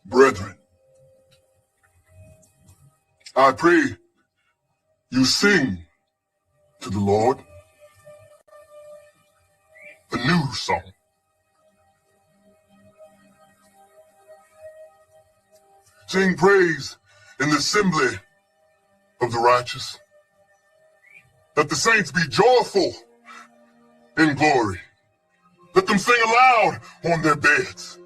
Brethren, I pray you sing to the Lord a new song. Sing praise in the assembly of the righteous. Let the saints be joyful in glory. Let them sing aloud on their beds.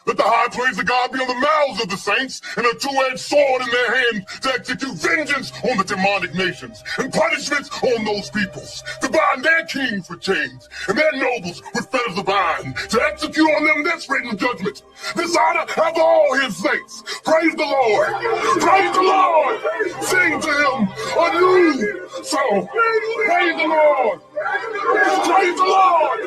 Let the high praise of God be on the mouths of the saints and a two-edged sword in their hand to execute vengeance on the demonic nations and punishments on those peoples, to bind their kings with chains and their nobles with fetters of iron, to execute on them this written judgment. This honor have all his saints. Praise the Lord. Praise the Lord. Sing to him a new song. Praise the Lord. Praise the Lord.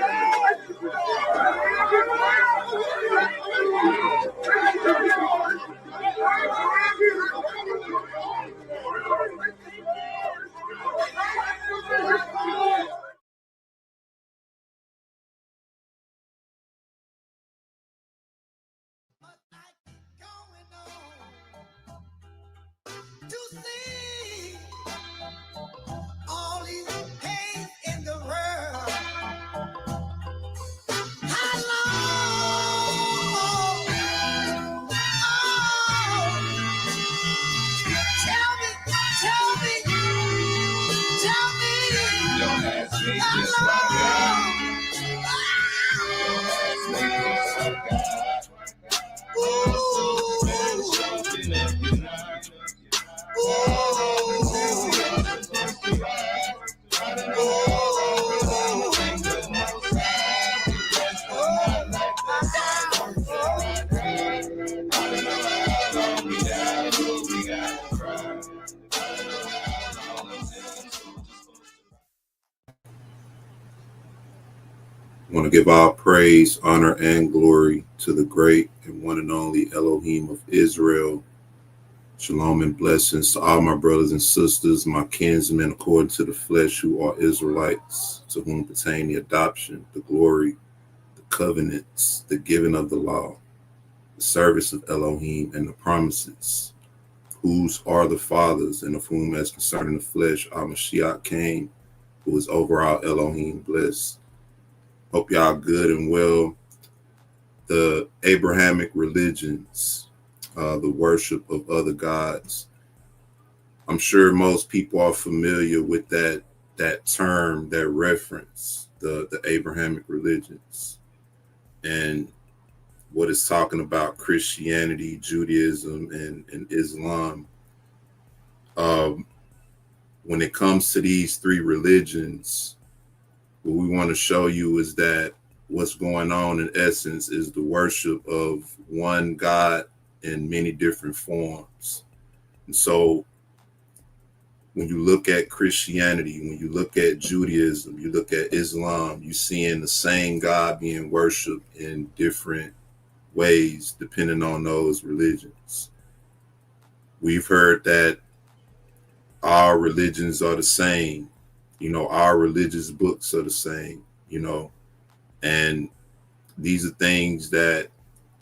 All these pains in the world. I want to give all praise, honor, and glory to the great and one and only Elohim of Israel. Shalom and blessings to all my brothers and sisters, my kinsmen according to the flesh who are Israelites, to whom pertain the adoption, the glory, the covenants, the giving of the law, the service of Elohim, and the promises, whose are the fathers, and of whom, as concerning the flesh, our Mashiach came, who is over our Elohim blessed. Hope y'all good and well. The Abrahamic religions, the worship of other gods. I'm sure most people are familiar with that term, that reference, the Abrahamic religions, and what it's talking about: Christianity, Judaism, and Islam. When it comes to these three religions, what we want to show you is that what's going on in essence is the worship of one God in many different forms. And so when you look at Christianity, when you look at Judaism, you look at Islam, you're seeing the same God being worshiped in different ways depending on those religions. We've heard that our religions are the same. Our religious books are the same, and these are things that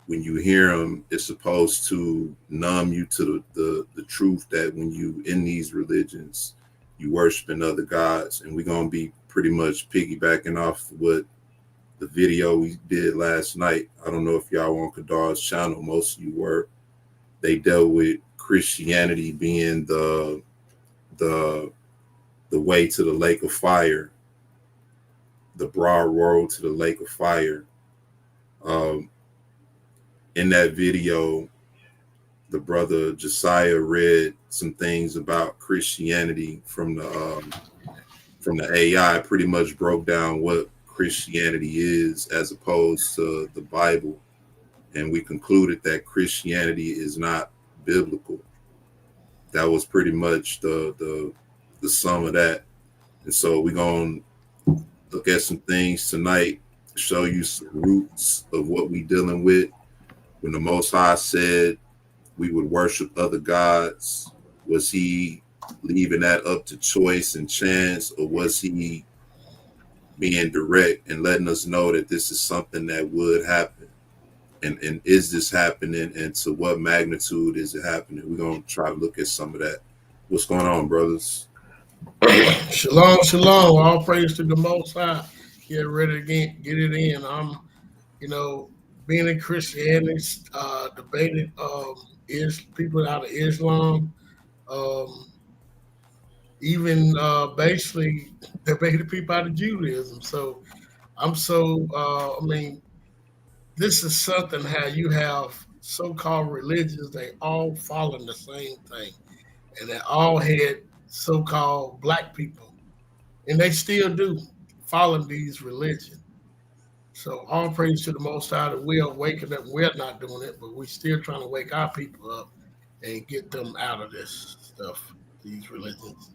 when you hear them, it's supposed to numb you to the truth that when you in these religions, you worshiping other gods. And we're going to be pretty much piggybacking off what the video we did last night. I don't know if y'all were on Kadar's channel. Most of you were. They dealt with Christianity being the way to the lake of fire, the broad road to the lake of fire. In that video, the brother Josiah read some things about Christianity from the AI, pretty much broke down what Christianity is as opposed to the Bible. And we concluded that Christianity is not biblical. That was pretty much the sum of that. And so we're going to look at some things tonight, show you some roots of what we're dealing with. When the Most High said we would worship other gods? Was he leaving that up to choice and chance, or was he being direct and letting us know that this is something that would happen? And is this happening, and to what magnitude is it happening? We're going to try to look at some of that. What's going on, brothers? Shalom, shalom. All praise to the Most High. Get ready to get it in. I'm, being in Christianity, debated is people out of Islam, even basically debated people out of Judaism. So I'm this is something how you have so-called religions, they all following the same thing. And they all had so-called black people. And they still do follow these religions. So all praise to the Most High that we are waking up. We're not doing it, but we're still trying to wake our people up and get them out of this stuff, these religions.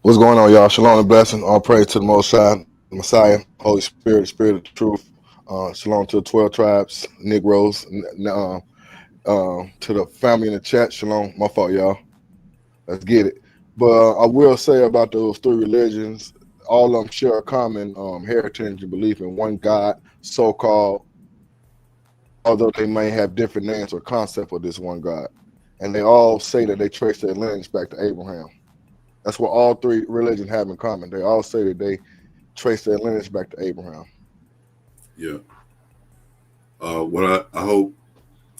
What's going on, y'all? Shalom and blessing. All praise to the Most High, Messiah, Holy Spirit, Spirit of truth. Shalom to the 12 tribes, Negroes, to the family in the chat. Shalom. My fault, y'all. Let's get it. But I will say about those three religions, all of them share a common heritage and belief in one God, so-called, although they may have different names or concept of this one God. And they all say that they trace their lineage back to Abraham. That's what all three religions have in common. They all say that they trace their lineage back to Abraham. Yeah. What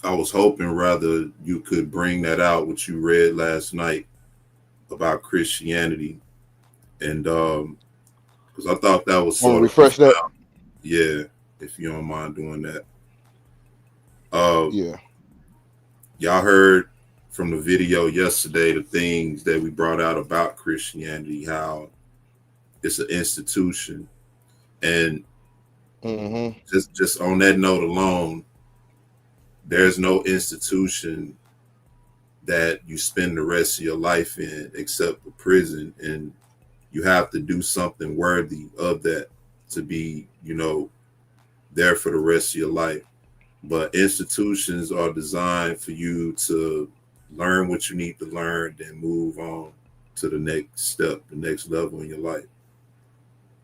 I was hoping rather you could bring that out, what you read last night about Christianity. And because I thought that was sort of refresh that. Yeah, if you don't mind doing that. Yeah. Y'all heard from the video yesterday the things that we brought out about Christianity, how it's an institution. And just on that note alone, there's no institution that you spend the rest of your life in except a prison, and you have to do something worthy of that to be, there for the rest of your life. But institutions are designed for you to learn what you need to learn, then move on to the next step, the next level in your life.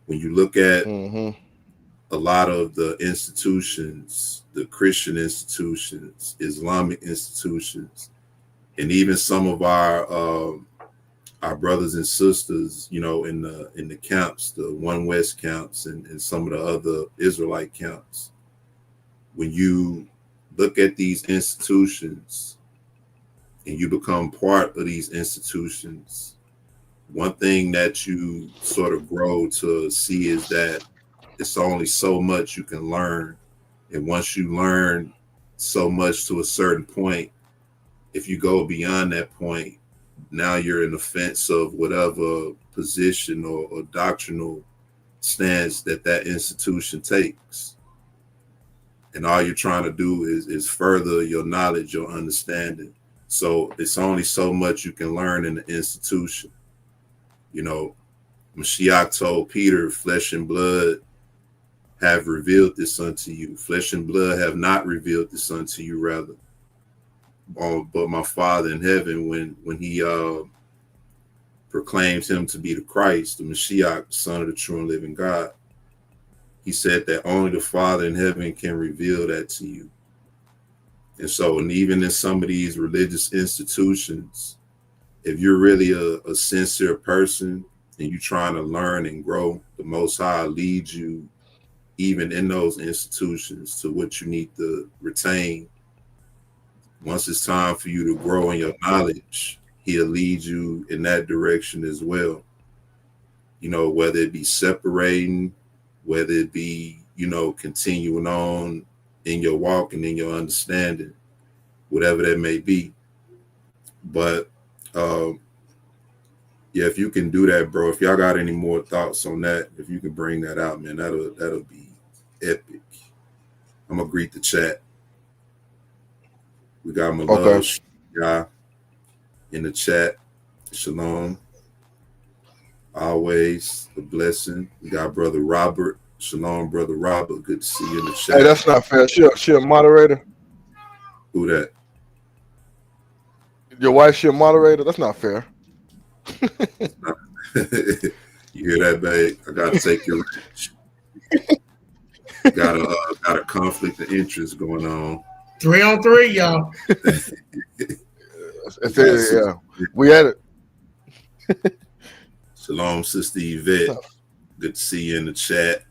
When you look at a lot of the institutions, the Christian institutions, Islamic institutions, and even some of our brothers and sisters, in the camps, the One West camps, and some of the other Israelite camps, when you look at these institutions and you become part of these institutions, one thing that you sort of grow to see is that it's only so much you can learn. And once you learn so much to a certain point, if you go beyond that point, now you're in the fence of whatever position or doctrinal stance that institution takes. And all you're trying to do is further your knowledge, your understanding. So it's only so much you can learn in the institution. Mashiach told Peter, flesh and blood have revealed this unto you. Flesh and blood have not revealed this unto you, rather. But my Father in heaven, when he proclaims him to be the Christ, the Mashiach, the Son of the true and living God, he said that only the Father in heaven can reveal that to you. And so, and even in some of these religious institutions, if you're really a sincere person and you're trying to learn and grow, the Most High leads you, even in those institutions, to what you need to retain. Once it's time for you to grow in your knowledge, he'll lead you in that direction as well. Whether it be separating, whether it be, continuing on in your walk and in your understanding, whatever that may be. But if you can do that, bro, if y'all got any more thoughts on that, if you can bring that out, man, that'll be epic. I'm gonna greet the chat. We got my love guy in the chat. Shalom. Always a blessing. We got Brother Robert Shalom, brother Robert. Good to see you in the chat. Hey, that's not fair. She a moderator. Who that? Your wife's your moderator. That's not fair. You hear that, babe? I gotta take your wrench. Got a conflict of interest going on. 3-on-3, y'all. Yeah, we had it. Shalom, Sister Yvette. Good to see you in the chat.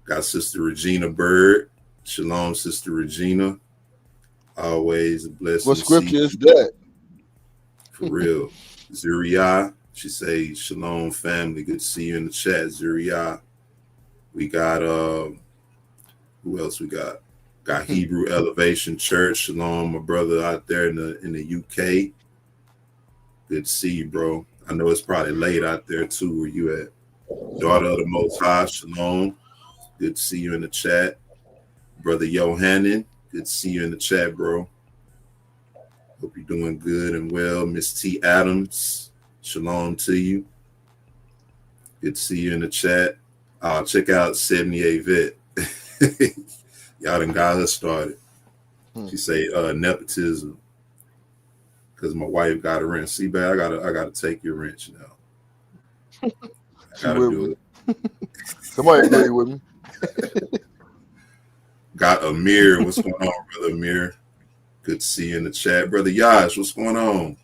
Got Sister Regina Bird. Shalom, Sister Regina. Always a blessing. What scripture is that? For real. Zuriah. She say, Shalom, family. Good to see you in the chat, Zuriah. We got who else we got? Got Hebrew Elevation Church. Shalom, my brother out there in the UK. Good to see you, bro. I know it's probably late out there too. Where you at? Daughter of the Most High. Shalom. Good to see you in the chat. Brother Yohanan. Good to see you in the chat, bro. Hope you're doing good and well. Miss T. Adams. Shalom to you. Good to see you in the chat. Check out 78 Vet. Y'all done got her started. She say nepotism. Because my wife got a wrench. See, babe, I gotta take your wrench now. I gotta do it. Somebody agree with me. Got Amir. What's going on, brother Amir? Good to see you in the chat. Brother Yash, what's going on?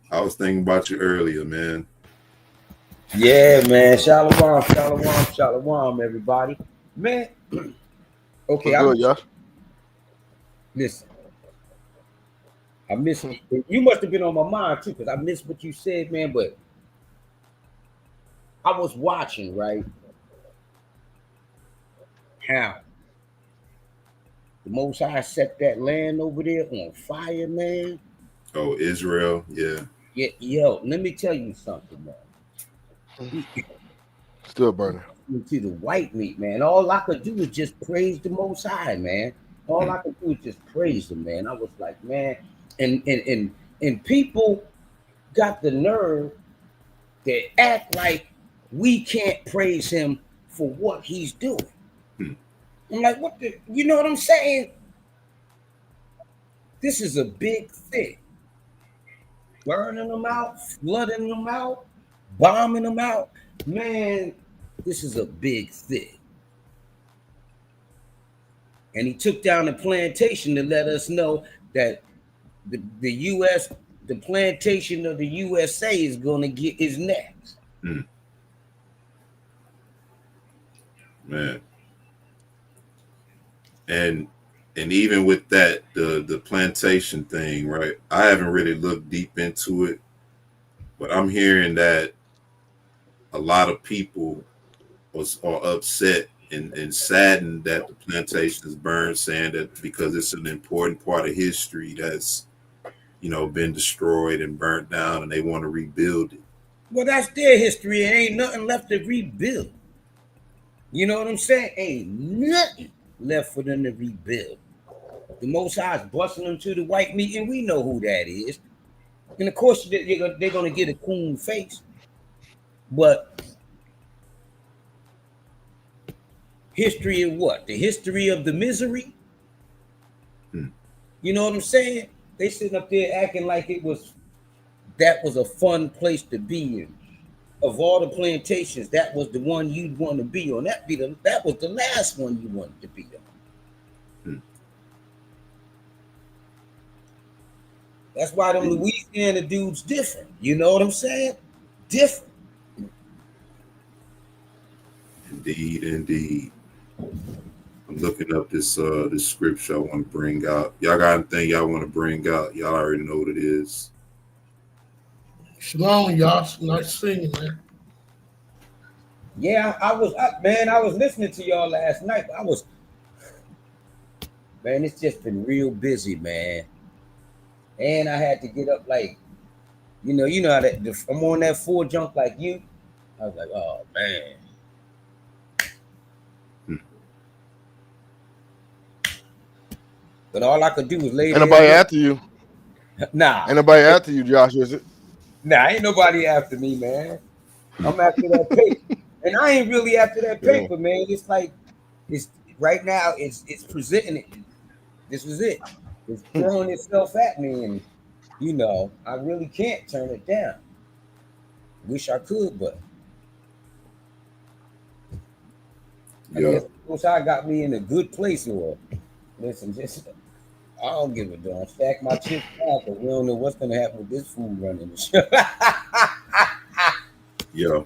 I was thinking about you earlier, man. Yeah, man. Shalom, shalom, shalom, everybody. Man. Okay, listen. I miss you must have been on my mind too, because I missed what you said, man. But I was watching, right? How the Most High set that land over there on fire, man. Oh, Israel, yeah. Yeah, yo, let me tell you something, man. Still burning. To the white meat, man. All I could do is just praise the Most High, man. All I could do is just praise him, man. I was like, man, and people got the nerve to act like we can't praise him for what he's doing. I'm like, what the, you know what I'm saying? This is a big thing. Burning them out, flooding them out, bombing them out. Man, this is a big thing. And he took down the plantation to let us know that the U.S., the plantation of the USA is going to get is next. Man. And even with that, the plantation thing, right? I haven't really looked deep into it, but I'm hearing that a lot of people are upset and saddened that the plantation is burned, saying that because it's an important part of history that's, you know, been destroyed and burnt down, and they want to rebuild it. Well, that's their history. There ain't nothing left to rebuild. You know what I'm saying? Ain't nothing left for them to rebuild. The Most High is busting them to the white meat, and we know who that is. And of course, they're going to get a cool face. But history of what? The history of the misery? You know what I'm saying? They sitting up there acting like that was a fun place to be in. Of all the plantations, that was the one you'd want to be on. That was the last one you wanted to be on. That's why them Louisiana dudes different. You know what I'm saying? Different. Indeed. I'm looking up this scripture I want to bring out. Y'all got anything y'all want to bring out? Y'all already know what it is. Shalom, y'all. Nice singing, man. Yeah, I was listening to y'all last night. Man, it's just been real busy, man. And I had to get up like, you know how that I'm on that 4 jump like you. I was like, oh man. But all I could do was lay there. Ain't nobody after you. Nah. Ain't nobody after you, Josh, is it? Nah, ain't nobody after me, man. I'm after that paper. And I ain't really after that Yeah. paper, man. It's like it's right now. It's presenting it. This is it. It's throwing itself at me, and you know, I really can't turn it down. Wish I could, but I Yeah. guess Most High got me in a good place. Or listen, just I don't give a damn. Stack my chips down, because we don't know what's gonna happen with this food running the show. Yeah.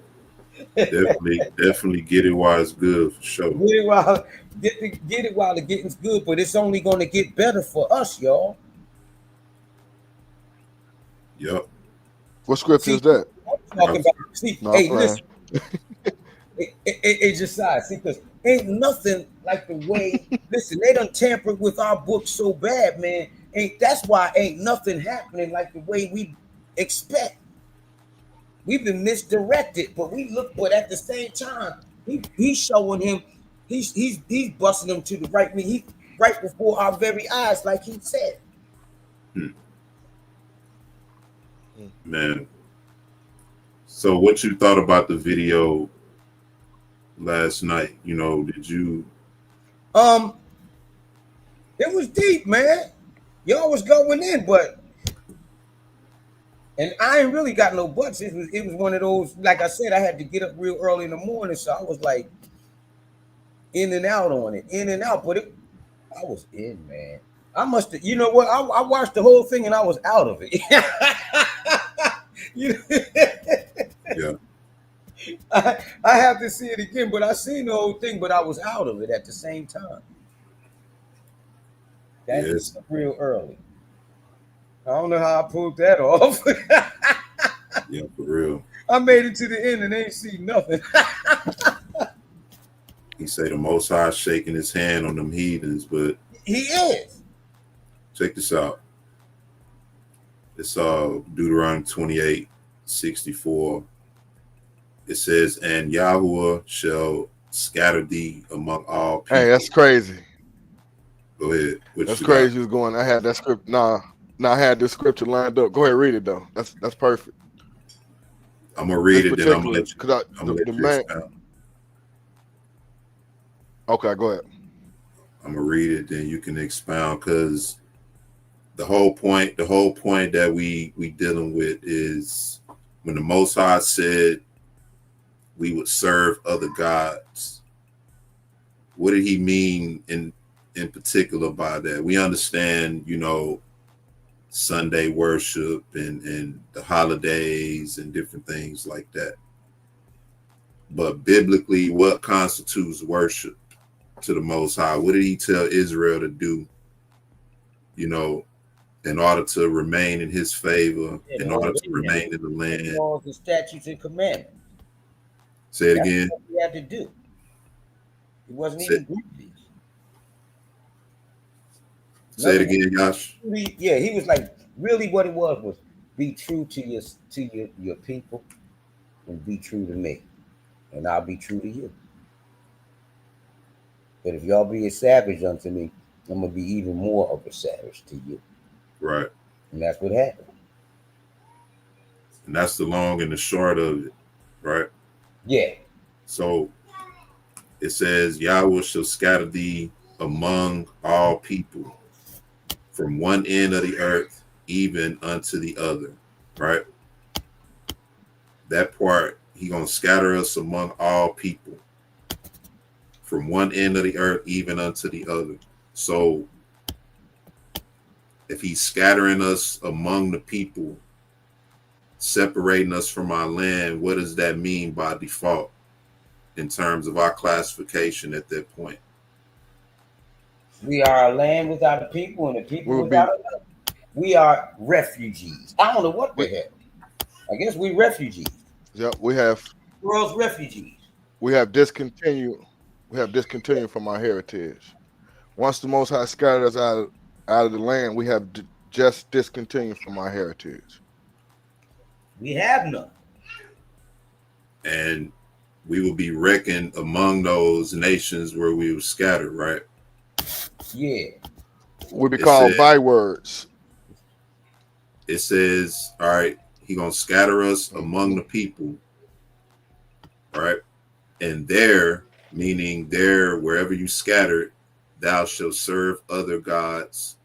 Definitely get it while it's good for sure. Get it while the getting's good, but it's only gonna get better for us, y'all. Yep. What scripture See, is that? I'm talking about. See, No, hey, I'm playing. listen. It just sides. See, because ain't nothing like the way. Listen, they done tampered with our book so bad, man. That's why ain't nothing happening like the way we expect. We've been misdirected, but but at the same time, he's showing him, he's busting him to the right. I mean, he right before our very eyes, like he said. Man. So what you thought about the video last night? You know, did you It was deep, man. Y'all was going in, and I ain't really got no buts. It was one of those, like I said, I had to get up real early in the morning, so I was like in and out on it, in and out. But I was in, man. I must have, you know what? I watched the whole thing and I was out of it. Yeah. I have to see it again, but I seen the whole thing, but I was out of it at the same time. That's Yes. real early. I don't know how I pulled that off. Yeah, for real. I made it to the end and ain't seen nothing. He say the Most High shaking his hand on them heathens, but He is. check this out. It's Deuteronomy 28:64. It says, and Yahuwah shall scatter thee among all people. Hey, that's crazy. Go ahead. What That's you crazy. got? You was going. I had that script. Nah, I had this scripture lined up. Go ahead, read it though. That's perfect. I'm gonna read This it, then I'm gonna particular, let you. because I'm gonna let the you man. expound. Okay, go ahead. I'm gonna read it, then you can expound, because the whole point that we dealing with is when the Most High said we would serve other gods. What did he mean in particular by that? We understand, you know, Sunday worship and the holidays and different things like that. But biblically, what constitutes worship to the Most High? What did he tell Israel to do, you know, in order to remain in his favor, in order to remain in the land? Laws and statutes and commandments. Say it That's again. what we had to do. It wasn't Say- even grievous. Say it again, Yash. Yeah, he was like, really what it was be true to your people and be true to me. And I'll be true to you. But if y'all be a savage unto me, I'm gonna be even more of a savage to you. Right. And that's what happened. And that's the long and the short of it, right? Yeah. So it says, Yahweh shall scatter thee among all people, from one end of the earth even unto the other, right? That part, he gonna scatter us among all people, from one end of the earth even unto the other. So if he's scattering us among the people, separating us from our land, what does that mean by default in terms of our classification at that point? We are a land without a people and a people without a land. We are refugees. I don't know what the hell. I guess we refugees. Yep, we have World's refugees. We have discontinued from our heritage. Once the Most High scattered us out of the land, we have just discontinued from our heritage. We have none. And we will be reckoned among those nations where we were scattered, right? Yeah. We be called bywords. It says, all right, he gonna scatter us among the people, right? And there, meaning there, wherever you scattered, thou shalt serve other gods,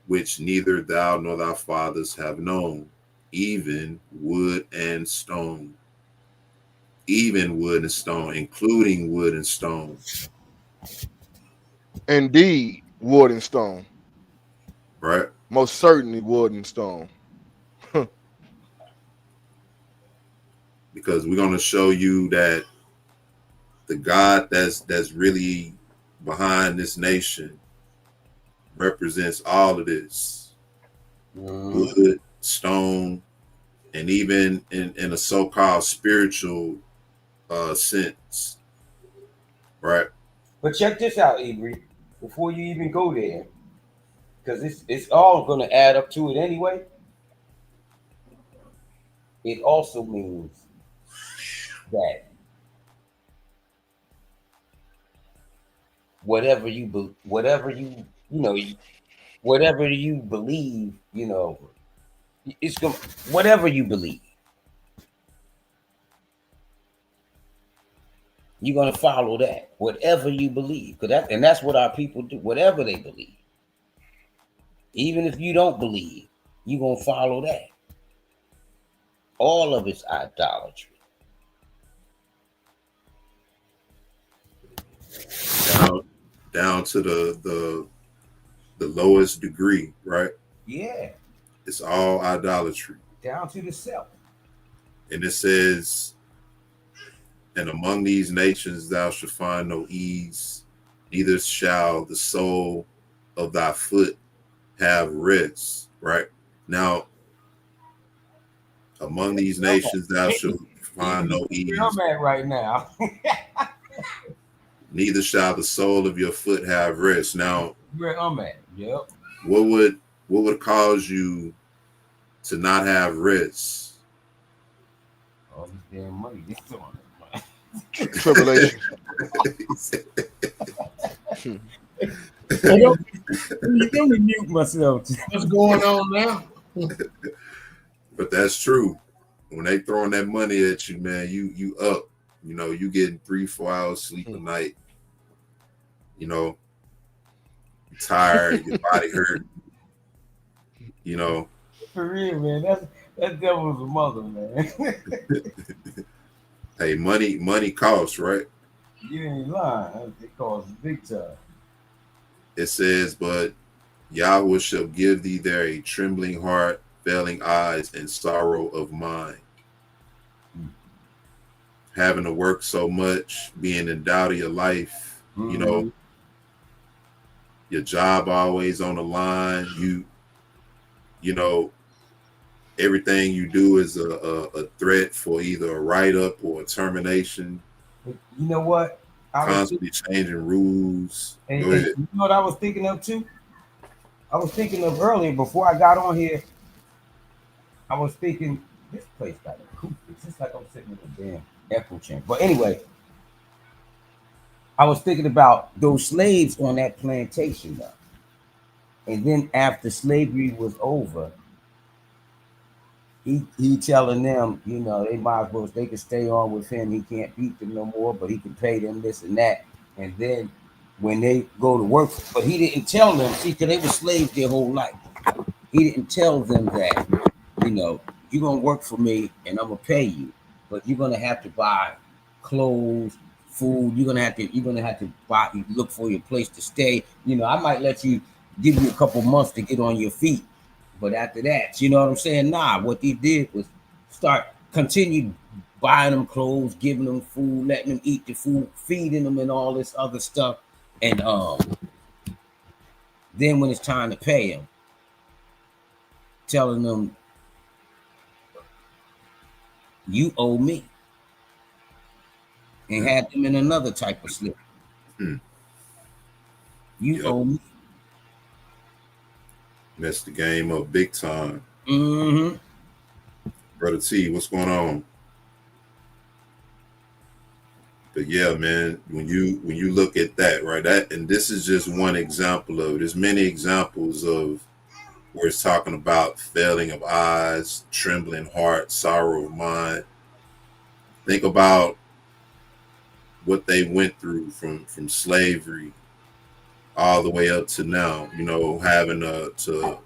which neither thou nor thy fathers have known, even wood and stone. Even wood and stone, including wood and stone. Indeed, wood and stone. Right? Most certainly wood and stone. Because we're going to show you that the God that's really behind this nation represents all of this. Wood, stone, and even in a so-called spiritual sense. Right? But check this out, Ibri, before you even go there, because it's all going to add up to it anyway. It also means that whatever you believe, it's going whatever you believe, you're going to follow that. Whatever you believe, and that's what our people do. Whatever they believe, even if you don't believe, you're going to follow that. All of it's idolatry. Down to the lowest degree, right? Yeah. It's all idolatry. Down to the self. And it says, and among these nations thou shalt find no ease, neither shall the sole of thy foot have rest. Right? Now, among these nations thou shalt find no ease. Where I'm at right now. Neither shall the sole of your foot have rest. Now, where I'm at. Yep. What would cause you to not have rest? All this damn money. This on it. Tribulation. Let me mute myself. What's going on now? But that's true. When they throwing that money at you, man, you up. You know, you getting 3-4 hours sleep a night. You know, you're tired, your body hurt. You know. For real, man. That devil's a mother, man. Hey, money costs, right? You ain't lying. It costs big time. It says, but Yahweh shall give thee there a trembling heart, failing eyes, and sorrow of mind. Having to work so much, being in doubt of your life, you know, your job always on the line. You know, everything you do is a threat for either a write-up or a termination. You know what? Constantly changing rules. And you know what I was thinking of too? I was thinking of earlier before I got on here. I was thinking this place got acoustics. It's like I'm sitting in a damn echo chamber. But anyway, I was thinking about those slaves on that plantation though. And then after slavery was over, he telling them, you know, they might as well, they can stay on with him. He can't beat them no more, but he can pay them this and that. And then when they go to work, but he didn't tell them, see, because they were slaves their whole life. He didn't tell them that, you know, you're going to work for me and I'm going to pay you, but you're going to have to buy clothes, food. You're going to have to buy, look for your place to stay. You know, I might let you, give you a couple months to get on your feet. But after that, you know what I'm saying? Nah, what they did was continue buying them clothes, giving them food, letting them eat the food, feeding them and all this other stuff. And then when it's time to pay them, telling them, you owe me. And had them in another type of slip. You owe me. Messed the game up big time. Mm-hmm. Brother T, what's going on? But yeah, man, when you look at that, right, that, and this is just one example of it. There's many examples of where it's talking about failing of eyes, trembling heart, sorrow of mind. Think about what they went through from slavery all the way up to now, you know, having to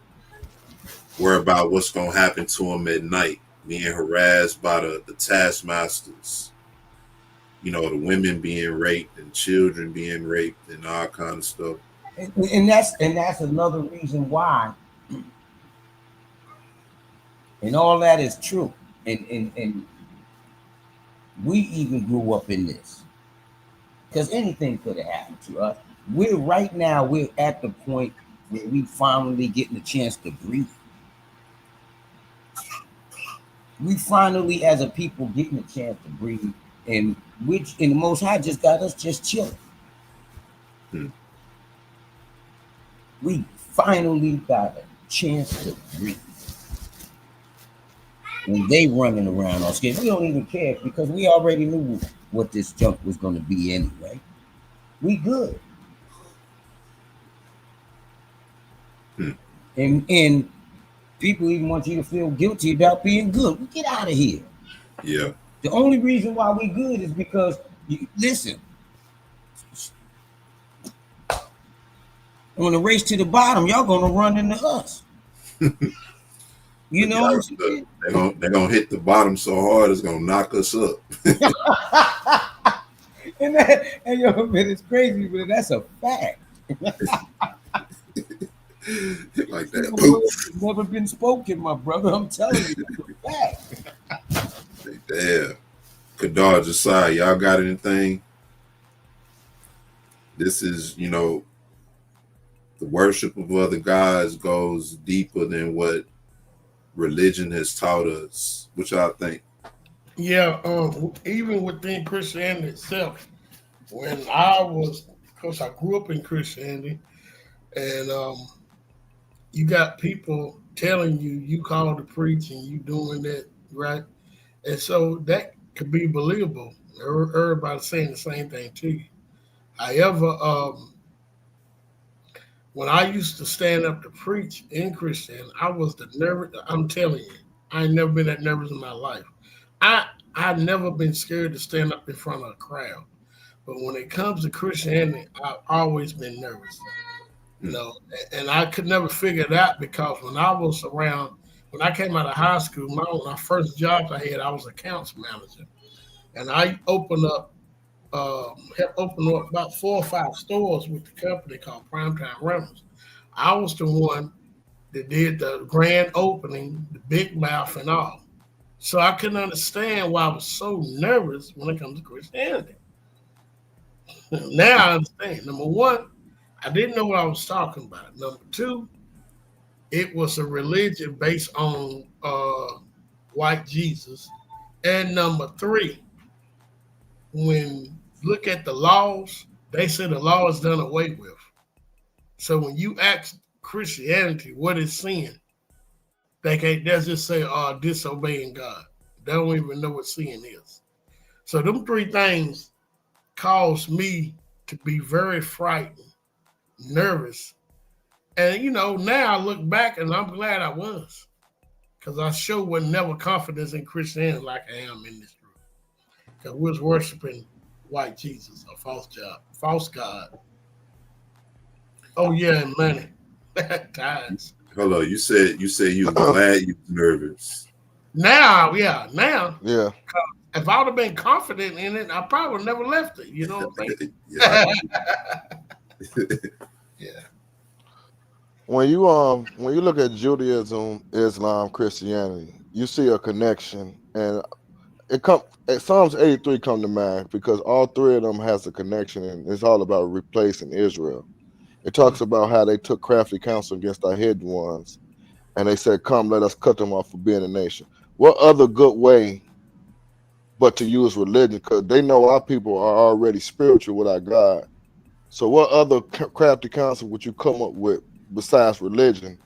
worry about what's going to happen to them at night, being harassed by the taskmasters, you know, the women being raped and children being raped and all kind of stuff. And that's another reason why, and all that is true. And we even grew up in this. Because anything could have happened to us. We're at the point where we finally getting a chance to breathe. We finally, as a people, getting a chance to breathe, and the Most High just got us just chilling. We finally got a chance to breathe. And they running around all scared. We don't even care because we already knew what this junk was going to be anyway. We good. And people even want you to feel guilty about being good. We get out of here. Yeah. The only reason why we good is because, listen, on the race to the bottom, y'all gonna run into us. You know what I'm saying? They're gonna hit the bottom so hard it's gonna knock us up. and yo, man, it's crazy, but that's a fact. Like that. It's never been spoken, my brother. I'm telling you, it's a fact. Damn. Kadar, Josiah, y'all got anything? This is, you know, the worship of other gods goes deeper than what religion has taught us. What y'all think? Yeah, even within Christianity itself, when of course, I grew up in Christianity, and you got people telling you called to preach and you doing that, right? And so that could be believable. Everybody saying the same thing to you. However, when I used to stand up to preach in Christian, I was the nervous. I'm telling you, I ain't never been that nervous in my life. I've never been scared to stand up in front of a crowd. But when it comes to Christianity, I've always been nervous. You know, and I could never figure it out because when I came out of high school, my first job I had, I was accounts manager. And I helped open up about 4 or 5 stores with the company called Primetime Rentals. I was the one that did the grand opening, the big mouth and all. So I couldn't understand why I was so nervous when it comes to Christianity. Now I understand. Number one, I didn't know what I was talking about. Number two, it was a religion based on white Jesus. And number three, when you look at the laws, they say the law is done away with. So when you ask Christianity what is sin, they'll just say disobeying God. They don't even know what sin is. So them 3 things caused me to be very frightened, nervous. And, you know, now I look back and I'm glad I was. Because I sure was never confident in Christianity like I am in this group. Because we was worshiping white Jesus, a false God. Oh, yeah, and money. Times. Hello, you said you were glad you was nervous. Now. Yeah. If I would have been confident in it, I probably would never left it. You know what I'm saying? Yeah. When you look at Judaism, Islam, Christianity, you see a connection, and Psalms 83 come to mind because all 3 of them has a connection, and it's all about replacing Israel. It talks about how they took crafty counsel against our hidden ones, and they said, "Come, let us cut them off for being a nation." What other good way but to use religion? Because they know our people are already spiritual with our God. So what other crafty counsel would you come up with besides religion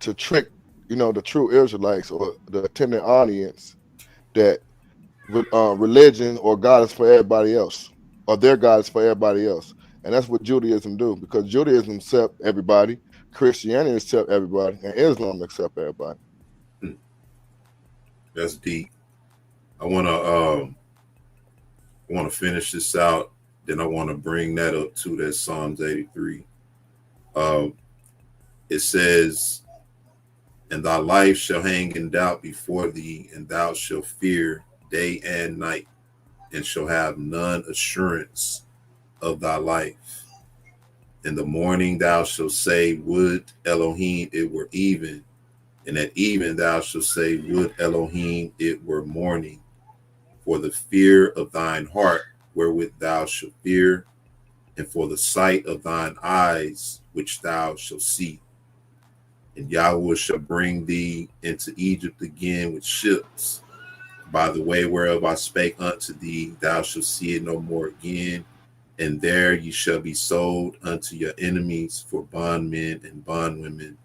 to trick, the true Israelites or the attending audience that religion or God is for everybody else, or their God is for everybody else? And that's what Judaism do, because Judaism accept everybody, Christianity accept everybody, and Islam accept everybody. That's deep. I want to I want to finish this out. Then I want to bring that up to that Psalms 83. It says, and thy life shall hang in doubt before thee, and thou shalt fear day and night, and shall have none assurance of thy life. In the morning thou shalt say, would Elohim it were even, and at even thou shalt say, would Elohim it were morning. For the fear of thine heart wherewith thou shalt fear, and for the sight of thine eyes which thou shalt see. And Yahweh shall bring thee into Egypt again with ships, by the way whereof I spake unto thee, thou shalt see it no more again. And there ye shall be sold unto your enemies for bondmen and bondwomen,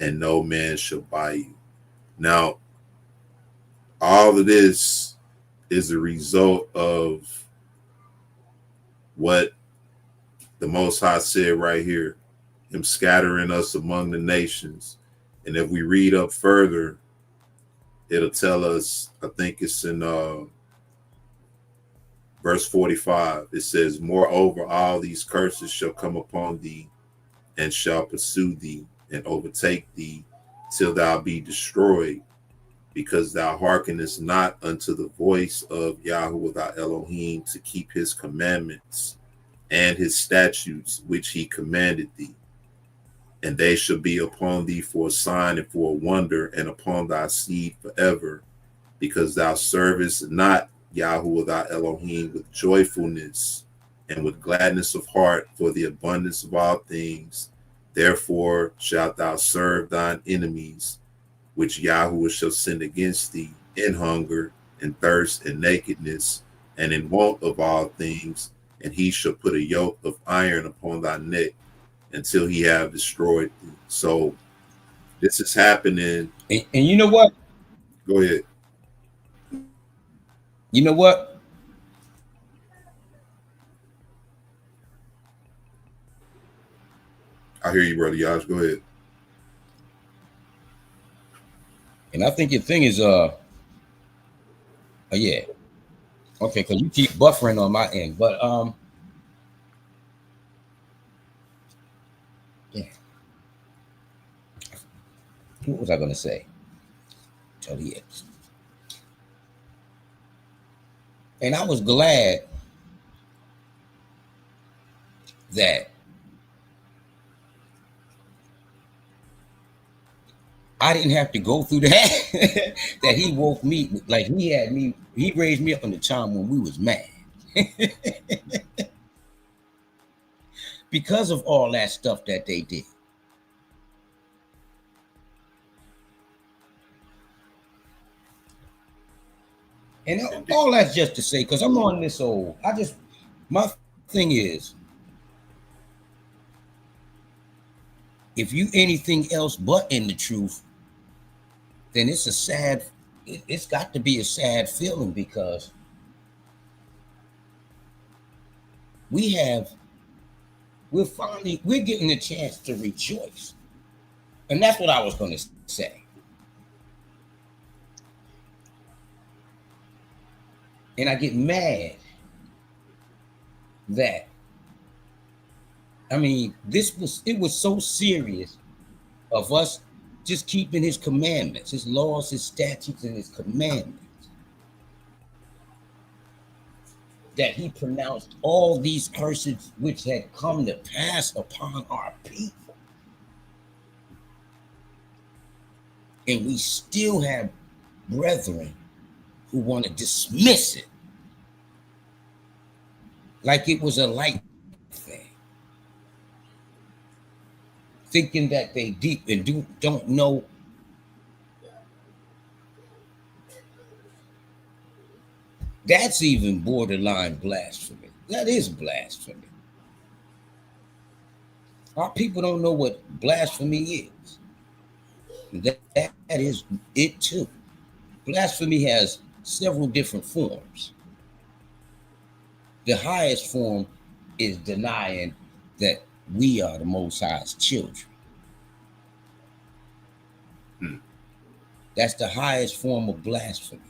and no man shall buy you. Now, all of this is a result of what the Most High said right here, him scattering us among the nations. And if we read up further, it'll tell us, I think it's in verse 45, it says, moreover, all these curses shall come upon thee, and shall pursue thee, and overtake thee, till thou be destroyed, because thou hearkenest not unto the voice of Yahweh thy Elohim, to keep his commandments and his statutes which he commanded thee. And they shall be upon thee for a sign and for a wonder, and upon thy seed forever, because thou servest not Yahweh thy Elohim with joyfulness and with gladness of heart for the abundance of all things. Therefore shalt thou serve thine enemies, which Yahweh shall send against thee, in hunger and thirst and nakedness and in want of all things. And he shall put a yoke of iron upon thy neck until he have destroyed thee. So this is happening. And you know what? Go ahead. You know what? I hear you, brother Yash. Go ahead. And I think your thing is yeah. Okay, because you keep buffering on my end. But yeah. What was I gonna say? Tell you it. And I was glad that I didn't have to go through that. That he woke me, like he had me, he raised me up in the time when we was mad. Because of all that stuff that they did. And all that's just to say, because I'm on this old, my thing is, if you anything else but in the truth, then it's a sad, it's got to be a sad feeling, because we're getting a chance to rejoice. And that's what I was going to say. And I get mad that, I mean, it was so serious of us just keeping his commandments, his laws, his statutes, and his commandments, that he pronounced all these curses which had come to pass upon our people. And we still have brethren who want to dismiss it like it was a light thing, thinking that they deep and don't know. That's even borderline blasphemy. That is blasphemy. Our people don't know what blasphemy is. That is it too. Blasphemy has several different forms. The highest form is denying that we are the Most High's children. That's the highest form of blasphemy.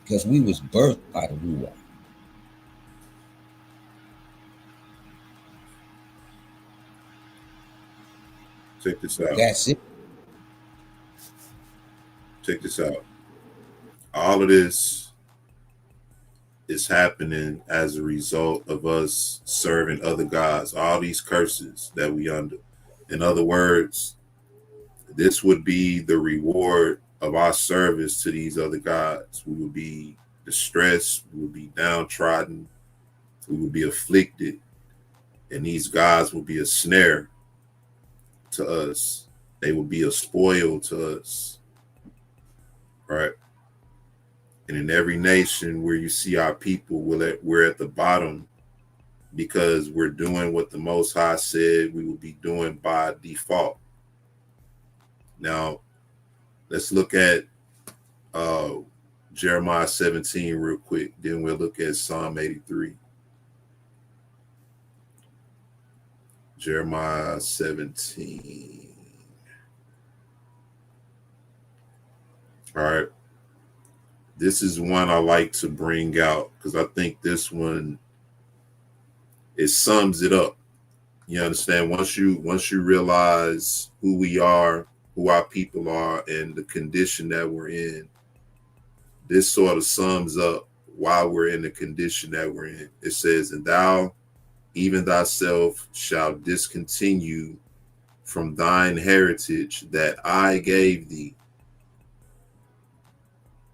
because we was birthed by the Ruach. Check this out. That's it. Check this out. All of this is happening as a result of us serving other gods. All these curses that we under. In other words, this would be the reward of our service to these other gods. We would be distressed, we would be downtrodden, we would be afflicted, and these gods will be a snare to us. They will be a spoil to us, right? And in every nation where you see our people, we're at the bottom because we're doing what the Most High said we will be doing by default. Now, let's look at Jeremiah 17 real quick. Then we'll look at Psalm 83. Jeremiah 17. All right. This is one I like to bring out because I think this one, it sums it up. You understand? Once you realize who we are, who our people are, and the condition that we're in, this sort of sums up why we're in the condition that we're in. It says, and thou, even thyself, shall discontinue from thine heritage that I gave thee.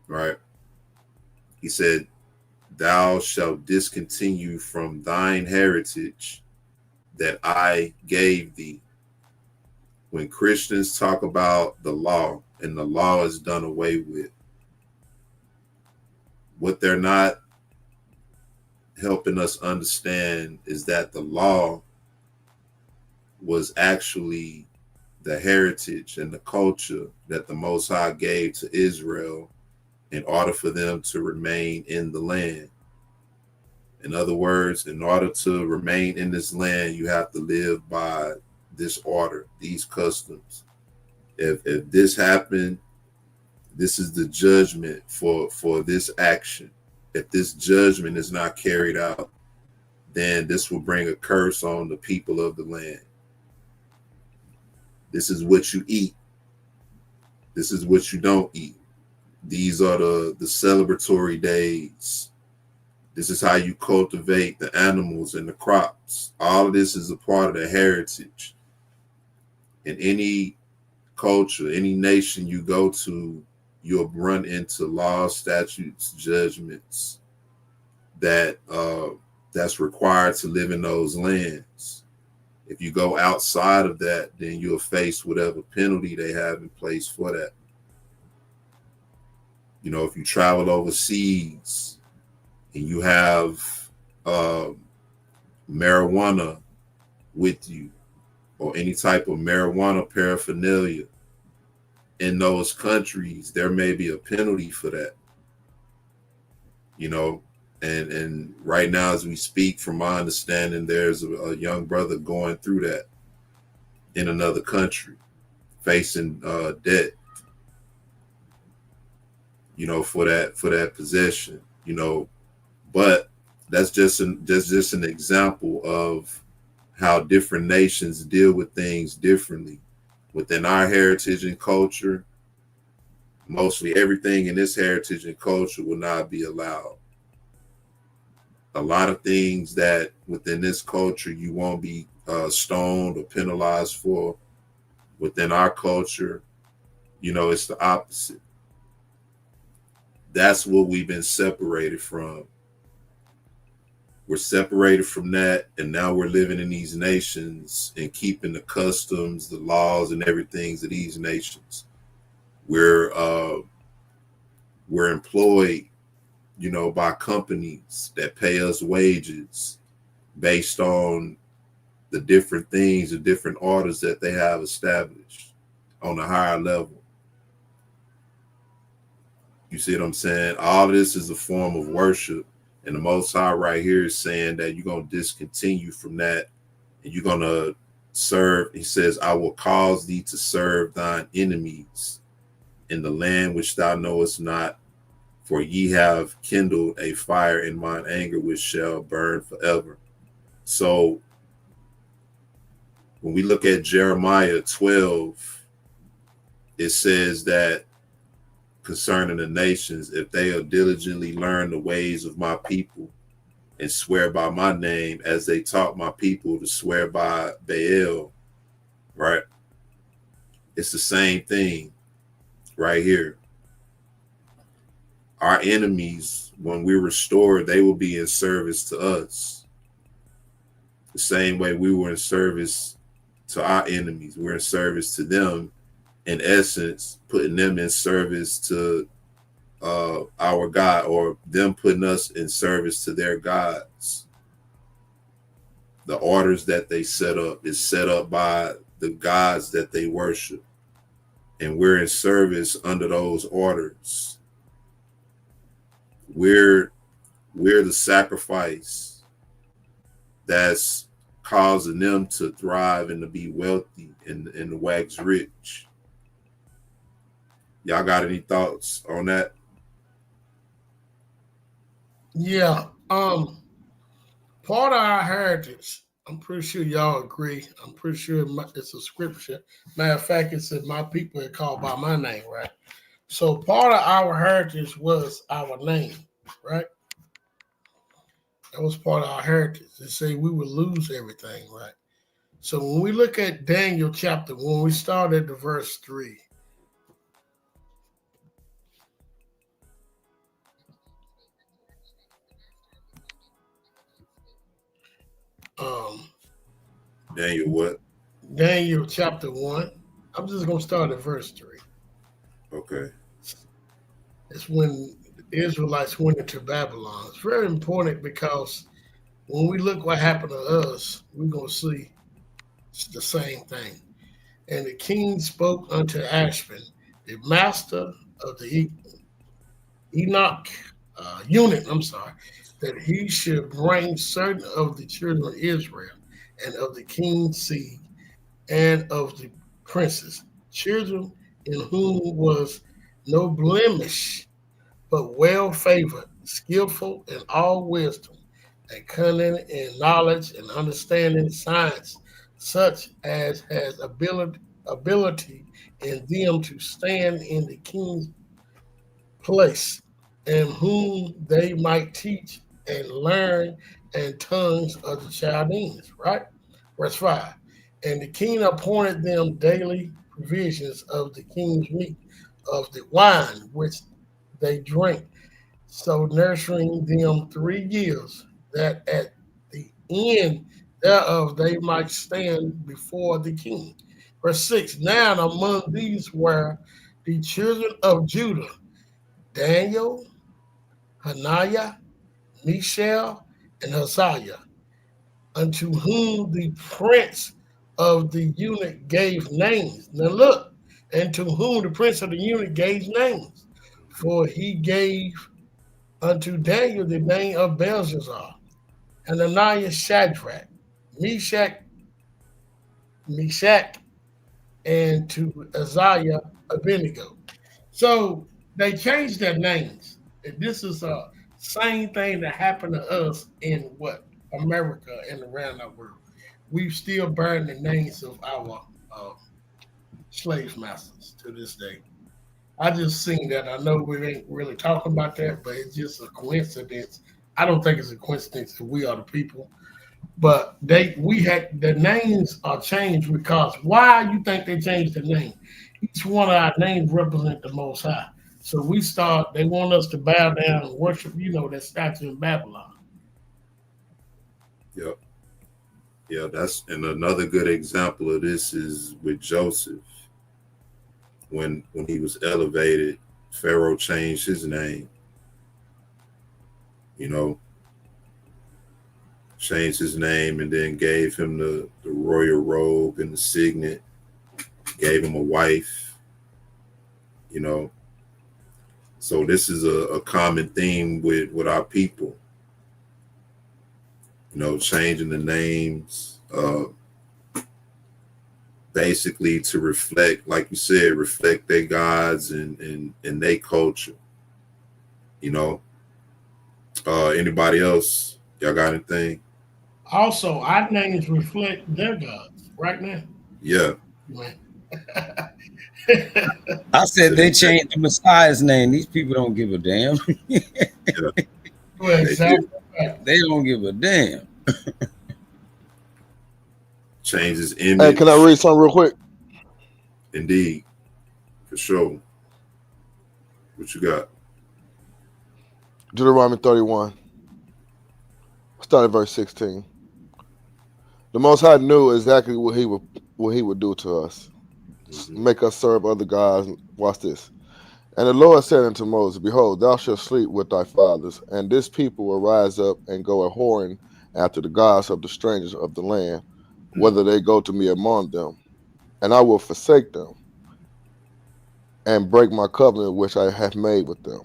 Right? He said, thou shalt discontinue from thine heritage that I gave thee. When Christians talk about the law and the law is done away with, what they're not helping us understand is that the law was actually the heritage and the culture that the Most High gave to Israel in order for them to remain in the land. In other words, in order to remain in this land, you have to live by this order, these customs. If this happened, this is the judgment for this action. If this judgment is not carried out, then this will bring a curse on the people of the land. This is what you eat. This is what you don't eat. These are the celebratory days. This is how you cultivate the animals and the crops. All of this is a part of the heritage. In any culture, any nation you go to, you'll run into laws, statutes, judgments that's required to live in those lands. If you go outside of that, then you'll face whatever penalty they have in place for that. You know, if you travel overseas and you have marijuana with you or any type of marijuana paraphernalia in those countries, there may be a penalty for that. You know, and right now as we speak, from my understanding, there's a young brother going through that in another country, facing debt, you know, for that possession, you know. But that's just an example of how different nations deal with things differently. Within our heritage and culture, mostly everything in this heritage and culture will not be allowed. A lot of things that within this culture you won't be stoned or penalized for, within our culture, you know, it's the opposite. That's what we've been separated from. We're separated from that, and now we're living in these nations and keeping the customs, the laws, and everything of these nations. We're employed, you know, by companies that pay us wages based on the different things, the different orders that they have established on a higher level. You see what I'm saying? All of this is a form of worship. And the Most High right here is saying that you're going to discontinue from that and you're going to serve. He says, I will cause thee to serve thine enemies in the land which thou knowest not, For ye have kindled a fire in mine anger, which shall burn forever. So when we look at Jeremiah 12, it says that concerning the nations, if they will diligently learn the ways of my people and swear by my name, as they taught my people to swear by Baal, right? It's the same thing right here. Our enemies, when we're restored, they will be in service to us. The same way we were in service to our enemies. We're in service to them, in essence, putting them in service to our God, or them putting us in service to their gods. The orders that they set up is set up by the gods that they worship. And we're in service under those orders. We're the sacrifice that's causing them to thrive and to be wealthy and to wax rich. Y'all got any thoughts on that? Yeah. Part of our heritage, I'm pretty sure y'all agree. I'm pretty sure it's a scripture. Matter of fact, it said, my people are called by my name, right? So part of our heritage was our name, right? That was part of our heritage. They say we would lose everything, right? So when we look at Daniel chapter 1, we start at the verse 3. Daniel what? Daniel chapter 1. I'm just going to start at verse 3. Okay. It's when the Israelites went into Babylon. It's very important because when we look what happened to us, we're going to see it's the same thing. And the king spoke unto Ashpen, the master of the eunuch, that he should bring certain of the children of Israel and of the king's seed and of the princes, children in whom was no blemish, but well favored, skillful in all wisdom, and cunning in knowledge and understanding science, such as has ability in them to stand in the king's place, and whom they might teach and learn and tongues of the Chaldeans, right? Verse 5. And the king appointed them daily provisions of the king's meat, of the wine which they drink, so nurturing them 3 years, that at the end thereof they might stand before the king. Verse 6. Now among these were the children of Judah, Daniel, Hananiah, Mishael, and Uzziah, unto whom the prince of the eunuch gave names. Now look, and to whom the prince of the eunuch gave names. For he gave unto Daniel the name of Belshazzar, Hananiah Shadrach, Meshach, and to Uzziah Abednego. So they changed their names. And this is a same thing that happened to us in what? America and around the world. We still burn the names of our slave masters to this day. I just seen that. I know we ain't really talking about that, but it's just a coincidence. I don't think it's a coincidence that we are the people. But we had the names are changed because why you think they changed the name? Each one of our names represent the Most High. So they want us to bow down and worship, that statue in Babylon. Yep. Yeah, and another good example of this is with Joseph. When he was elevated, Pharaoh changed his name. Changed his name and then gave him the royal robe and the signet, gave him a wife, So this is a common theme with our people, changing the names, basically to reflect, like you said, reflect their gods and their culture. You know, anybody else? Y'all got anything? Also, our names reflect their gods right now. Yeah. Man. I said Said they they, changed the Messiah's name. These people don't give a damn. yeah, Well, they did exactly right. They don't give a damn. change his Hey, can I image. read something real quick? Indeed, for sure. What you got? Deuteronomy 31, start at verse 16. The Most High knew exactly what he would do to us, Mm-hmm. make us serve other gods. Watch this. And the Lord said unto Moses, Behold, thou shalt sleep with thy fathers, and this people will rise up and go a whoring after the gods of the strangers of the land, whether they go to me among them. And I will forsake them, and break my covenant which I have made with them.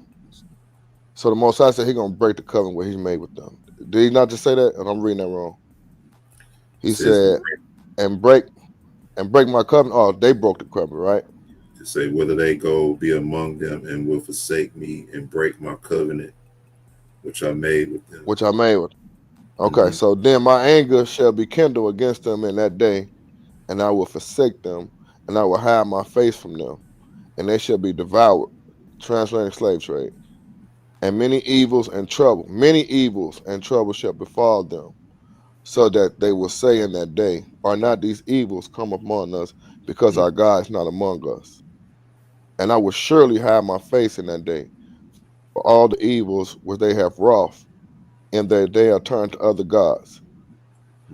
So the Most High said He's gonna break the covenant which He made with them. Did He not just say that? And I'm reading that wrong. He Says said, and break my covenant. Oh, they broke the covenant, right? to say whether they go be among them and will forsake me and break my covenant which I made with them. Which I made with them. Okay, Mm-hmm. so then my anger shall be kindled against them in that day, and I will forsake them, and I will hide my face from them, and they shall be devoured. Translating slave trade. And many evils and trouble shall befall them, so that they will say in that day, Are not these evils come upon us, because our God is not among us? And I will surely hide my face in that day, for all the evils which they have wrought, and that they are turned to other gods.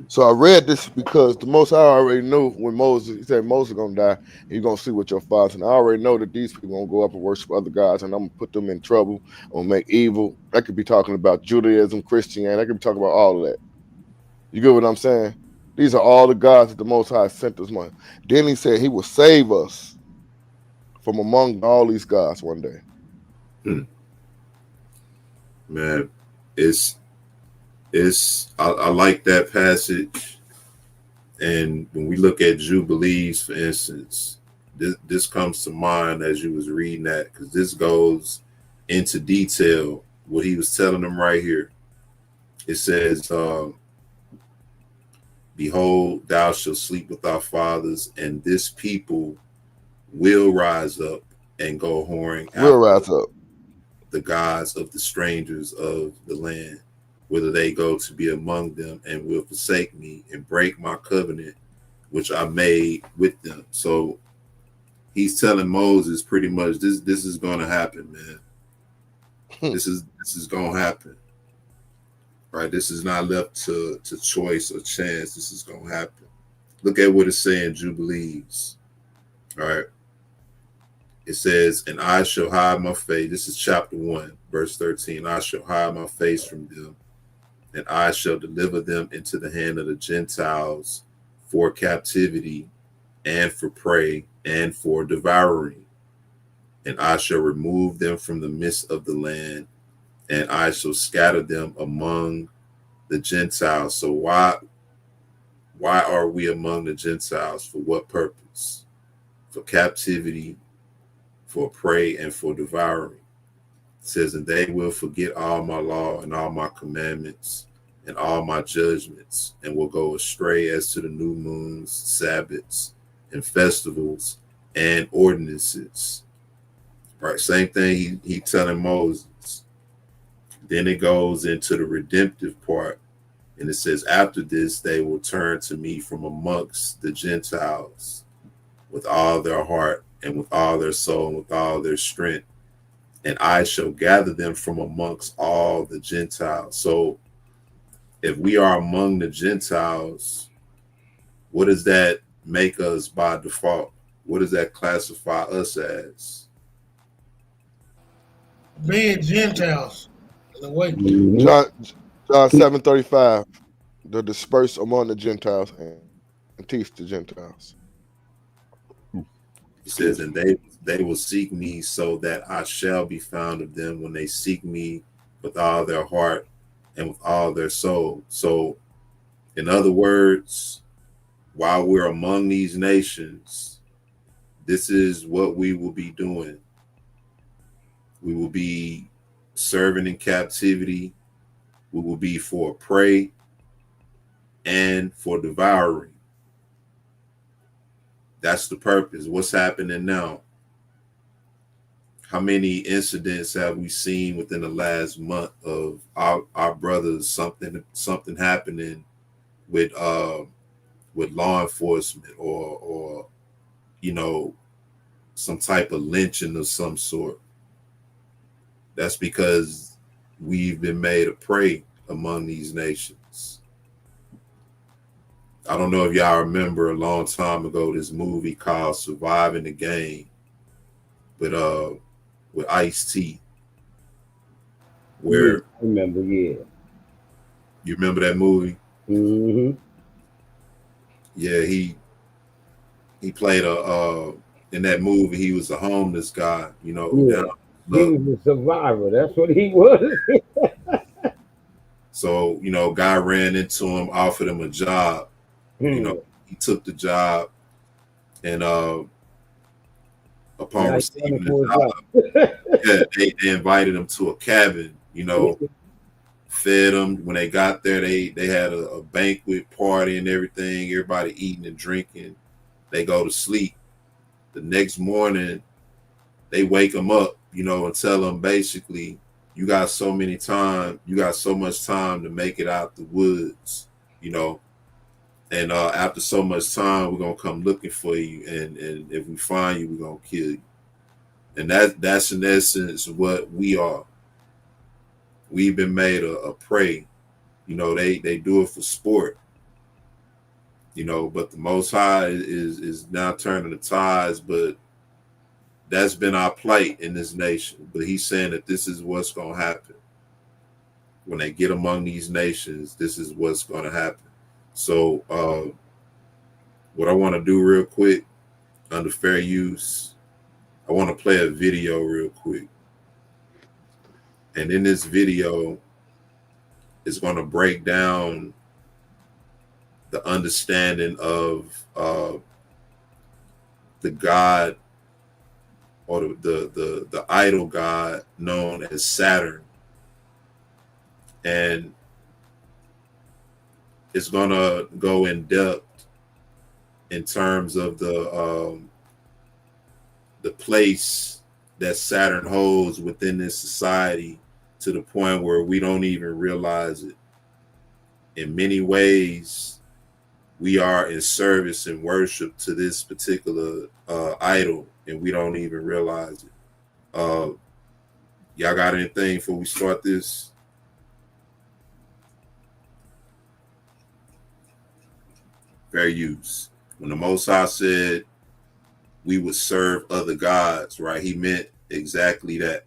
So I read this because the Most High already knew when He said Moses is gonna die, you're gonna see what your fathers. And I already know that these people gonna go up and worship other gods, and I'm gonna put them in trouble or make evil. That could be talking about Judaism, Christianity. I could be talking about all of that. You get what I'm saying? These are all the gods that the Most High sent us money. Then He said He will save us from among all these gods one day. Man, I like that passage. And when we look at Jubilees, for instance, this comes to mind as you was reading that, because this goes into detail what he was telling them right here. It says, Behold, thou shalt sleep with thy fathers, and this people will rise up and go whoring We'll after rise up. the gods of the strangers of the land, whether they go to be among them, and will forsake me and break my covenant which I made with them. So he's telling Moses pretty much this is gonna happen, man. This is gonna happen. Right? This is not left to choice or chance. This is gonna happen. Look at what it's saying, Jubilees. All right. It says, and I shall hide my face. This is chapter 1, verse 13. I shall hide my face from them, and I shall deliver them into the hand of the Gentiles for captivity and for prey and for devouring. And I shall remove them from the midst of the land, and I shall scatter them among the Gentiles. So why are we among the Gentiles? For what purpose? For captivity, for prey, and for devouring. It says, and they will forget all my law and all my commandments and all my judgments, and will go astray as to the new moons, Sabbaths, and festivals, and ordinances. Right, same thing he telling Moses. Then it goes into the redemptive part, and it says, after this they will turn to me from amongst the Gentiles with all their heart and with all their soul and with all their strength, and I shall gather them from amongst all the Gentiles. So if we are among the Gentiles, what does that make us by default? What does that classify us as? Being Gentiles in a way. John 7:35. They're dispersed among the Gentiles and teach the Gentiles. It says, Excuse me. and they will seek me so that I shall be found of them when they seek me with all their heart and with all their soul. So, in other words, while we're among these nations, this is what we will be doing. We will be serving in captivity. We will be for prey and for devouring. That's the purpose. What's happening now? How many incidents have we seen within the last month of our brothers, something happening with law enforcement or some type of lynching of some sort? That's because we've been made a prey among these nations. I don't know if y'all remember a long time ago this movie called Surviving the Game, but with Ice-T, where I remember, yeah. You remember that movie? Mm-hmm. Yeah, he played in that movie he was a homeless guy, Yeah. down He was a survivor. That's what he was. So, guy ran into him, offered him a job. He took the job, and upon Now he's receiving running the for his job, life. yeah, they invited him to a cabin, fed them. When they got there, they had a banquet party and everything, everybody eating and drinking. They go to sleep. The next morning, they wake him up, and tell him basically, you got so much time to make it out the woods, and after so much time, we're gonna come looking for you, and if we find you, we're gonna kill you. And that's in essence what we are. We've been made a prey. They do it for sport, but the Most High is now turning the tides, but that's been our plight in this nation. But he's saying that this is what's going to happen. When they get among these nations, this is what's going to happen. So what I want to do real quick under fair use, I want to play a video real quick. And in this video, it's going to break down the understanding of the God or the idol god known as Saturn. And it's going to go in depth in terms of the place that Saturn holds within this society, to the point where we don't even realize it. In many ways, we are in service and worship to this particular idol, and we don't even realize it. Y'all got anything before we start this? Fair use. When the Most High said we would serve other gods, right, he meant exactly that.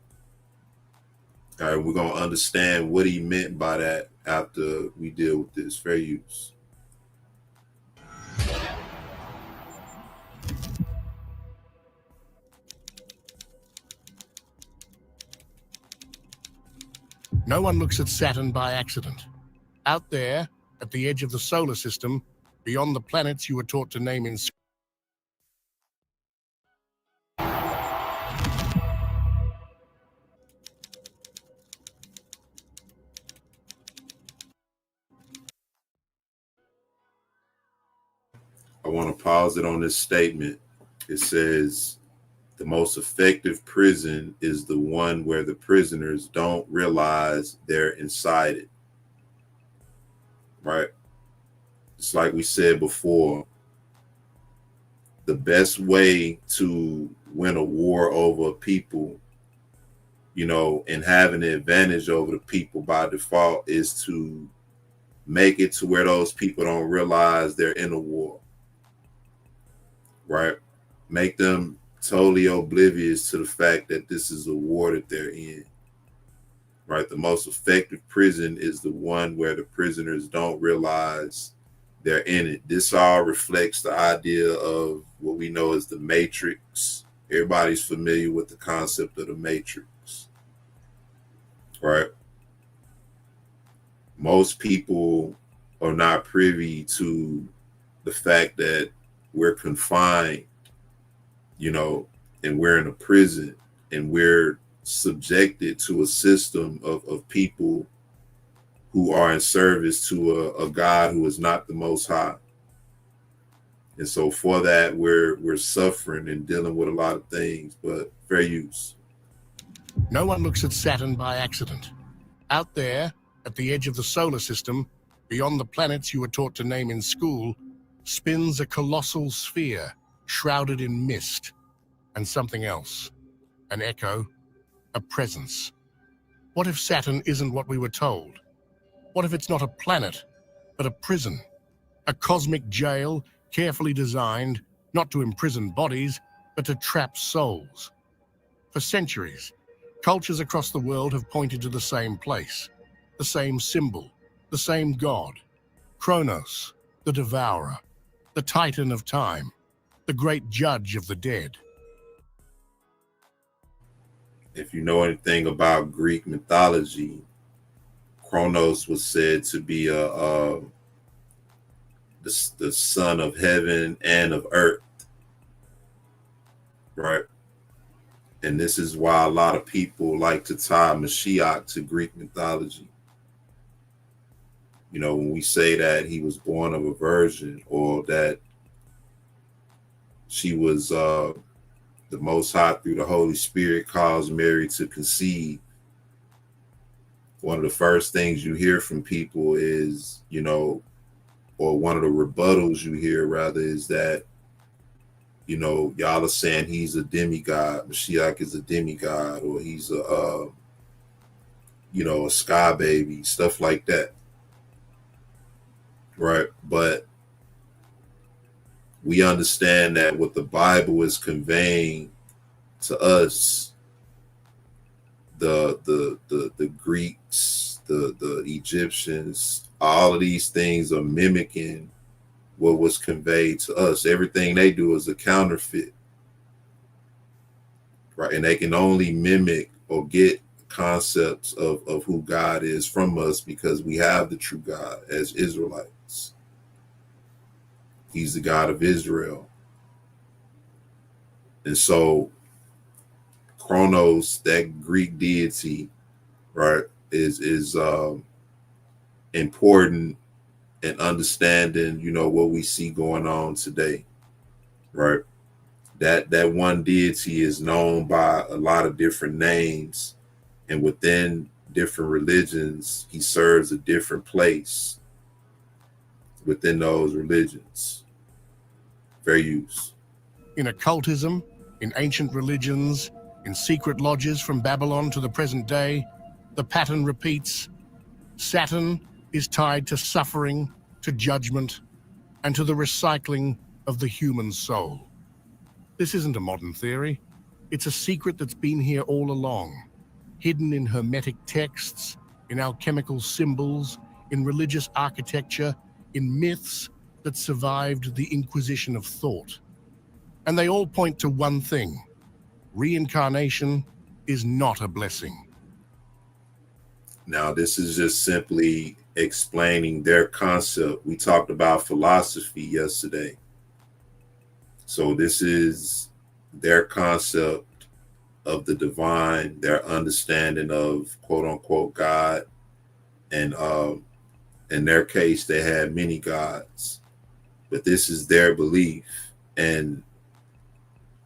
All right, we're going to understand what he meant by that after we deal with this. Fair use. No one looks at Saturn by accident. Out there, at the edge of the solar system, beyond the planets you were taught to name in I want to pause it on this statement. It says, the most effective prison is the one where the prisoners don't realize they're inside it. Right? It's like we said before, the best way to win a war over a people, and having the advantage over the people by default, is to make it to where those people don't realize they're in a war. Right? Make them totally oblivious to the fact that this is a war that they're in. Right? The most effective prison is the one where the prisoners don't realize they're in it. This all reflects the idea of what we know as the Matrix. Everybody's familiar with the concept of the Matrix. Right? Most people are not privy to the fact that we're confined, and we're in a prison, and we're subjected to a system of people who are in service to a God who is not the Most High. And so for that, we're suffering and dealing with a lot of things, but fair use. No one looks at Saturn by accident. Out there, at the edge of the solar system, beyond the planets you were taught to name in school, spins a colossal sphere shrouded in mist and something else. An echo, a presence. What if Saturn isn't what we were told? What if it's not a planet, but a prison? A cosmic jail carefully designed not to imprison bodies, but to trap souls. For centuries, cultures across the world have pointed to the same place, the same symbol, the same god. Kronos, the devourer, the titan of time, the great judge of the dead. If you know anything about Greek mythology, Kronos was said to be the son of heaven and of earth, right? And this is why a lot of people like to tie Mashiach to Greek mythology. You know, when we say that he was born of a virgin, or that she was the Most High through the Holy Spirit caused Mary to conceive, one of the first things you hear from people is, you know, or one of the rebuttals you hear rather is that, you know, y'all are saying he's a demigod, Mashiach is a demigod, or he's a, you know, a sky baby, stuff like that. Right. But we understand that what the Bible is conveying to us, the Greeks, the Egyptians, all of these things are mimicking what was conveyed to us. Everything they do is a counterfeit, right? And they can only mimic or get concepts of who God is from us because we have the true God as Israelites. He's the God of Israel. And so Kronos, that Greek deity, right, is important in understanding, you know, what we see going on today, right? That one deity is known by a lot of different names, and within different religions, he serves a different place within those religions. Fair use. In occultism, in ancient religions, in secret lodges from Babylon to the present day, the pattern repeats. Saturn is tied to suffering, to judgment, and to the recycling of the human soul. This isn't a modern theory. It's a secret that's been here all along, hidden in hermetic texts, in alchemical symbols, in religious architecture, in myths that survived the Inquisition of thought. And they all point to one thing: reincarnation is not a blessing. Now, this is just simply explaining their concept. We talked about philosophy yesterday. So this is their concept of the divine, their understanding of quote unquote God. And in their case, they had many gods, but this is their belief. And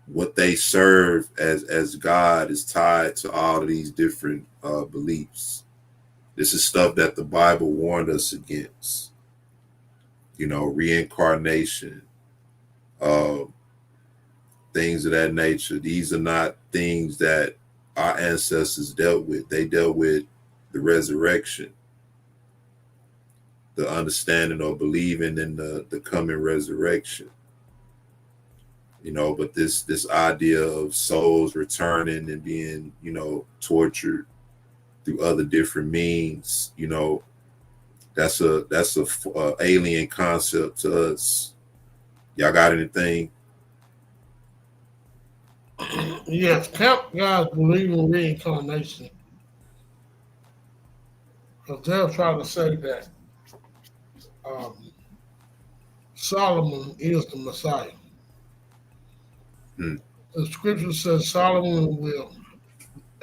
what they serve as God is tied to all of these different beliefs. This is stuff that the Bible warned us against. You know, reincarnation, things of that nature. These are not things that our ancestors dealt with. They dealt with the resurrection, the understanding or believing in the coming resurrection. You know, but this idea of souls returning and being, you know, tortured through other different means, you know, that's a alien concept to us. Y'all got anything? Yes, camp guys believe in reincarnation. Because they'll try to say that Solomon is the Messiah. Hmm. The scripture says Solomon will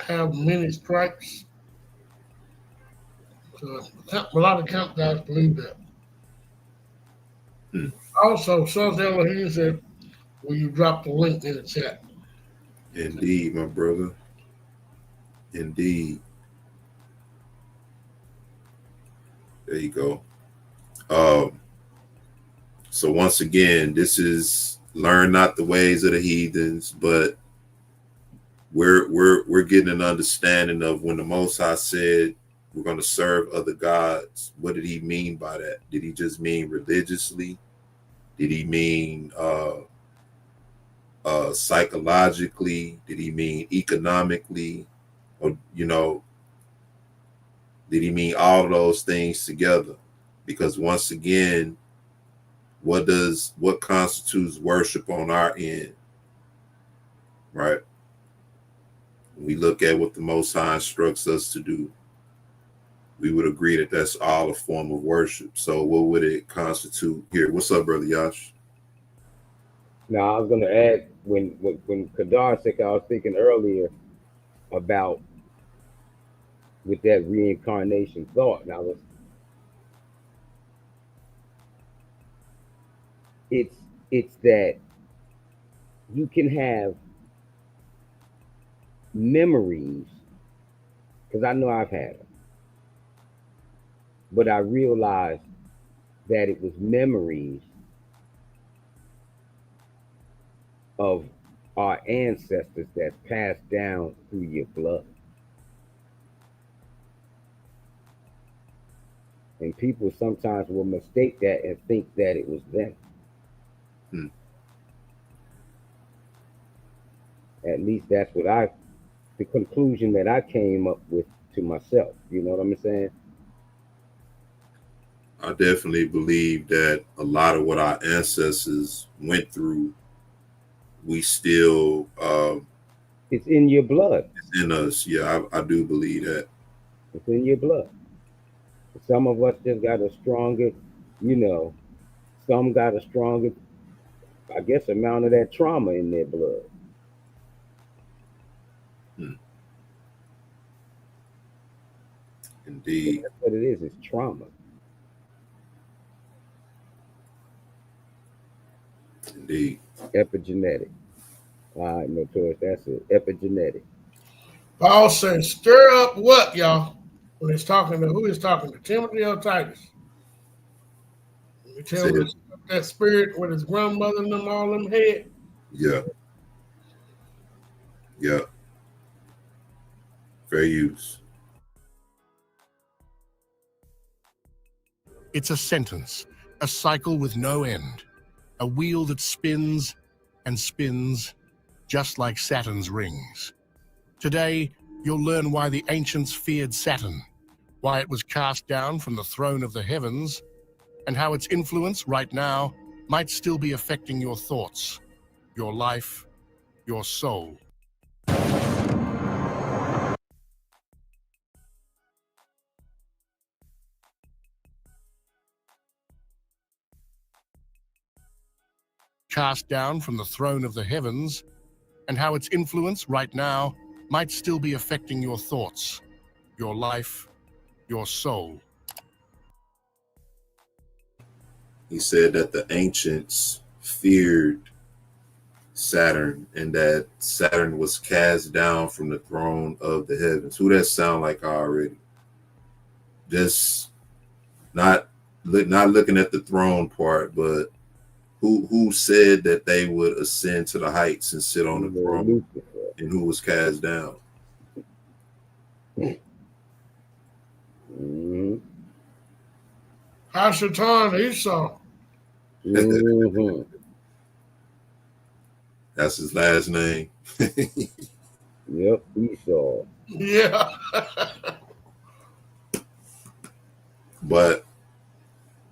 have many stripes. So a lot of camp guys believe that. Hmm. Also, Sons Elohim said, will you drop the link in the chat? Indeed, my brother. Indeed. There you go. So once again, this is learn not the ways of the heathens, but we're getting an understanding of when the Most High said we're going to serve other gods. What did he mean by that? Did he just mean religiously? Did he mean psychologically? Did he mean economically? Or did he mean all of those things together? Because once again, what constitutes worship on our end, right? We look at what the Most High instructs us to do. We would agree that that's all a form of worship. So what would it constitute here? What's up, Brother Yash? Now, I was going to add, when Kadar said, I was thinking earlier about with that reincarnation thought. Now, it's that you can have memories, because I know I've had them, but I realized that it was memories of our ancestors that's passed down through your blood. And people sometimes will mistake that and think that it was them. Hmm. At least that's what the conclusion that I came up with to myself. You know what I'm saying? I definitely believe that a lot of what our ancestors went through, we still it's in your blood. It's in us. Yeah, I do believe that. It's in your blood. Some of us just got a stronger, some got a stronger, I guess, amount of that trauma in their blood. Indeed. That's what it is. It's trauma. Indeed. Epigenetic. All right, Notorious, that's it. Epigenetic. Paul says, stir up what, y'all? When he's talking to who he's talking to, Timothy or Titus? You tell him that spirit with his grandmother and them all them head. Yeah. Yeah. Fair use. It's a sentence, a cycle with no end, a wheel that spins and spins, just like Saturn's rings. Today, you'll learn why the ancients feared Saturn, why it was cast down from the throne of the heavens, and how its influence right now might still be affecting your thoughts, your life, your soul. Cast down from the throne of the heavens, and how its influence right now might still be affecting your thoughts, your life, your soul. He said that the ancients feared Saturn and that Saturn was cast down from the throne of the heavens. Who that sound like already? Just not looking at the throne part, but who said that they would ascend to the heights and sit on the throne, and who was cast down? Mm-hmm. Hashatan, Esau. Mm-hmm. That's his last name. Yep, Esau. Yeah. But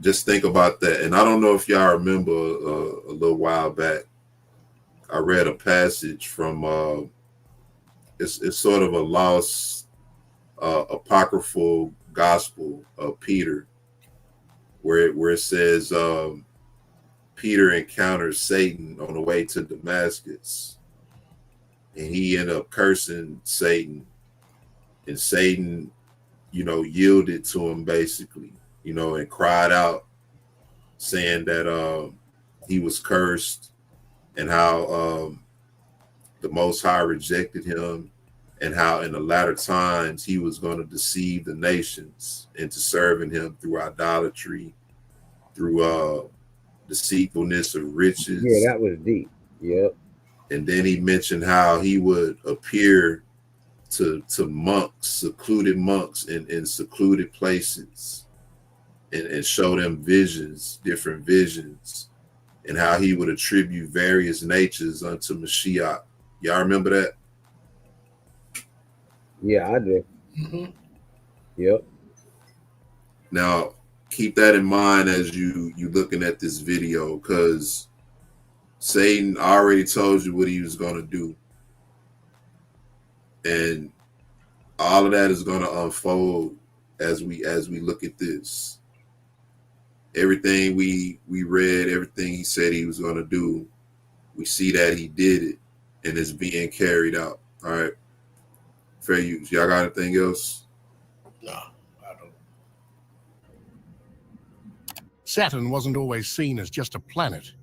just think about that. And I don't know if y'all remember a little while back, I read a passage from it's sort of a lost apocryphal gospel of Peter, where it says Peter encounters Satan on the way to Damascus, and he ended up cursing Satan And Satan, yielded to him basically, and cried out saying that he was cursed, and how the Most High rejected him, and how in the latter times he was going to deceive the nations into serving him through idolatry, through deceitfulness of riches. Yeah, that was deep. Yep. And then he mentioned how he would appear to monks, secluded monks in secluded places, and show them visions, different visions, and how he would attribute various natures unto Mashiach. Y'all remember that? Yeah, I do. Mm-hmm. Yep. Now, keep that in mind as you looking at this video, because Satan already told you what he was going to do. And all of that is going to unfold as we look at this. Everything we read, everything he said he was going to do, we see that he did it, and it's being carried out. All right. Fair use. Y'all got anything else? No, I don't. Saturn wasn't always seen as just a planet.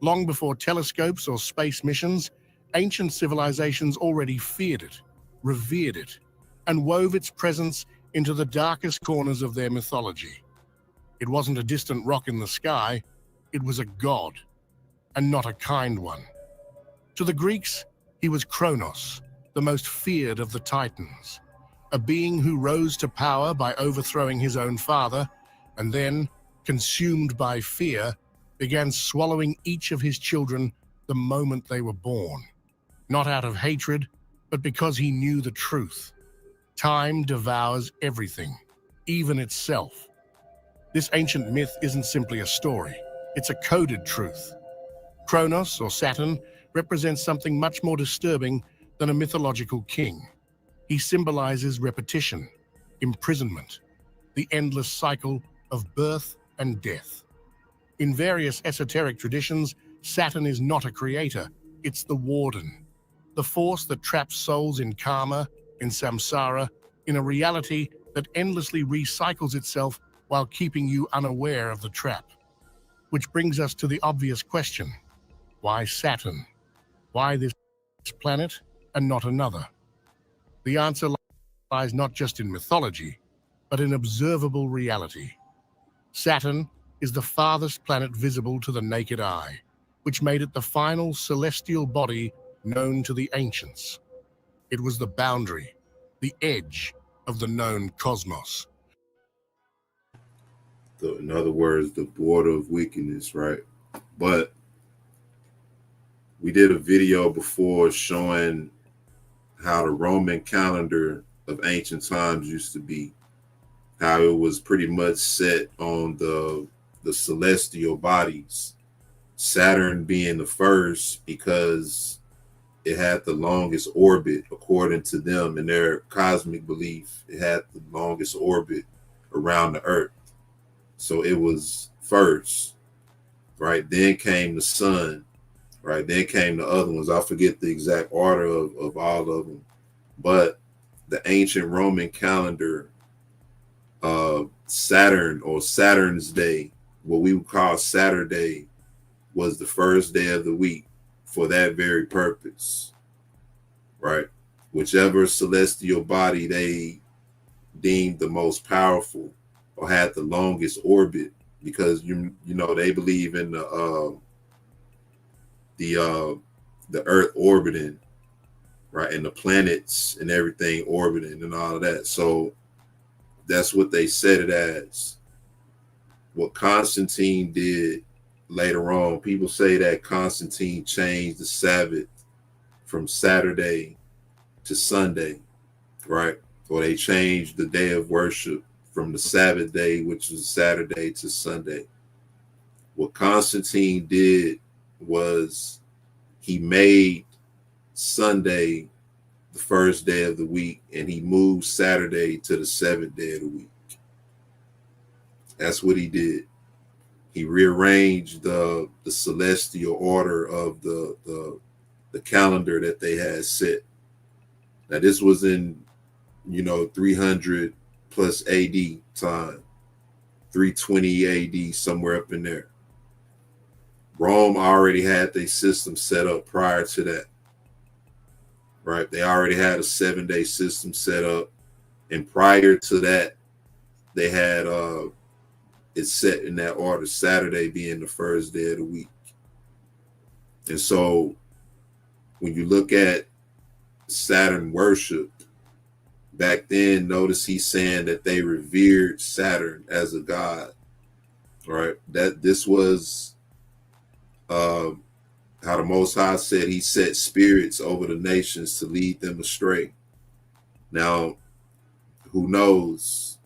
Long before telescopes or space missions, ancient civilizations already feared it, revered it, and wove its presence into the darkest corners of their mythology. It wasn't a distant rock in the sky, it was a god, and not a kind one. To the Greeks, he was Kronos, the most feared of the Titans, a being who rose to power by overthrowing his own father, and then, consumed by fear, began swallowing each of his children the moment they were born. Not out of hatred, but because he knew the truth. Time devours everything, even itself. This ancient myth isn't simply a story, it's a coded truth. Kronos, or Saturn, represents something much more disturbing than a mythological king. He symbolizes repetition, imprisonment, the endless cycle of birth and death. In various esoteric traditions, Saturn is not a creator, it's the warden, the force that traps souls in karma, in samsara, in a reality that endlessly recycles itself while keeping you unaware of the trap. Which brings us to the obvious question: why Saturn? Why this planet and not another? The answer lies not just in mythology, but in observable reality. Saturn is the farthest planet visible to the naked eye, which made it the final celestial body known to the ancients. It was the boundary, the edge of the known cosmos. In other words, the border of wickedness, right? But we did a video before showing how the Roman calendar of ancient times used to be, how it was pretty much set on the celestial bodies, Saturn being the first because it had the longest orbit according to them in their cosmic belief. It had the longest orbit around the earth. So it was first, right? Then came the sun, right? Then came the other ones. I forget the exact order of all of them. But the ancient Roman calendar, Saturn, or Saturn's day, what we would call Saturday, was the first day of the week for that very purpose, right? Whichever celestial body they deemed the most powerful or had the longest orbit, because you know they believe in the Earth orbiting, right, and the planets and everything orbiting and all of that. So that's what they set it as. What Constantine did later on, people say that Constantine changed the Sabbath from Saturday to Sunday, right? Or they changed the day of worship from the Sabbath day, which was Saturday, to Sunday. What Constantine did was he made Sunday the first day of the week, and he moved Saturday to the seventh day of the week. That's what he did. He rearranged the celestial order of the calendar that they had set. Now, this was in 300 plus AD time, 320 AD, somewhere up in there. Rome already had their system set up prior to that, right? They already had a 7-day system set up, and prior to that, they had it set in that order, Saturday being the first day of the week. And so when you look at Saturn worship, back then, notice he's saying that they revered Saturn as a god, right? That this was how the Most High said he set spirits over the nations to lead them astray. Now, who knows?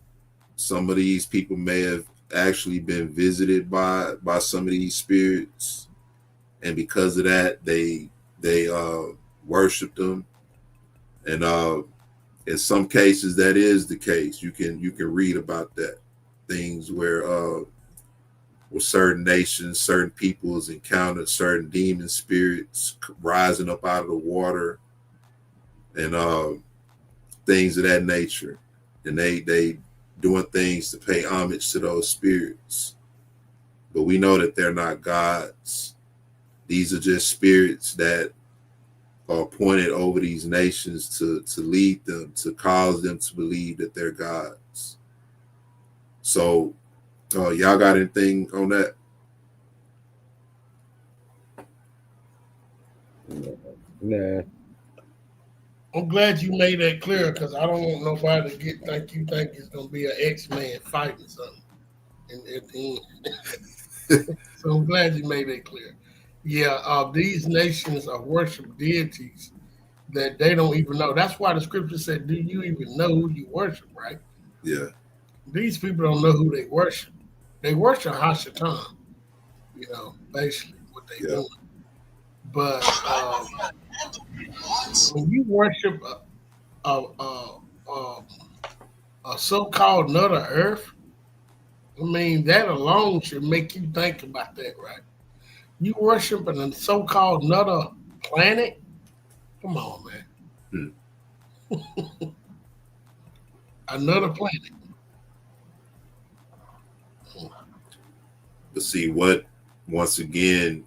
Some of these people may have actually been visited by some of these spirits, and because of that, they worshiped them. And in some cases, that is the case. You can read about that, things where certain nations, certain peoples encountered certain demon spirits rising up out of the water, and things of that nature, and they doing things to pay homage to those spirits. But we know that they're not gods. These are just spirits that are appointed over these nations to lead them, to cause them to believe that they're gods. So y'all got anything on that? Nah. I'm glad you made that clear, because I don't want nobody to think it's gonna be an X-Man fighting something at the end. So I'm glad you made that clear. Yeah, these nations are worship deities that they don't even know. That's why the scripture said, "Do you even know who you worship?" Right? Yeah. These people don't know who they worship. They worship Hashatan. Basically what they doing. But when you worship a so-called another Earth, I mean, that alone should make you think about that, right? You worshiping a so-called another planet? Come on, man. Another planet. But see, once again,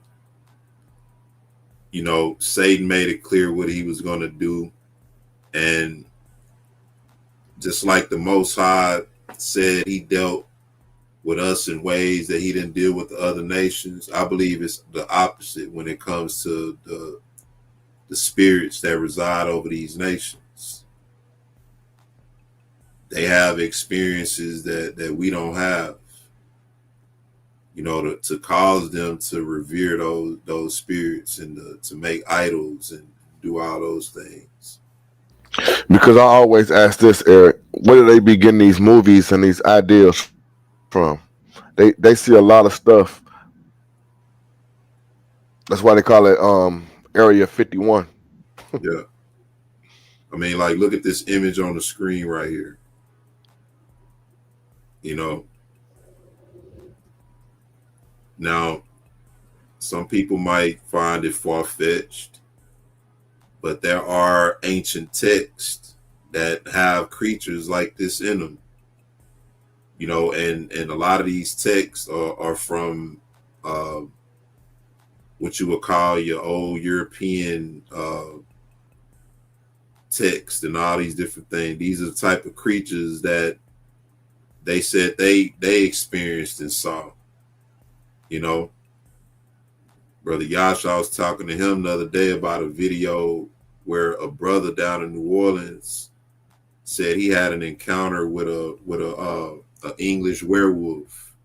Satan made it clear what he was going to do. And just like the Most High said he dealt with us in ways that he didn't deal with the other nations, I believe it's the opposite when it comes to the spirits that reside over these nations. They have experiences that we don't have, to cause them to revere those spirits and to make idols and do all those things. Because I always ask this, Eric, where do they be getting these movies and these ideas from? They see a lot of stuff. That's why they call it Area 51. Yeah. I mean, like, look at this image on the screen right here. Now, some people might find it far-fetched, but there are ancient texts that have creatures like this in them. And a lot of these texts are from what you would call your old European text and all these different things. These are the type of creatures that they said they experienced and saw. Brother Yasha, I was talking to him the other day about a video where a brother down in New Orleans said he had an encounter with a English werewolf.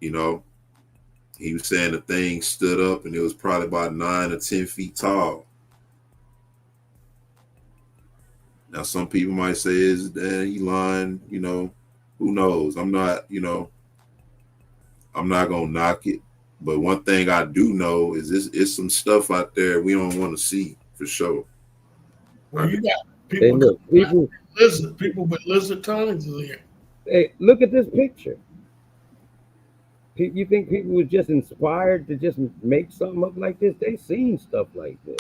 He was saying the thing stood up and it was probably about 9 or 10 feet tall. Now, some people might say, is that he lying? Who knows? I'm not going to knock it. But one thing I do know is it's some stuff out there we don't want to see, for sure. Well, you got people, people with lizard tongues here. Hey, look at this picture. You think people were just inspired to just make something up like this? They seen stuff like this.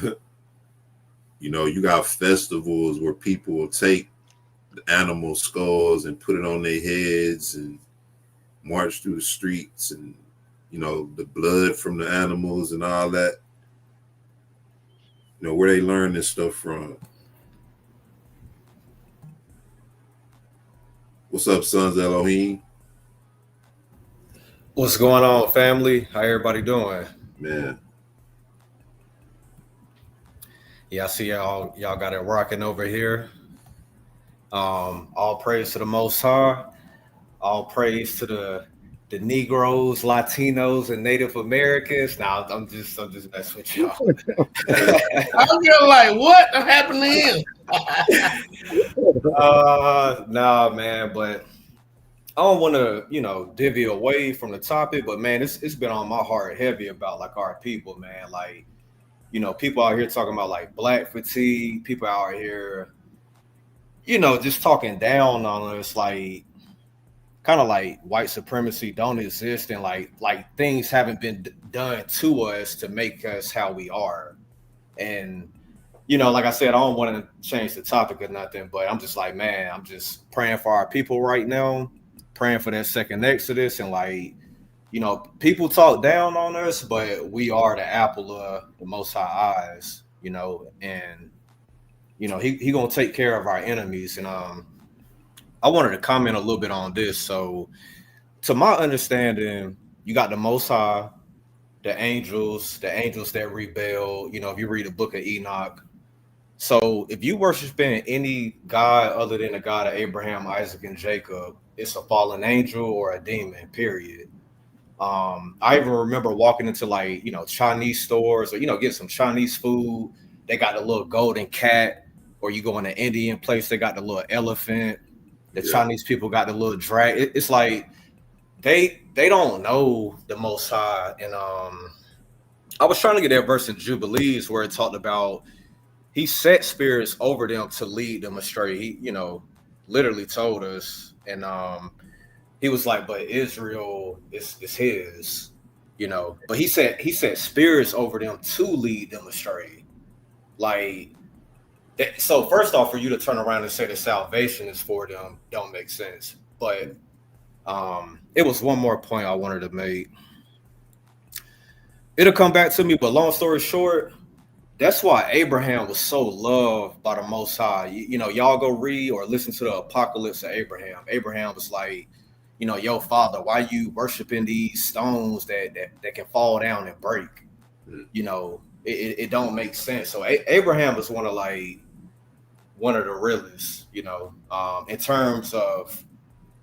You know, you got festivals where people will take the animal skulls and put it on their heads and march through the streets, and you know, the blood from the animals and all that. You know, where they learn this stuff from. What's up, Sons of Elohim? What's going on, family? How everybody doing? Man, Yeah, I see y'all got it rocking over here. All praise to the Most High. All praise to the Negroes, Latinos, and Native Americans. Now I'm just messing with y'all. I'm just like, what happened to him? Nah, man, but I don't want to, divvy away from the topic, but man, it's been on my heart heavy about like our people, man. Like, people out here talking about like black fatigue, people out here, just talking down on us, like kind of like white supremacy don't exist, and like things haven't been done to us to make us how we are. And like I said, I don't want to change the topic or nothing, but I'm just like, man, I'm just praying for our people right now, praying for that second Exodus, and like, people talk down on us, but we are the apple of the Most High eyes, and he gonna take care of our enemies. And I wanted to comment a little bit on this. So, to my understanding, you got the Most High, the angels that rebel. If you read the book of Enoch. So if you worshiping any god other than the God of Abraham, Isaac, and Jacob, it's a fallen angel or a demon, period. I even remember walking into like, Chinese stores or, get some Chinese food. They got the little golden cat, or you go in an Indian place, they got the little elephant. The Chinese people got the little dragon. It's like they don't know the Most High. And I was trying to get that verse in Jubilees where it talked about he set spirits over them to lead them astray. He, literally told us, and he was like, "But Israel is his," But he set spirits over them to lead them astray. Like, so first off, for you to turn around and say that salvation is for them, don't make sense. But it was one more point I wanted to make. It'll come back to me, but long story short, that's why Abraham was so loved by the Most High. Y'all go read or listen to the Apocalypse of Abraham. Abraham was like, yo, father, why you worshiping these stones that can fall down and break? It don't make sense. So Abraham was one of the realest, in terms of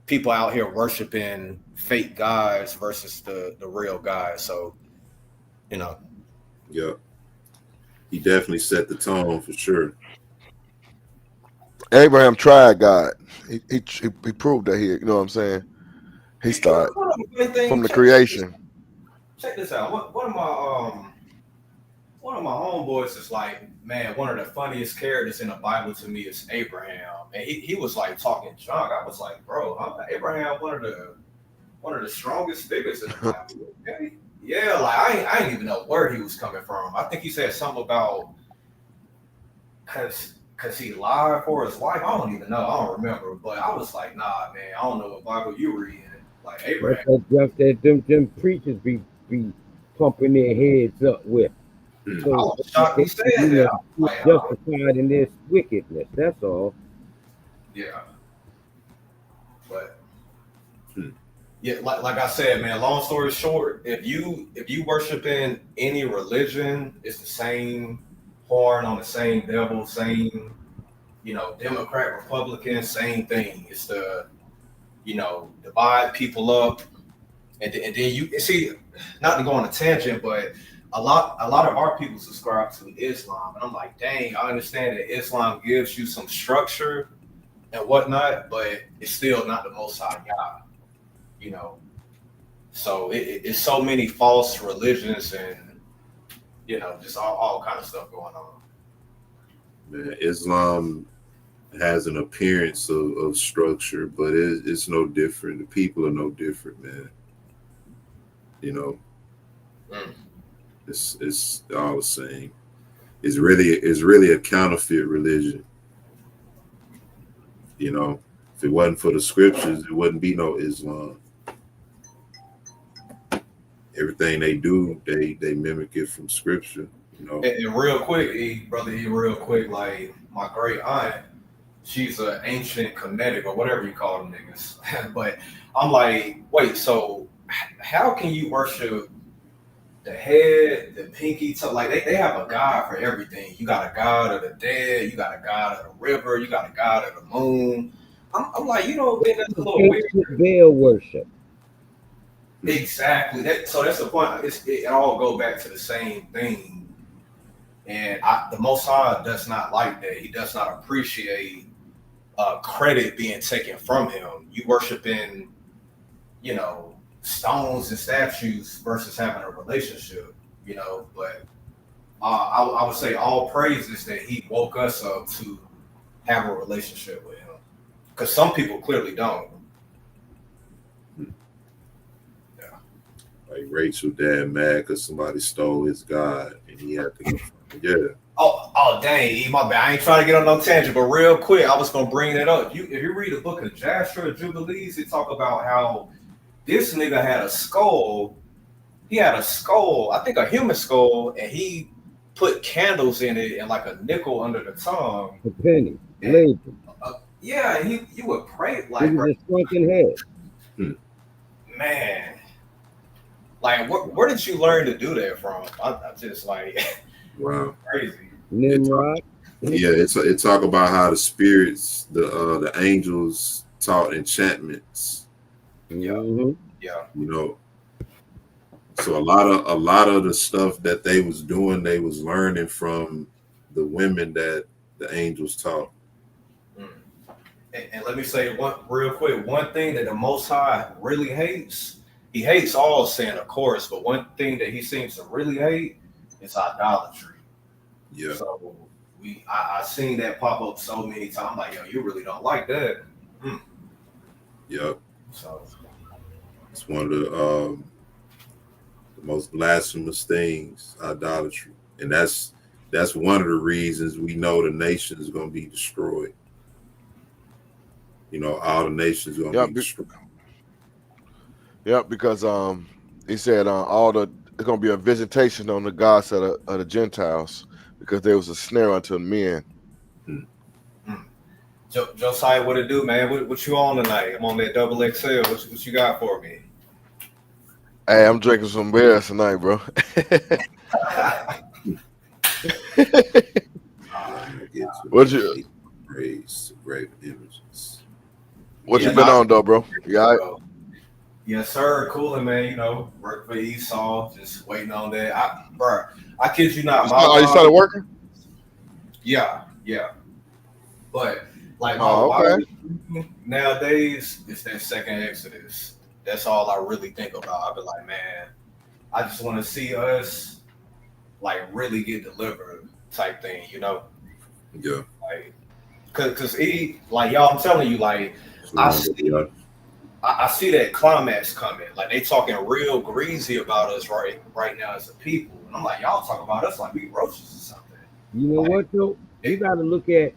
people out here worshiping fake gods versus the real guys. So, yeah. He definitely set the tone for sure. Abraham tried God. He proved that here. You know what I'm saying? He started from the creation. Check this out. One of my homeboys is like, man, one of the funniest characters in the Bible to me is Abraham, and he was like talking junk. I was like, bro, Abraham one of the strongest figures in the Bible. Okay? Yeah, like I didn't even know where he was coming from. I think he said something about cause he lied for his wife. I don't even know. I don't remember. But I was like, nah, man, I don't know what Bible you reading. Like Abraham. That's that them preachers be pumping their heads up with. So I was shocked he said that. Like, justified in this wickedness. That's all. Yeah. But yeah, like I said, man, long story short, if you worship in any religion, it's the same horn on the same devil, same, Democrat, Republican, same thing. It's the, divide people up. And then you see, not to go on a tangent, but a lot of our people subscribe to Islam. And I'm like, dang, I understand that Islam gives you some structure and whatnot, but it's still not the Most High God. So it's so many false religions and just all kind of stuff going on. Man, Islam has an appearance of structure, but it's no different. The people are no different, man. It's all the same. is really a counterfeit religion. You know, if it wasn't for the scriptures, it wouldn't be no Islam. Everything they do, they mimic it from scripture. You know, And real quick, brother E, real quick, like my great aunt, she's an ancient kinetic or whatever you call them niggas. But I'm like, wait, so how can you worship the head, the pinky toe? Like they have a god for everything. You got a god of the dead, you got a god of the river, you got a god of the moon. I'm like, you know, man, that's a little weird. Veil worship. Exactly. So that's the point. It all go back to the same thing. And the Most High does not like that. He does not appreciate credit being taken from him. You worshiping, you know, stones and statues versus having a relationship, you know. But I would say all praises that he woke us up to have a relationship with him. Because some people clearly don't. like Rachel dad mad because somebody stole his God and he had to go. Yeah. Oh, dang, E, my bad. I ain't trying to get on no tangent, but real quick, I was gonna bring that up. If you read the book of Jasher Jubilees, it talk about how this nigga had a skull. He had a skull, I think a human skull, and he put candles in it and like a nickel under the tongue. A penny, label. Yeah, and you would pray It like, was a sunken head. man, like where did you learn to do that from? I just like, Wow, crazy. Nimrod. Yeah, it talk about how the spirits, the angels taught enchantments. Mm-hmm. Yeah. You know, so a lot of the stuff that they was doing, they was learning from the women that the angels taught. And let me say one real quick. One thing that the Most High really hates, he hates all sin, of course, but one thing that he seems to really hate is idolatry. Yeah. So I seen that pop up so many times. I'm like, yo, you really don't like that. Yep. So It's one of the most blasphemous things, idolatry, and that's one of the reasons we know the nation is going to be destroyed. You know, all the nations are going to be destroyed. Yep, because he said it's going to be a visitation on the gods of the Gentiles, because there was a snare unto men. Josiah, what it do, man? What you on tonight? I'm on that double XL. What you got for me? Hey, I'm drinking some beers tonight, bro. What you? Praise great images. What you been on though, bro? You all right? Yes, sir. Cooling, man. You know, work for Esau. Just waiting on that. I kid you not. You started working? Yeah. But like okay. Nowadays, it's that second Exodus. That's all I really think about. I be like, man, I just want to see us like really get delivered type thing, you know? Yeah. Like, cause like y'all, I'm telling you, like I see that climax coming. Like they talking real greasy about us right now as a people, and I'm like, y'all talk about us like we roaches or something. You know what though? You got to look at.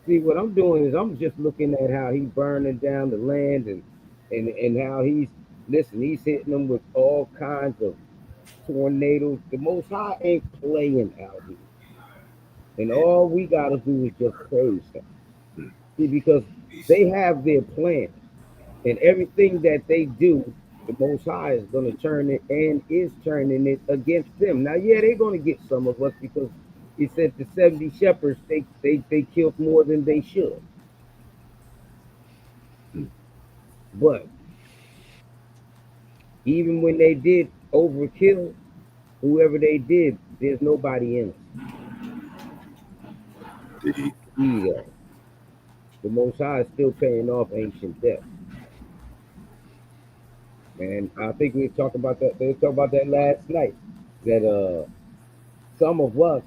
See, what I'm doing is I'm just looking at how he's burning down the land and how he's hitting them with all kinds of tornadoes. The Most High ain't playing out here, and all we got to do is just praise him. See, because they have their plan, and everything that they do, the Most High is going to turn it and is turning it against them. Now, yeah, they're going to get some of us because he said the 70 shepherds, they killed more than they should. But even when they did overkill, whoever they did, there's nobody in it. Either. The Most High is still paying off ancient debt. And I think we talked about that. They talked about that last night. That some of us,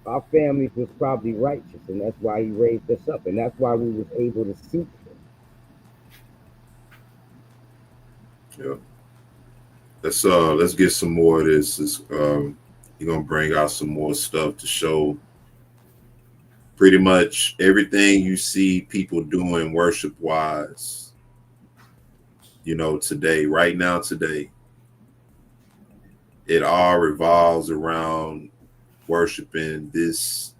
our families was probably righteous, and that's why he raised us up, and that's why we was able to seek him. Yeah. Let's get some more of this. He's gonna bring out some more stuff to show pretty much everything you see people doing worship wise, you know, today, right now, today, it all revolves around worshiping this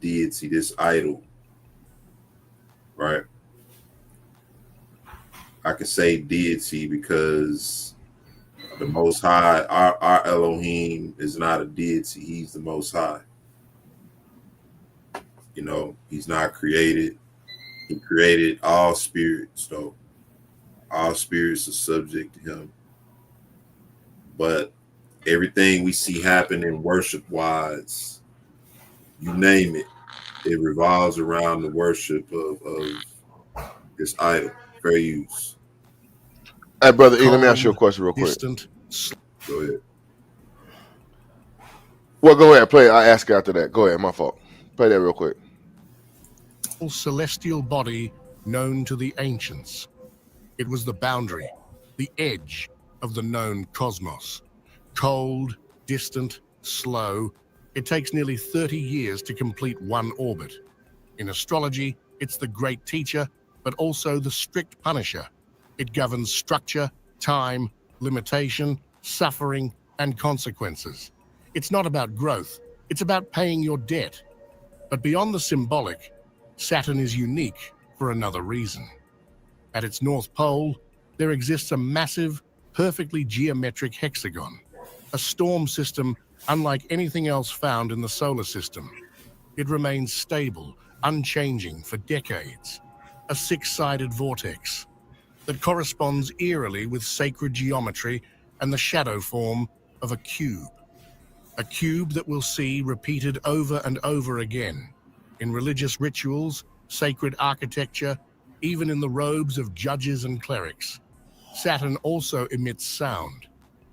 deity, this idol, right? I can say deity because the Most High, our Elohim is not a deity. He's the Most High. You know, he's not created. He created all spirits, though. All spirits are subject to him. But everything we see happening worship-wise, you name it, it revolves around the worship of this idol. Fair use. Hey, brother E, let me ask you a Cold, question real quick. distant, Go ahead. Well, go ahead, play it. I ask you after that. Go ahead, my fault. Play that real quick. celestial body known to the ancients. It was the boundary, the edge of the known cosmos. Cold, distant, slow. It takes nearly 30 years to complete one orbit. In astrology, it's the great teacher, but also the strict punisher. It governs structure, time, limitation, suffering, and consequences. It's not about growth, it's about paying your debt. But beyond the symbolic, Saturn is unique for another reason. At its north pole, there exists a massive, perfectly geometric hexagon, a storm system unlike anything else found in the solar system. It remains stable, unchanging for decades, a six-sided vortex that corresponds eerily with sacred geometry and the shadow form of a cube that we'll see repeated over and over again in religious rituals, sacred architecture, even in the robes of judges and clerics. Saturn also emits sound,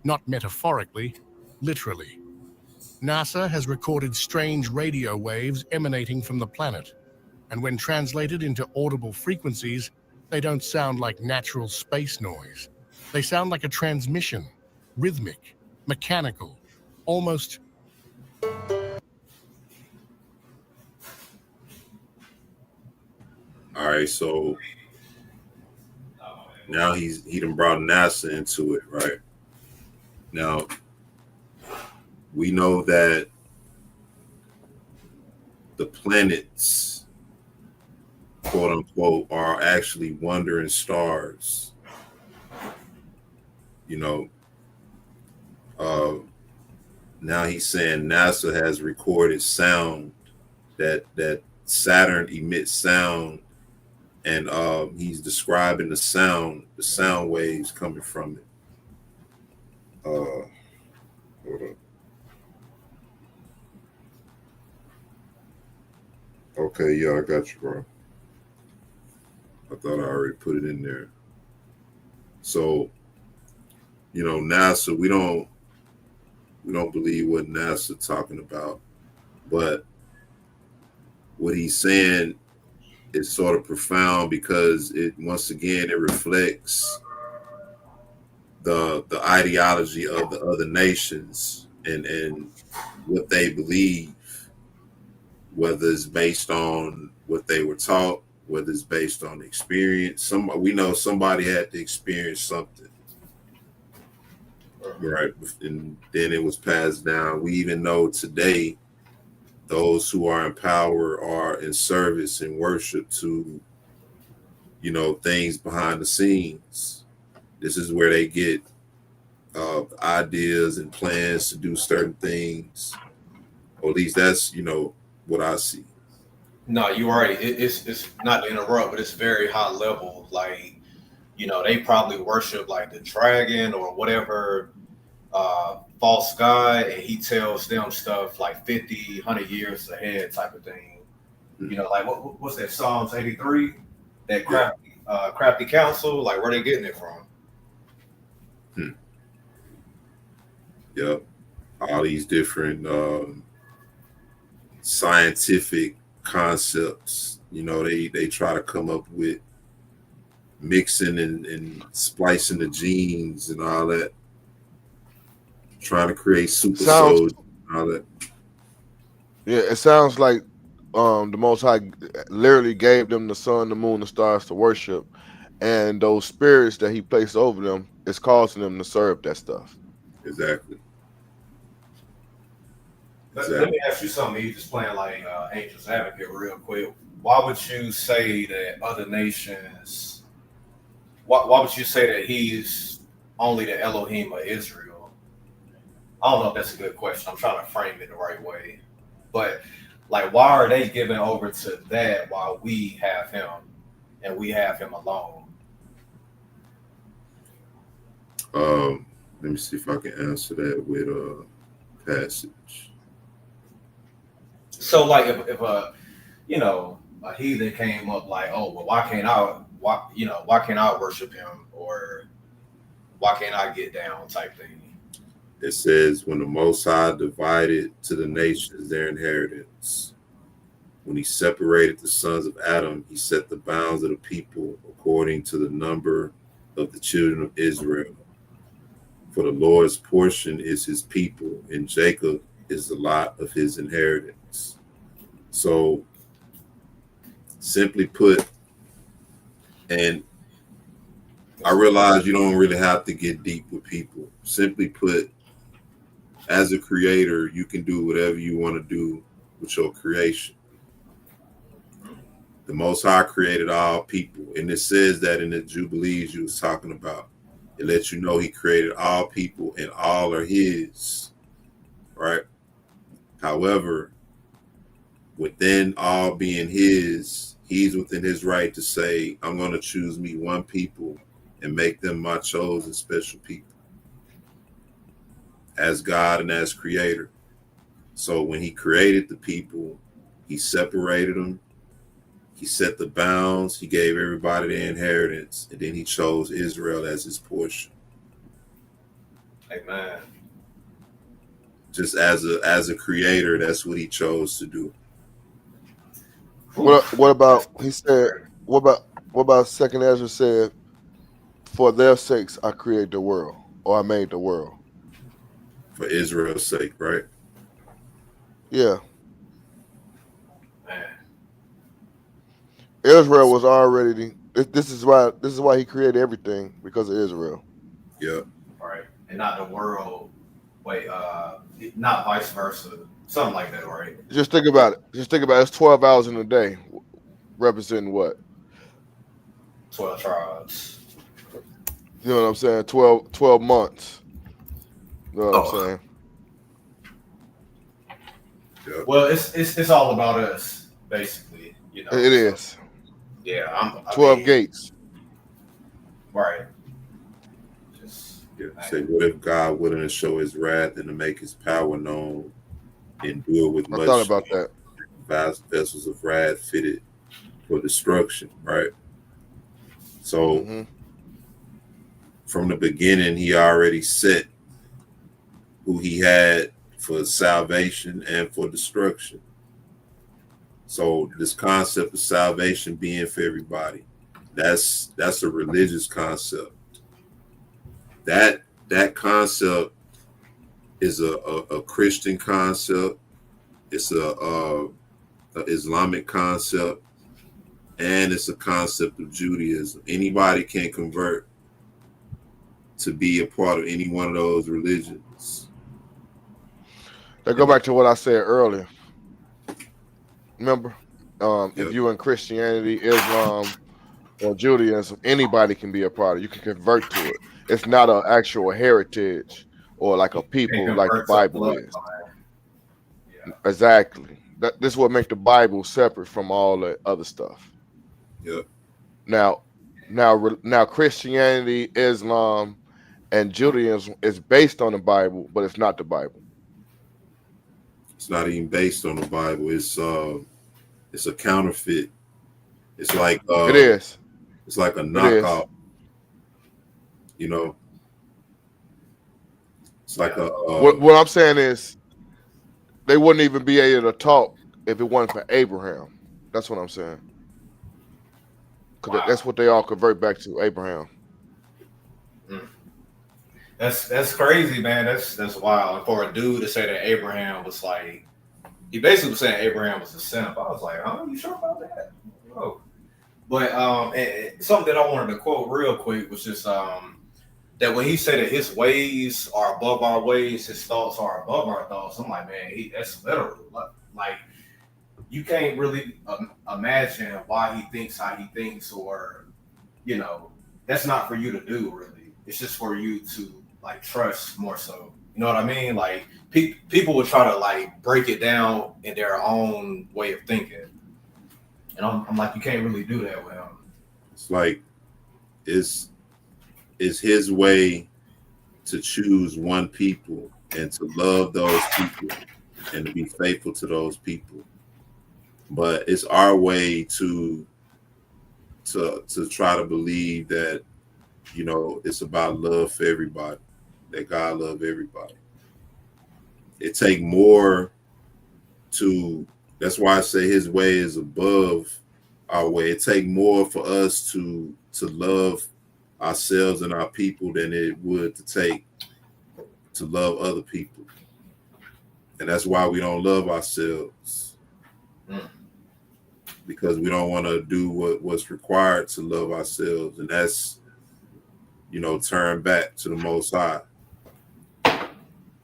not metaphorically, literally. NASA has recorded strange radio waves emanating from the planet, and when translated into audible frequencies, they don't sound like natural space noise. They sound like a transmission, rhythmic, mechanical, almost. All right, so now he done brought NASA into it, right? Now we know that the planets, quote unquote, are actually wandering stars. You know, now he's saying NASA has recorded sound that Saturn emits sound, and he's describing the sound waves coming from it. Hold on. Okay, yeah, I got you, bro. I thought I already put it in there. So, you know, NASA, we don't believe what NASA talking about, but what he's saying is sort of profound because it once again it reflects the ideology of the other nations and what they believe, whether it's based on what they were taught, whether it's based on experience. We know somebody had to experience something, right? And then it was passed down. We even know today those who are in power are in service and worship to, you know, things behind the scenes. This is where they get ideas and plans to do certain things. Or at least that's, you know, what I see. No, you're right. It's not to interrupt, but it's very high level. Like, you know, they probably worship like the dragon or whatever false god, and he tells them stuff like 50, 100 years ahead type of thing. You know, like what's that Psalms 83? That crafty counsel, like where they getting it from? Yep. All these different scientific concepts, you know, they try to come up with mixing and splicing the genes and all that, trying to create super soldiers and all that. Yeah, it sounds like the Most High literally gave them the sun, the moon, the stars to worship, and those spirits that He placed over them is causing them to serve that stuff. Exactly. Let me ask you something. You just playing like Angel's Advocate real quick. Why would you say that other nations? Why would you say that he's only the Elohim of Israel? I don't know if that's a good question. I'm trying to frame it the right way. But like, why are they giving over to that while we have him and we have him alone? Let me see if I can answer that with a passage. So like if a a heathen came up like, oh well, why can't I worship him, or why can't I get down type thing? It says, when the Most High divided to the nations their inheritance, when he separated the sons of Adam, he set the bounds of the people according to the number of the children of Israel. For the Lord's portion is his people, and Jacob is the lot of his inheritance. So, simply put, and I realize you don't really have to get deep with people. Simply put, as a creator, you can do whatever you want to do with your creation. The Most High created all people, and it says that in the Jubilees you was talking about. It lets you know he created all people and all are his, right? However, within all being his, he's within his right to say, I'm going to choose me one people and make them my chosen special people as God and as creator. So when he created the people, he separated them. He set the bounds. He gave everybody their inheritance, and then he chose Israel as his portion. Amen. Just as a creator, that's what he chose to do. What about he said? What about Second Ezra said, "For their sakes I created the world, or I made the world." For Israel's sake, right? Yeah, Man. Israel was already. This is why he created everything, because of Israel. Yeah. Right. And not the world. Wait, not vice versa. Something like that, right? Just think about it. It's 12 hours in a day, representing what? 12 tribes. You know what I'm saying? 12 months. You know what I'm saying? Yeah. Well, it's all about us, basically. You know. It is. Yeah, 12 gates. Right. Yeah. Say, what if God willing to show his wrath and to make his power known, and do it with I much thought about that. Vast vessels of wrath fitted for destruction, right? So from the beginning, he already set who he had for salvation and for destruction. So this concept of salvation being for everybody, that's a religious concept. That concept is a Christian concept. It's a Islamic concept, and it's a concept of Judaism. Anybody can convert to be a part of any one of those religions. Let's go back to what I said earlier. Remember, if you're in Christianity, Islam, or Judaism, anybody can be a part of it. You can convert to it. It's not an actual heritage or like a people like the Bible is. Yeah. Exactly. This is what makes the Bible separate from all the other stuff. Yep. Now, Christianity, Islam, and Judaism is based on the Bible, but it's not the Bible. It's not even based on the Bible. It's a counterfeit. It's like it is. It's like a knockout. You know. It's like what I'm saying is, they wouldn't even be able to talk if it wasn't for Abraham. That's what I'm saying. Because that's what they all convert back to, Abraham. That's crazy, man. That's wild. And for a dude to say that Abraham was like, he basically was saying Abraham was a simp. I was like, oh, you sure about that? Oh. But and something that I wanted to quote real quick was just that when he said that his ways are above our ways, his thoughts are above our thoughts. I'm like, man, that's literal. Like you can't really imagine why he thinks how he thinks, or that's not for you to do. Really, it's just for you to like trust more so. You know what I mean? Like people would try to like break it down in their own way of thinking, and I'm like, you can't really do that with him. It's like it's his way to choose one people and to love those people and to be faithful to those people. But it's our way to try to believe that, it's about love for everybody, that God love everybody. It take more that's why I say his way is above our way. It take more for us to love ourselves and our people than it would to take to love other people. And that's why we don't love ourselves, because we don't want to do what's required to love ourselves, and that's turn back to the Most High.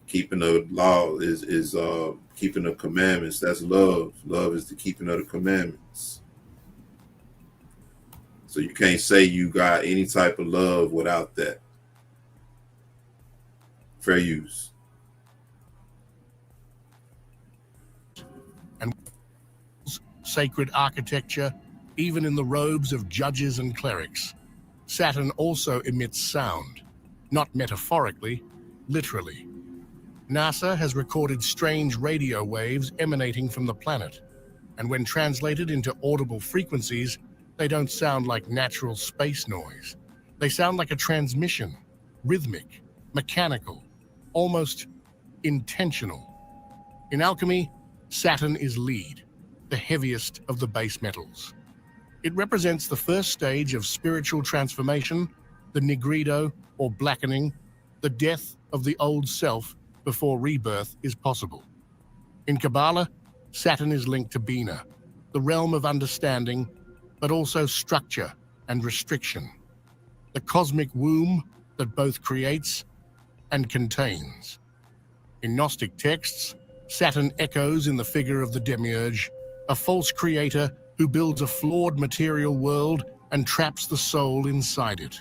Keeping the law is keeping the commandments. That's love. Love is the keeping of the commandments. So you can't say you got any type of love without that. Fair use. And sacred architecture, even in the robes of judges and clerics. Saturn also emits sound, not metaphorically, literally. NASA has recorded strange radio waves emanating from the planet, and when translated into audible frequencies, they don't sound like natural space noise. They sound like a transmission, rhythmic, mechanical, almost intentional. In alchemy, Saturn is lead, the heaviest of the base metals. It represents the first stage of spiritual transformation, the nigredo, or blackening, the death of the old self before rebirth is possible. In Kabbalah, Saturn is linked to Bina, the realm of understanding, but also structure and restriction, the cosmic womb that both creates and contains. In Gnostic texts, Saturn echoes in the figure of the demiurge, a false creator who builds a flawed material world and traps the soul inside it.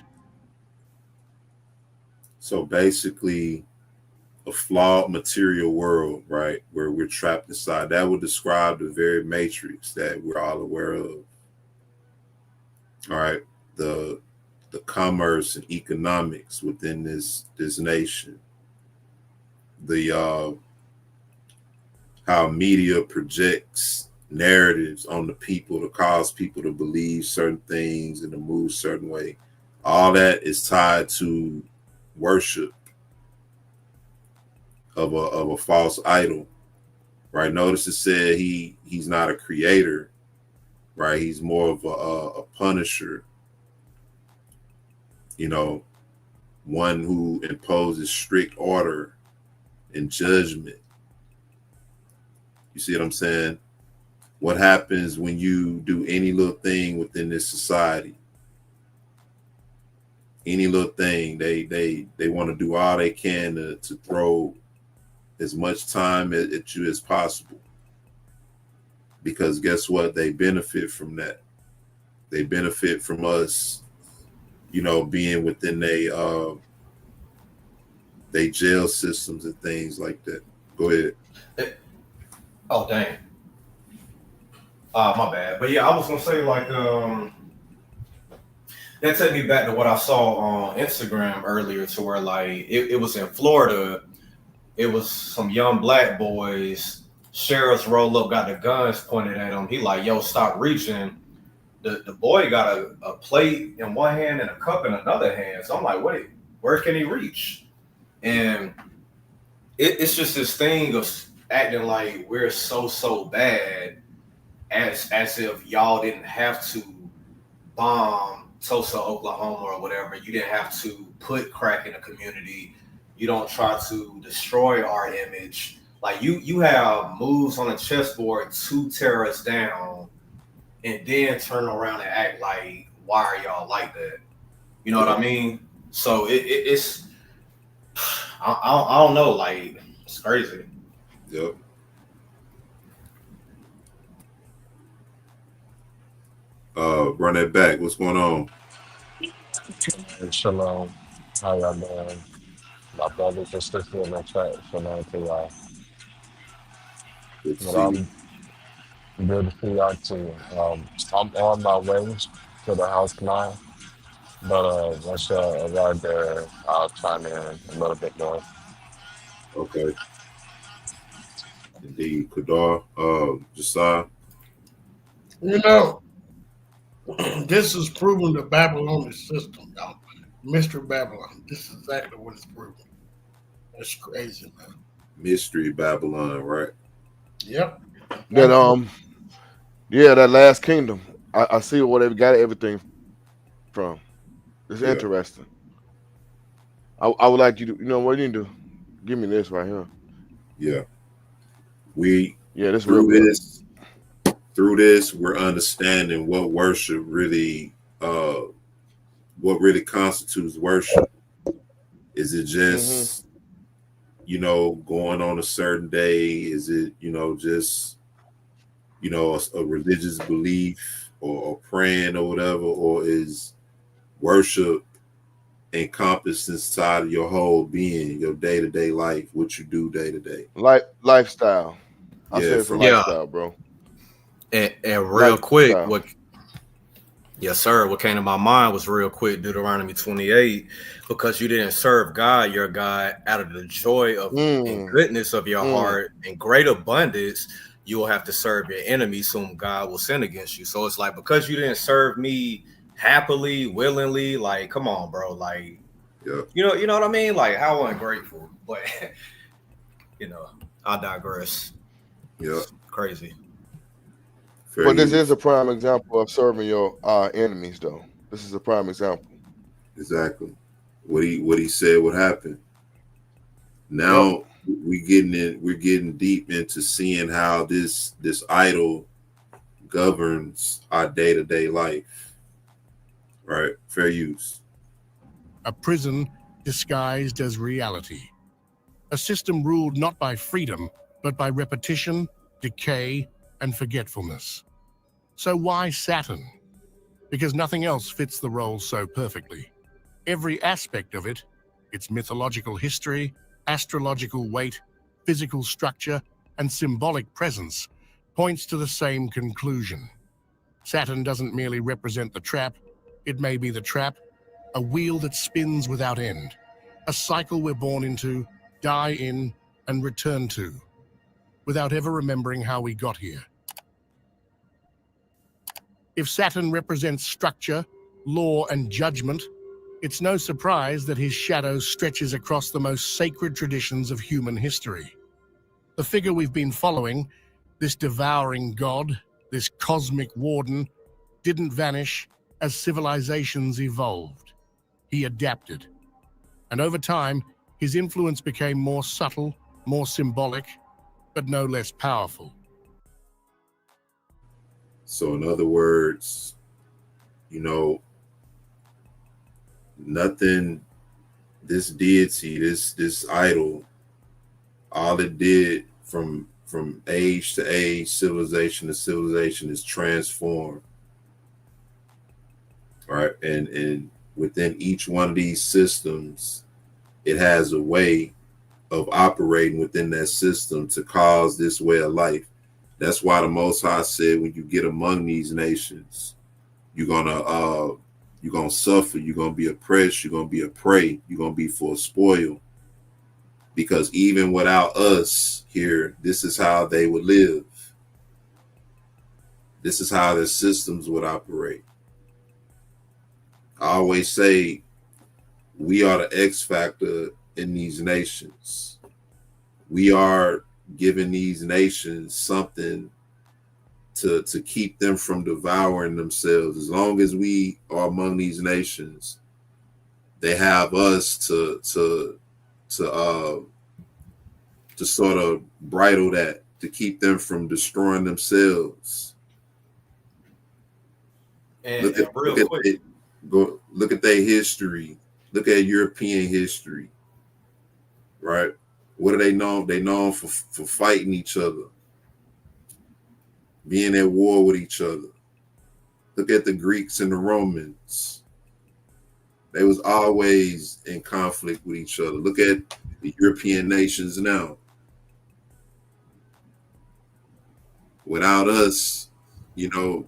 So basically, a flawed material world, right, where we're trapped inside. That would describe the very matrix that we're all aware of. All right, the commerce and economics within this nation, the how media projects narratives on the people to cause people to believe certain things and to move a certain way. All that is tied to worship of a false idol, right? Notice it said he's not a creator, right? He's more of a punisher, one who imposes strict order and judgment. You see what I'm saying? What happens when you do any little thing within this society? Any little thing, they want to do all they can to throw as much time at you as possible. Because guess what? They benefit from that. They benefit from us, being within they jail systems and things like that. Go ahead. Oh, dang. My bad. But yeah, I was gonna say like that took me back to what I saw on Instagram earlier, to where like it was in Florida. It was some young black boys. Sheriffs roll up, got the guns pointed at him. He like, yo, stop reaching. The boy got a plate in one hand and a cup in another hand. So I'm like, wait, where can he reach? And it's just this thing of acting like we're so bad, as if y'all didn't have to bomb Tulsa, Oklahoma or whatever. You didn't have to put crack in the community. You don't try to destroy our image. Like you have moves on the chessboard to tear us down, and then turn around and act like, why are y'all like that? You know what I mean? So it's I don't know, like it's crazy. Yep. Run that back. What's going on? Shalom. How y'all doing? My brothers and sisters in the chat. Shalom to y'all. Good to But see you. I'm good to see y'all too. I'm on my way to the house now. But once y'all arrive there, I'll chime in a little bit more. Okay. Indeed. Kadar, Jasai. You know, this is proving the Babylonian system, y'all. Mystery Babylon. This is exactly what it's proving. That's crazy, man. Mystery Babylon, right? Yep. That yeah, that last kingdom. I see where they got everything from. It's Yeah. interesting. I would like you to, you know what you need to give me this right here. Yeah. We Yeah, this real through good. through this, we're understanding what worship really what really constitutes worship. Is it just going on a certain day? Is it, just a religious belief or praying or whatever, or is worship encompassed inside of your whole being, your day-to-day life, what you do day to day? Lifestyle. I say Yeah, it's a from lifestyle, bro. And real quick, Lifestyle. Yes, sir. What came to my mind was real quick, Deuteronomy 28, because you didn't serve God, your God, out of the joy of and goodness of your heart and great abundance, you will have to serve your enemies whom God will send against you. So it's like, because you didn't serve me happily, willingly, like, come on, bro. Like, yeah. you know what I mean? Like, how ungrateful. But, I digress. Yeah. It's crazy. Fair But this use. is a prime example of serving your enemies, though. This is a prime example. Exactly. What he said would happen. Now we're getting deep into seeing how this idol governs our day-to-day life. Right? Fair use. A prison disguised as reality. A system ruled not by freedom, but by repetition, decay, and forgetfulness. So why Saturn? Because nothing else fits the role so perfectly. Every aspect of it, its mythological history, astrological weight, physical structure, and symbolic presence, points to the same conclusion. Saturn doesn't merely represent the trap, it may be the trap, a wheel that spins without end, a cycle we're born into, die in, and return to, without ever remembering how we got here. If Saturn represents structure, law, and judgment, it's no surprise that his shadow stretches across the most sacred traditions of human history. The figure we've been following, this devouring god, this cosmic warden, didn't vanish as civilizations evolved. He adapted. And over time, his influence became more subtle, more symbolic, but no less powerful. So in other words, nothing, this deity, this idol, all it did from age to age, civilization to civilization, is transform. Right? And within each one of these systems, it has a way of operating within that system to cause this way of life. That's why the Most High said, when you get among these nations, you're gonna suffer, you're gonna be oppressed, you're gonna be a prey, you're gonna be for a spoil. Because even without us here, this is how they would live. This is how their systems would operate. I always say we are the X factor in these nations. We are giving these nations something to keep them from devouring themselves. As long as we are among these nations, they have us to to sort of bridle that, to keep them from destroying themselves. And real quick, look at their history. Look at European history, right? What are they known? They known for fighting each other, being at war with each other. Look at the Greeks and the Romans. They was always in conflict with each other. Look at the European nations now. Without us, you know,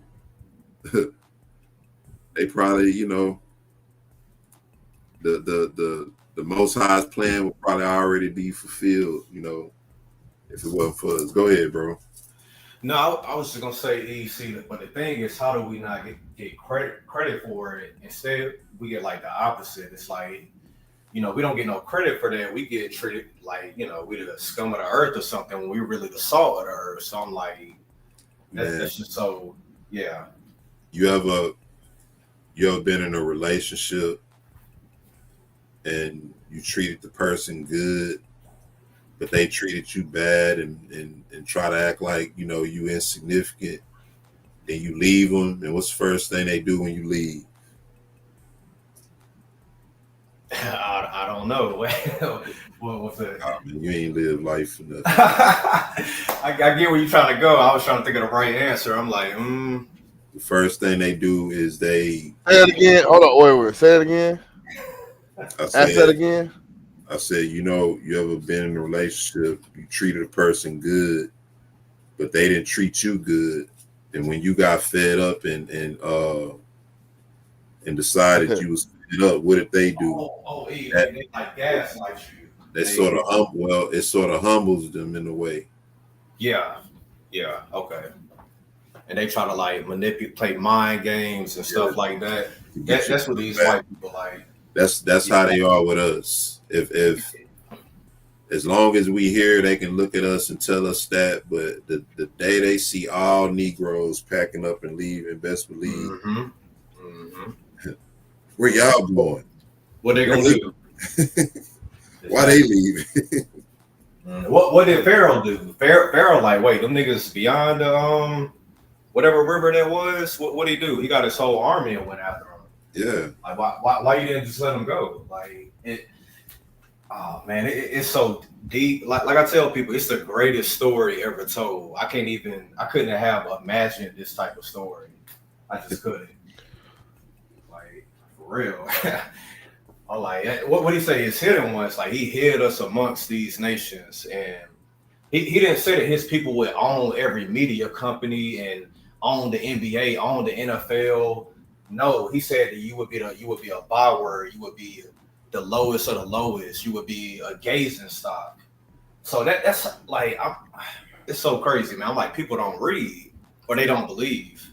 they probably, you know, the Most High's plan would probably already be fulfilled, you know, if it wasn't for us. Go ahead, bro. No, I was just gonna say, see, but the thing is, how do we not get credit for it? Instead, we get like the opposite. It's like, you know, we don't get no credit for that. We get treated like, you know, we the scum of the earth or something when we really the salt of the earth. So I'm like, that's just so, yeah. You ever been in a relationship and you treated the person good, but they treated you bad and try to act like, you know, you insignificant, then you leave them, and what's the first thing they do when you leave? I don't know. What was it? Oh, man, you ain't live life enough. I get where you're trying to go. I was trying to think of the right answer. I'm like, The first thing they do is they say it again. Hold on, wait. Say it again. Ask that again. I said, you know, you ever been in a relationship, you treated a person good, but they didn't treat you good. And when you got fed up and decided you was fed up, what did they do? They like gaslight you. It sort of humbles them in a way. Yeah, okay. And they try to like manipulate mind games and stuff like that. That's what these white people like. That's how they are with us. If as long as we hear, they can look at us and tell us that, but the day they see all Negroes packing up and leaving, best believe, where y'all going? What they gonna do? Why they leaving? What did Pharaoh do? Pharaoh like, wait, them niggas beyond the whatever river that was. What he do? He got his whole army and went after him. Yeah. Like why you didn't just let him go? Like it. Oh man, it's so deep. Like I tell people, it's the greatest story ever told. I couldn't have imagined this type of story. I just couldn't. Like for real. I'm like, what he say? His hidden ones, like he hid us amongst these nations, and he didn't say that his people would own every media company and own the NBA, own the NFL. No, he said that you would be a byword. You would be the lowest of the lowest. You would be a gazing stock. So that's like, it's so crazy, man. I'm like, people don't read or they don't believe.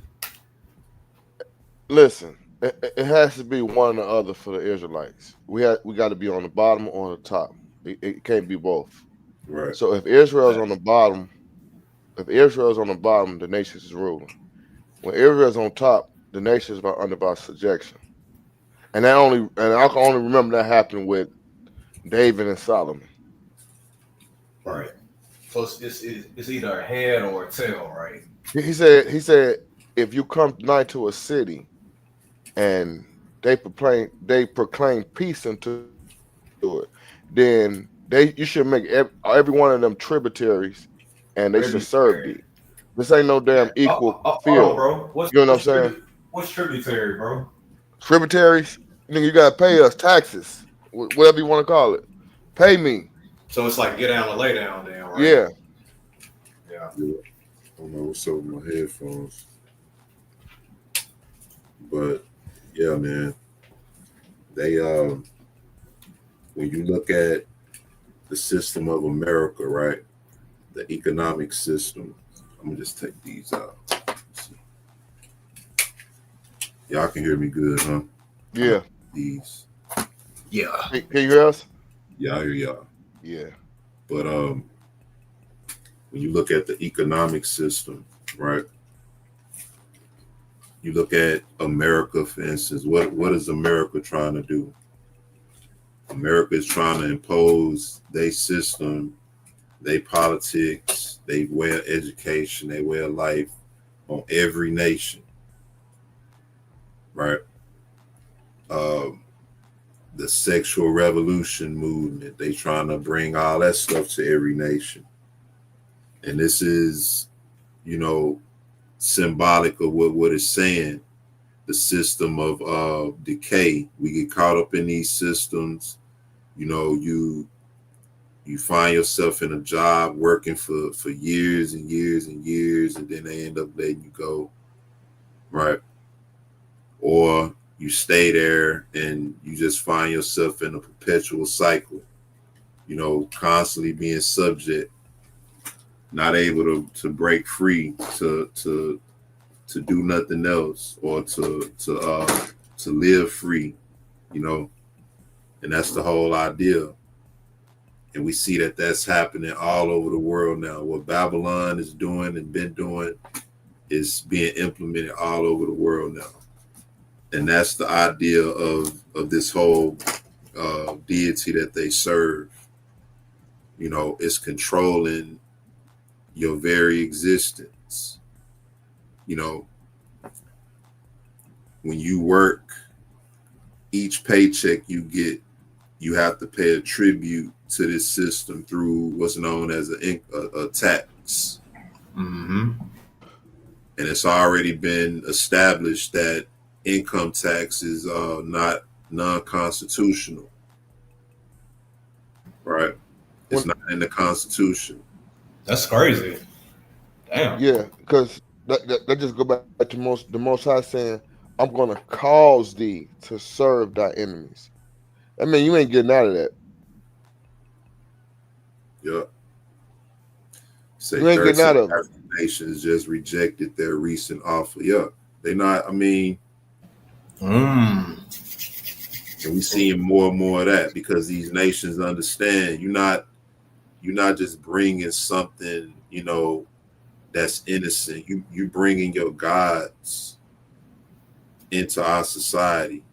Listen, it has to be one or the other for the Israelites. We got to be on the bottom or on the top. It can't be both. Right. So if Israel's on the bottom, the nations is ruling. When Israel's on top, the nations are under by subjection. And I can only remember that happened with David and Solomon. Right. So it's either a head or a tail, right? He said if you come tonight to a city and they proclaim peace into it, then you should make every one of them tributaries, and they should serve thee. This ain't no damn equal field. Bro. You know what I'm saying? What's tributary, bro? Tributaries, you gotta pay us taxes, whatever you want to call it. Pay me. So it's like get down and lay down, then, right? Yeah. I don't know what's up with my headphones, but yeah, man. They when you look at the system of America, right? The economic system. I'm gonna just take these out. Y'all can hear me good, huh? Yeah. These. Yeah. Can you hear us? Yeah, I hear y'all. Yeah. But when you look at the economic system, right? You look at America, for instance. What is America trying to do? America is trying to impose their system, their politics, their way of education, their way of life on every nation, right? The sexual revolution movement, they trying to bring all that stuff to every nation. And this is, you know, symbolic of what it's saying, the system of decay. We get caught up in these systems. You know, you find yourself in a job working for years and years and years, and then they end up letting you go, right? Or you stay there and you just find yourself in a perpetual cycle, you know, constantly being subject, not able to break free, to do nothing else, or to live free, you know. And that's the whole idea. And we see that that's happening all over the world now. What Babylon is doing and been doing is being implemented all over the world now. And that's the idea of this whole deity that they serve. You know, it's controlling your very existence. You know, when you work, each paycheck you get, you have to pay a tribute to this system through what's known as a tax. Mm-hmm. And it's already been established that income tax is not non-constitutional, right? It's not in the Constitution. That's crazy. Damn. Yeah, because that just go back to the Most High saying, "I'm gonna cause thee to serve thy enemies." I mean, you ain't getting out of that. Yeah. Say You ain't getting out of it. African nations just rejected their recent offer. Yeah, they not. I mean, and we seeing more and more of that because these nations understand you're not just bringing something, you know, that's innocent. You bringing your gods into our society.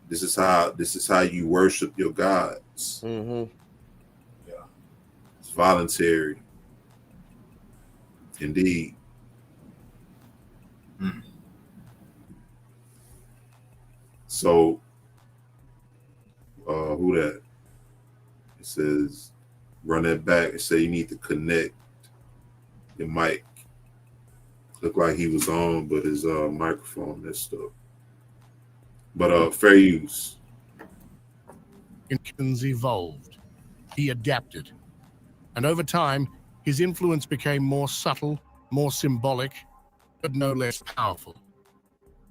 This is how you worship your gods. Mm-hmm. Yeah, it's voluntary. Indeed. So, who that? It says, run that back and say you need to connect your mic. Looked like he was on, but his microphone messed up. But fair use. Incan's evolved. He adapted. And over time, his influence became more subtle, more symbolic, but no less powerful.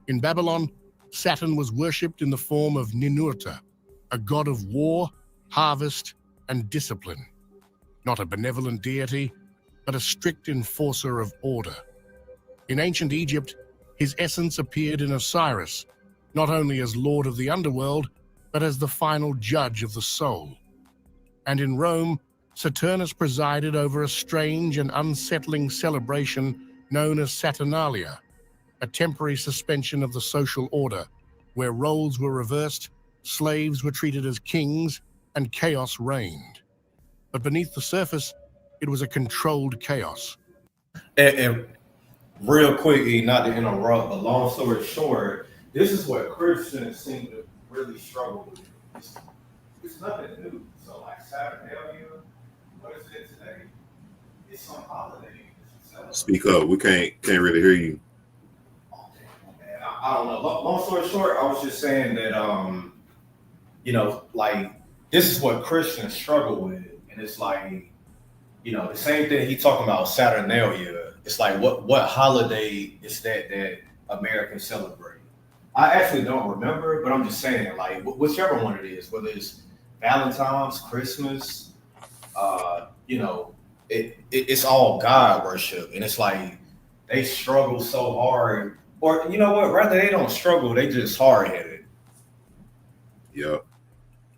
In Babylon, Saturn was worshipped in the form of Ninurta, a god of war, harvest, and discipline. Not a benevolent deity, but a strict enforcer of order. In ancient Egypt, his essence appeared in Osiris, not only as lord of the underworld, but as the final judge of the soul. And in Rome, Saturnus presided over a strange and unsettling celebration known as Saturnalia, a temporary suspension of the social order, where roles were reversed, slaves were treated as kings, and chaos reigned. But beneath the surface, it was a controlled chaos. And real quickly, not to interrupt, but long story short, this is what Christians seem to really struggle with. It's nothing new. So like Saturnalia, what is it today? It's some holiday. Speak up. We can't really hear you. Man, I don't know. Long story short, I was just saying that you know, like this is what Christians struggle with, and it's like, you know, the same thing he talking about Saturnalia. It's like what holiday is that Americans celebrate? I actually don't remember, but I'm just saying, like, whichever one it is, whether it's Valentine's, Christmas, you know, it's all God worship, and it's like they struggle so hard, or you know what? Rather, they don't struggle; they just hard headed. Yeah,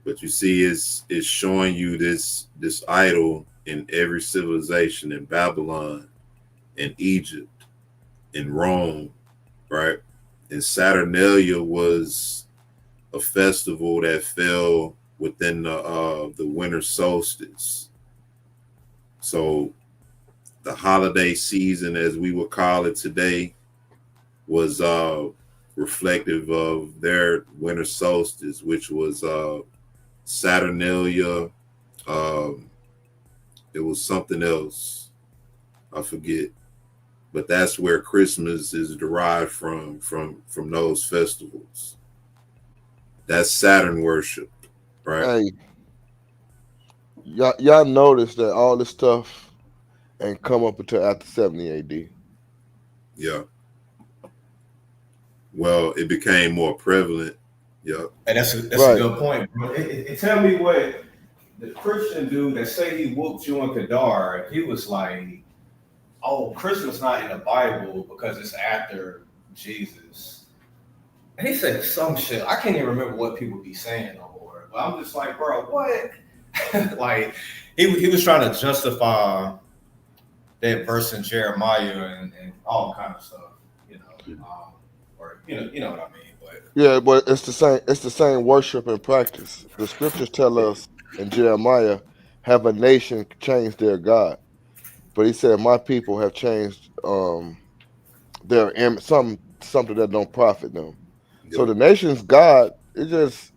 but you see, it's showing you this idol in every civilization, in Babylon, in Egypt, in Rome, right? And Saturnalia was a festival that fell within the winter solstice. So the holiday season, as we would call it today, was reflective of their winter solstice, which was Saturnalia. It was something else, I forget, but that's where Christmas is derived from those festivals. That's Saturn worship, right? Hey, y'all notice that all this stuff ain't come up until after 70 AD. Yeah. Well, it became more prevalent. Yeah. And that's Right. a good point, bro. And tell me what the Christian dude that say he whooped you in Kadar, he was like, oh, Christmas not in the Bible because it's after Jesus. And he said some shit. I can't even remember what people be saying no more. But I'm just like, bro, what? Like, he was trying to justify that verse in Jeremiah and all kind of stuff, you know. Or you know what I mean. But Yeah, but it's the same. It's the same worship and practice. The scriptures tell us in Jeremiah, "Have a nation changed their God?" But he said, "My people have changed something that don't profit them." So Yeah. the nation's God is just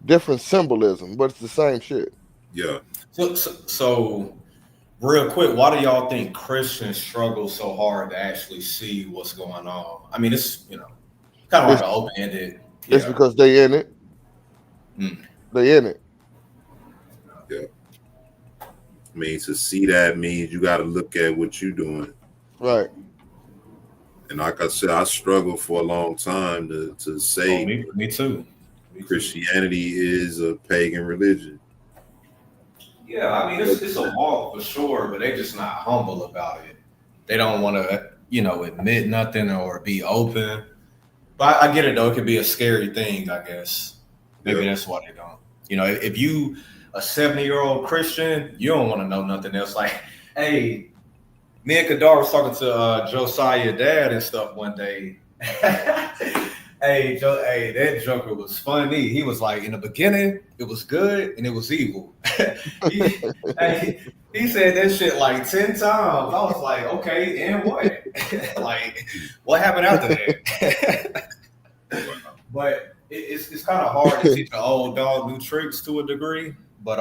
different symbolism, but it's the same shit. Yeah. so real quick, why do y'all think Christians struggle so hard to actually see what's going on? I mean, it's kind of like It's, an open-ended. it's Yeah. because they in it. Mm. They in it. Yeah. I mean, to see that means you got to look at what you're doing. Right. And like I said, I struggled for a long time to say Me too. Christianity is a pagan religion. Yeah, I mean, it's a walk for sure, but they just not humble about it. They don't want to, admit nothing or be open. But I get it, though. It could be a scary thing, I guess. Maybe that's why they don't. If you a 70-year-old Christian, you don't want to know nothing else. Like, hey, me and Kadar was talking to Josiah dad and stuff one day. Hey, that joker was funny. He was like, in the beginning, it was good and it was evil. he said that shit like 10 times. I was like, okay, and what? Like, what happened after that? But it's kind of hard to teach an old dog new tricks to a degree. But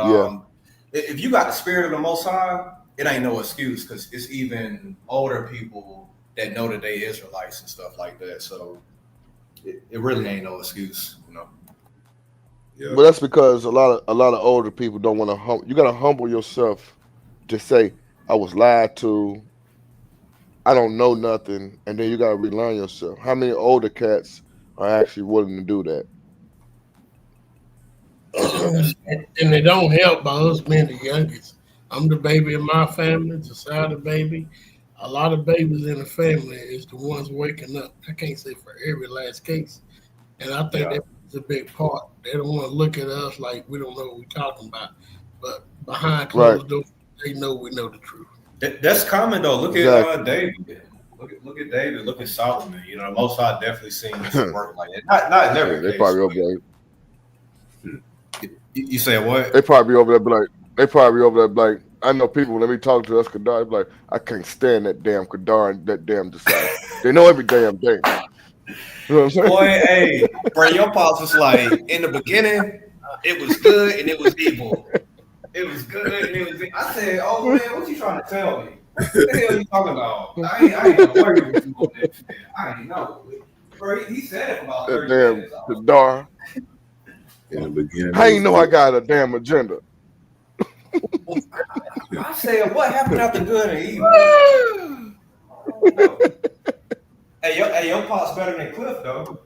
if you got the spirit of the Most High, it ain't no excuse, because it's even older people that know that they Israelites and stuff like that. So it really ain't no excuse, Yeah. But that's because a lot of older people don't want to. You got to humble yourself to say, "I was lied to. I don't know nothing," and then you got to relearn yourself. How many older cats are actually willing to do that? And they don't help by us being the youngest. I'm the baby in my family, Josiah the baby. A lot of babies in the family is the ones waking up. I can't say for every last case. And I think that's a big part. They don't want to look at us like we don't know what we're talking about. But behind closed doors, they know we know the truth. That's common, though. Look at David. Look at David. Look at Solomon. The Most High definitely seen this work like that. Not in every case. They probably over there. You say what? They probably over there be like, I know people, let me talk to us Kadar, they be like, I can't stand that damn Kadar and that damn Josiah. They know every damn thing. You know what I'm saying? Boy, hey, bro, your pops was like, in the beginning, it was good and it was evil. It was good and it was evil. I said, oh man, what you trying to tell me? What the hell you talking about? I ain't gonna worry with you on that shit. I ain't know. Bro, he said it about 30 minutes. Kadar. In the beginning, How you know I got a damn agenda? I said, what happened after good and evil? Hey, your pop's better than Cliff, though.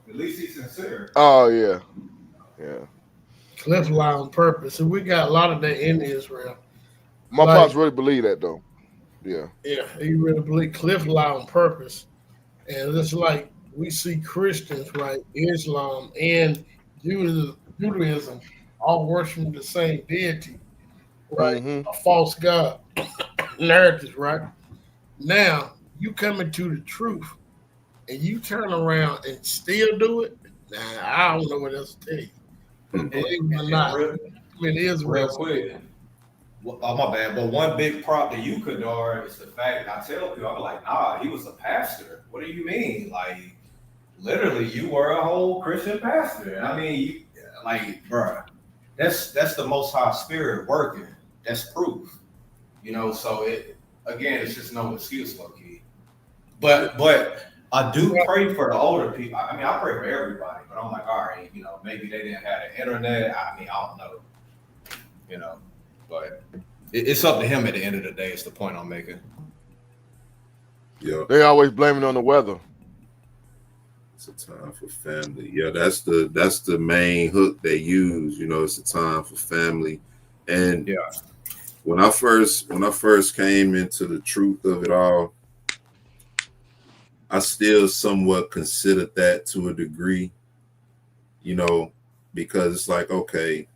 At least he's sincere. Oh, yeah. Cliff lie on purpose. And we got a lot of that in Israel. My pops really believe that, though. Yeah. Yeah, he really believe Cliff lie on purpose. And it's like we see Christians, right, Islam and Judaism all worshiping the same deity, right? Mm-hmm. A false god narratives, right? Now you come into the truth and you turn around and still do it. Nah, I don't know what else to tell you. Believe it or not. I mean, it is Real real. quick. Oh, my bad. But one big prop to you, Kadar, is the fact I tell people, I'm like, nah, he was a pastor. What do you mean? Like, literally, you were a whole Christian pastor. I mean, bruh, that's the Most High Spirit working. That's proof. You know, so it's just no excuse, low key. But I do pray for the older people. I mean, I pray for everybody, but I'm like, all right, you know, maybe they didn't have the internet. I mean, I don't know, you know, but it's up to him at the end of the day. It's the point I'm making. Yeah, They always blame it on the weather. it's a time for family. Yeah, that's the main hook they use. You know, it's a time for family. And yeah, when I first came into the truth of it all, I still somewhat considered that to a degree, you know, because it's like, okay,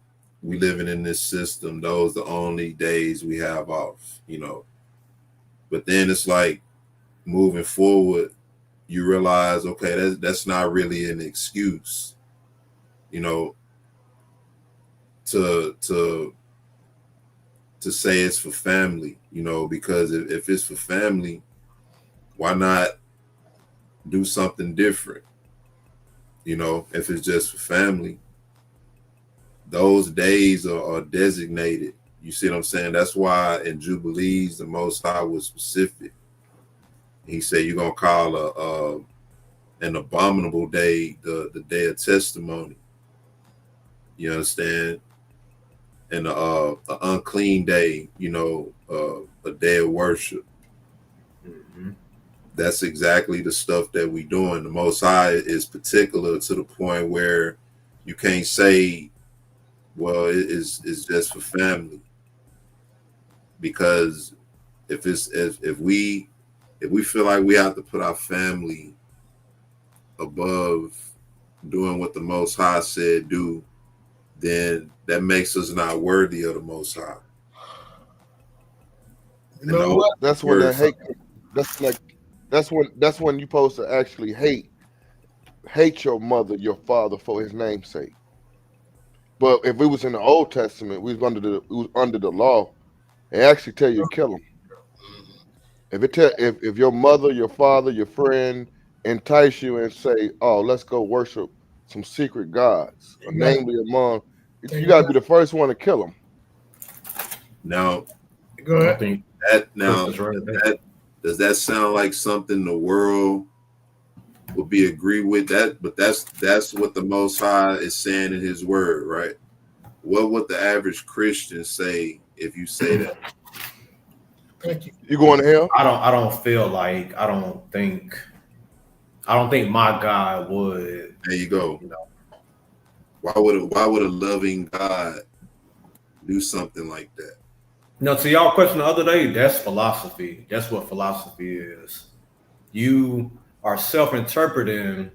we living in this system. Those are the only days we have off, you know. But then it's like moving forward, you realize, okay, that's not really an excuse, you know, to say it's for family, you know, because if it's for family, why not do something different? You know, if it's just for family, those days are designated. You see what I'm saying? That's why in Jubilees, the Most High was specific. He said, you're going to call an abominable day the day of testimony. You understand? And an unclean day, you know, a day of worship. mm-hmm. That's exactly the stuff that we doing. The Most High is particular to the point where you can't say, well, it's just for family, because if we feel like we have to put our family above doing what the Most High said do, then that makes us not worthy of the Most High. You know what? That's when that hate. That's when you're supposed to actually hate your mother, your father for his name's sake. But if it was in the Old Testament, we was under the law. They actually tell you to kill them. If your mother, your father, your friend entice you and say, "Oh, let's go worship some secret gods," namely among, you got to be the first one to kill them. Now, Go I ahead. think does that sound like something the world would be agree with? That, but that's what the Most High is saying in His Word, right? What would the average Christian say if you say that? Thank you. You going to hell? I don't feel like I don't think my God would. There you go. You know, Why would a loving God do something like that? no, to y'all question the other day, that's philosophy. That's what philosophy is. You are self-interpreting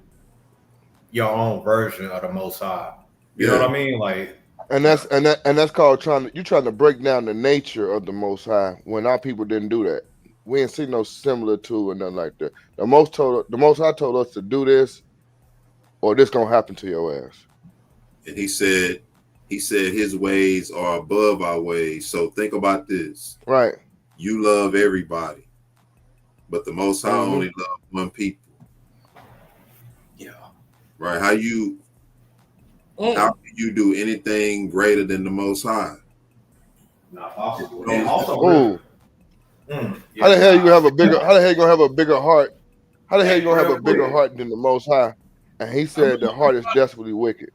your own version of the Most High. You know what I mean? Like, And that's called trying to break down the nature of the Most High, when our people didn't do that. We ain't seen no similar to or nothing like that. The Most High told us to do this, or this gonna happen to your ass. And he said His ways are above our ways. So think about this. Right. You love everybody, but the Most High only love one people. yeah. Right? How can you do anything greater than the Most High? Not possible. And also, how the hell you gonna have a bigger? How the hell you gonna have a bigger heart? How the hell you gonna have a bigger heart than the Most High? And he said the heart is desperately wicked.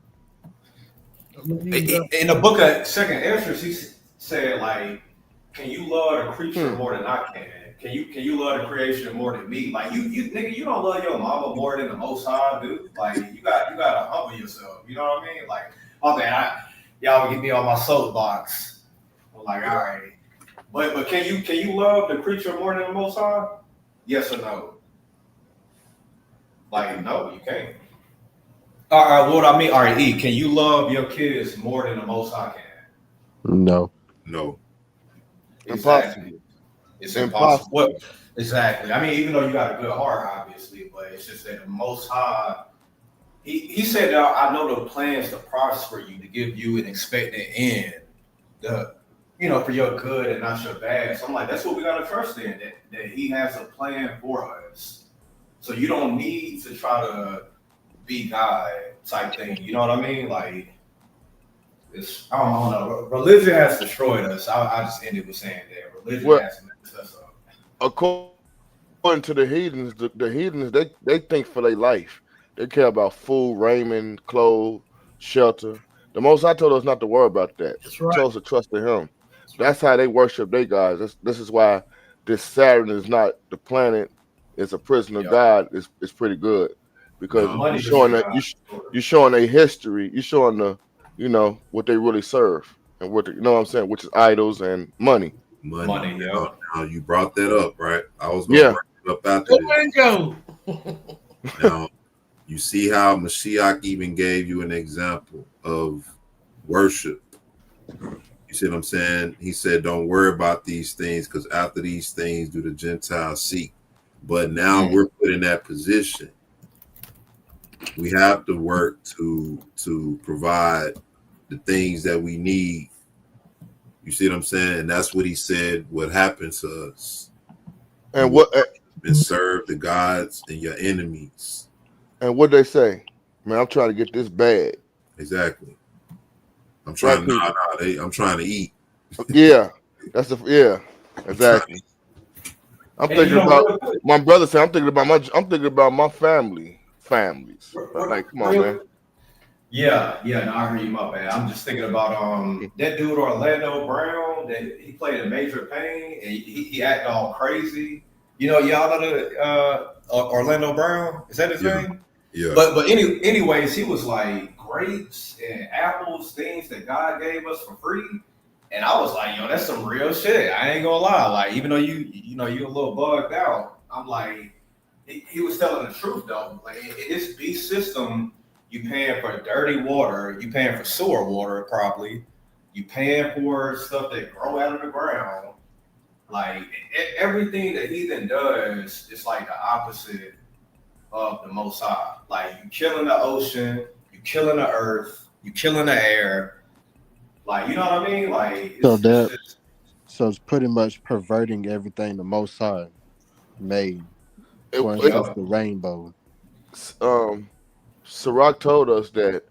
In the book of Second Esdras, he said, like, can you love the creature more than I can? Can you love the creation more than me? Like, you nigga, you don't love your mama more than the Most High, dude. Like, you gotta humble yourself. You know what I mean? Like, oh man, y'all get me on my soapbox. I'm like, all right, but can you love the creature more than the Most High? Yes or no? Like, no, you can't. All right, what I mean, all right, E, can you love your kids more than the Most High can? No. Exactly. It's impossible. What? Exactly. I mean, even though you got a good heart, obviously, but it's just that the Most High He said, I know the plans to prosper you, to give you an expected end, for your good and not your bad. So I'm like, that's what we gotta trust in, that he has a plan for us. So you don't need to try to be God type thing. You know what I mean? Like, I don't know. Religion has destroyed us. I just ended with saying that religion Well, has messed us up. according to the heathens, the heathens they think for their life. They care about food, raiment, clothes, shelter. The Most High told us not to worry about that. That's He right. told us to trust in Him. That's right. That's how they worship their gods. This is why this Saturn is not the planet. It's a prison of God. It's pretty good because No, you're Money showing destroy that God. you're showing their history. You're showing what they really serve and what you know what I'm saying, which is idols and money. Money, yeah. Now you brought that up, right? I was gonna Yeah. bring it up after Go this. and go. Now you see how Mashiach even gave you an example of worship. You see what I'm saying? He said, "Don't worry about these things, because after these things do the Gentiles seek." But now we're put in that position. We have to work to provide the things that we need. You see what I'm saying? And that's what he said would happen to us. And what And serve the gods and your enemies. and what they say, man, I'm trying to get this bag. Exactly. I'm trying. Black I'm trying to eat. Yeah, exactly. I'm And thinking about my brother said. I'm thinking about my families. Like, come on, man. Yeah, no, I heard you, my bad. I'm just thinking about that dude Orlando Brown, that he played a major pain and he acted all crazy. Y'all know the Orlando Brown? Is that his name? Yeah. But anyways, he was like grapes and apples, things that God gave us for free. And I was like, yo, that's some real shit. I ain't gonna lie. Like, even though you're a little bugged out, I'm like, he was telling the truth though. Like, in this beast system, you paying for dirty water, you paying for sewer water probably, you paying for stuff that grow out of the ground. Like, everything that heathen does is like the opposite of the Most High. Like, you killing the ocean, you killing the earth, you killing the air. Like, you know what I mean? Like, so it's pretty much perverting everything the Most High made. For instance, the rainbow. Sirach told us that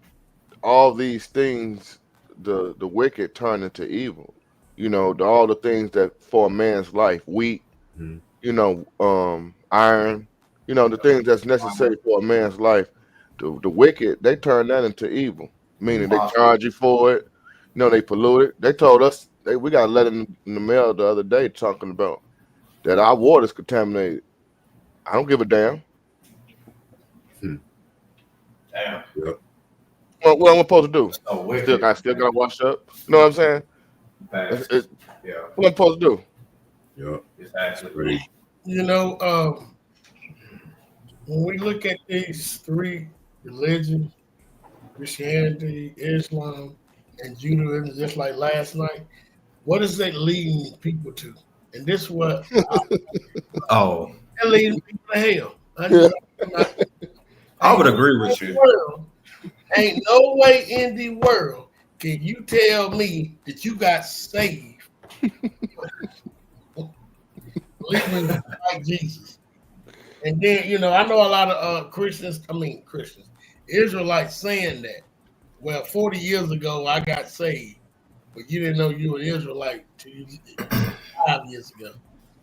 all these things, the wicked turn into evil. All the things that for a man's life, wheat, iron, the things that's necessary for a man's life. The wicked, they turn that into evil, meaning they charge you for it. They pollute it. They told us we got a letter in the mail the other day talking about that our water's contaminated. I don't give a damn. Damn. Yep. What am I supposed to do? So still gotta wash up. You know what I'm saying? What am I supposed to do? Yep. Exactly. When we look at these three religions, Christianity, Islam, and Judaism, just like last night, what is that leading people to? And this is what they're leading people to hell. I would agree with you. Ain't no way in the world can you tell me that you got saved believing like Jesus. And then, I know a lot of Christians, Israelites saying that. Well, 40 years ago, I got saved, but you didn't know you were an Israelite 5 years ago.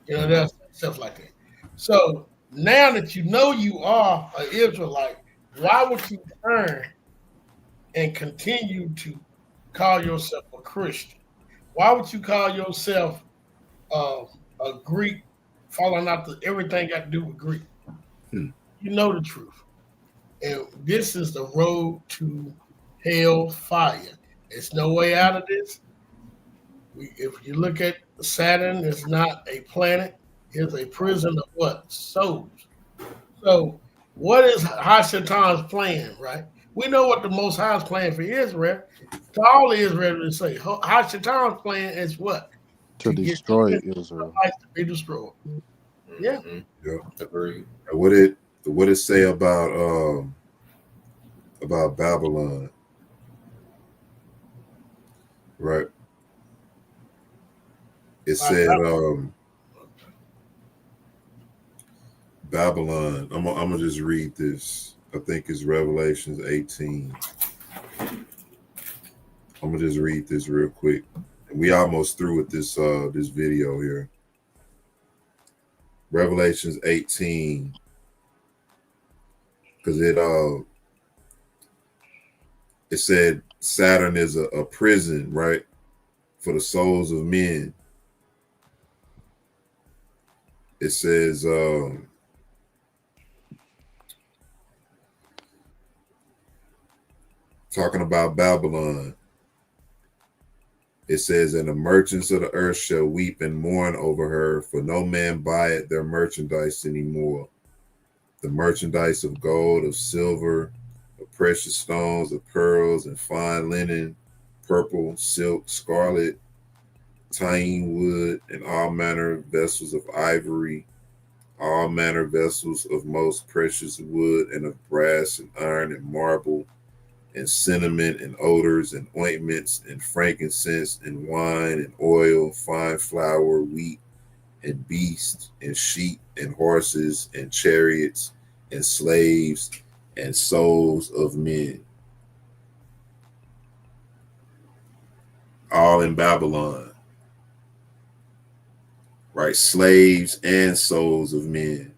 There's stuff like that. So now that you know you are an Israelite, why would you turn and continue to call yourself a Christian? Why would you call yourself a Greek, following out everything got to do with Greek? You know the truth. And this is the road to hell fire. There's no way out of this. If you look at Saturn, it's not a planet. It's a prison of what? Souls. So what is Hashatan's plan, right? We know what the Most High's plan for Israel. To all Israel to say, Hashatan's plan is what? To destroy Israel. To be destroyed. Yeah. Yeah. Agreed. What it say about about Babylon, right? It said Babylon. I'm gonna just read this. I think it's Revelations 18. I'm gonna just read this real quick. We almost through with this this video here. Revelations 18, because it said Saturn is a prison, right, for the souls of men. It says talking about Babylon. It says, and the merchants of the earth shall weep and mourn over her, for no man buyeth their merchandise anymore. The merchandise of gold, of silver, of precious stones, of pearls, and fine linen, purple, silk, scarlet, tying wood, and all manner of vessels of ivory, all manner of vessels of most precious wood, and of brass and iron and marble, and cinnamon and odors and ointments and frankincense and wine and oil, fine flour, wheat and beasts and sheep and horses and chariots and slaves and souls of men. All in Babylon, right? Slaves and souls of men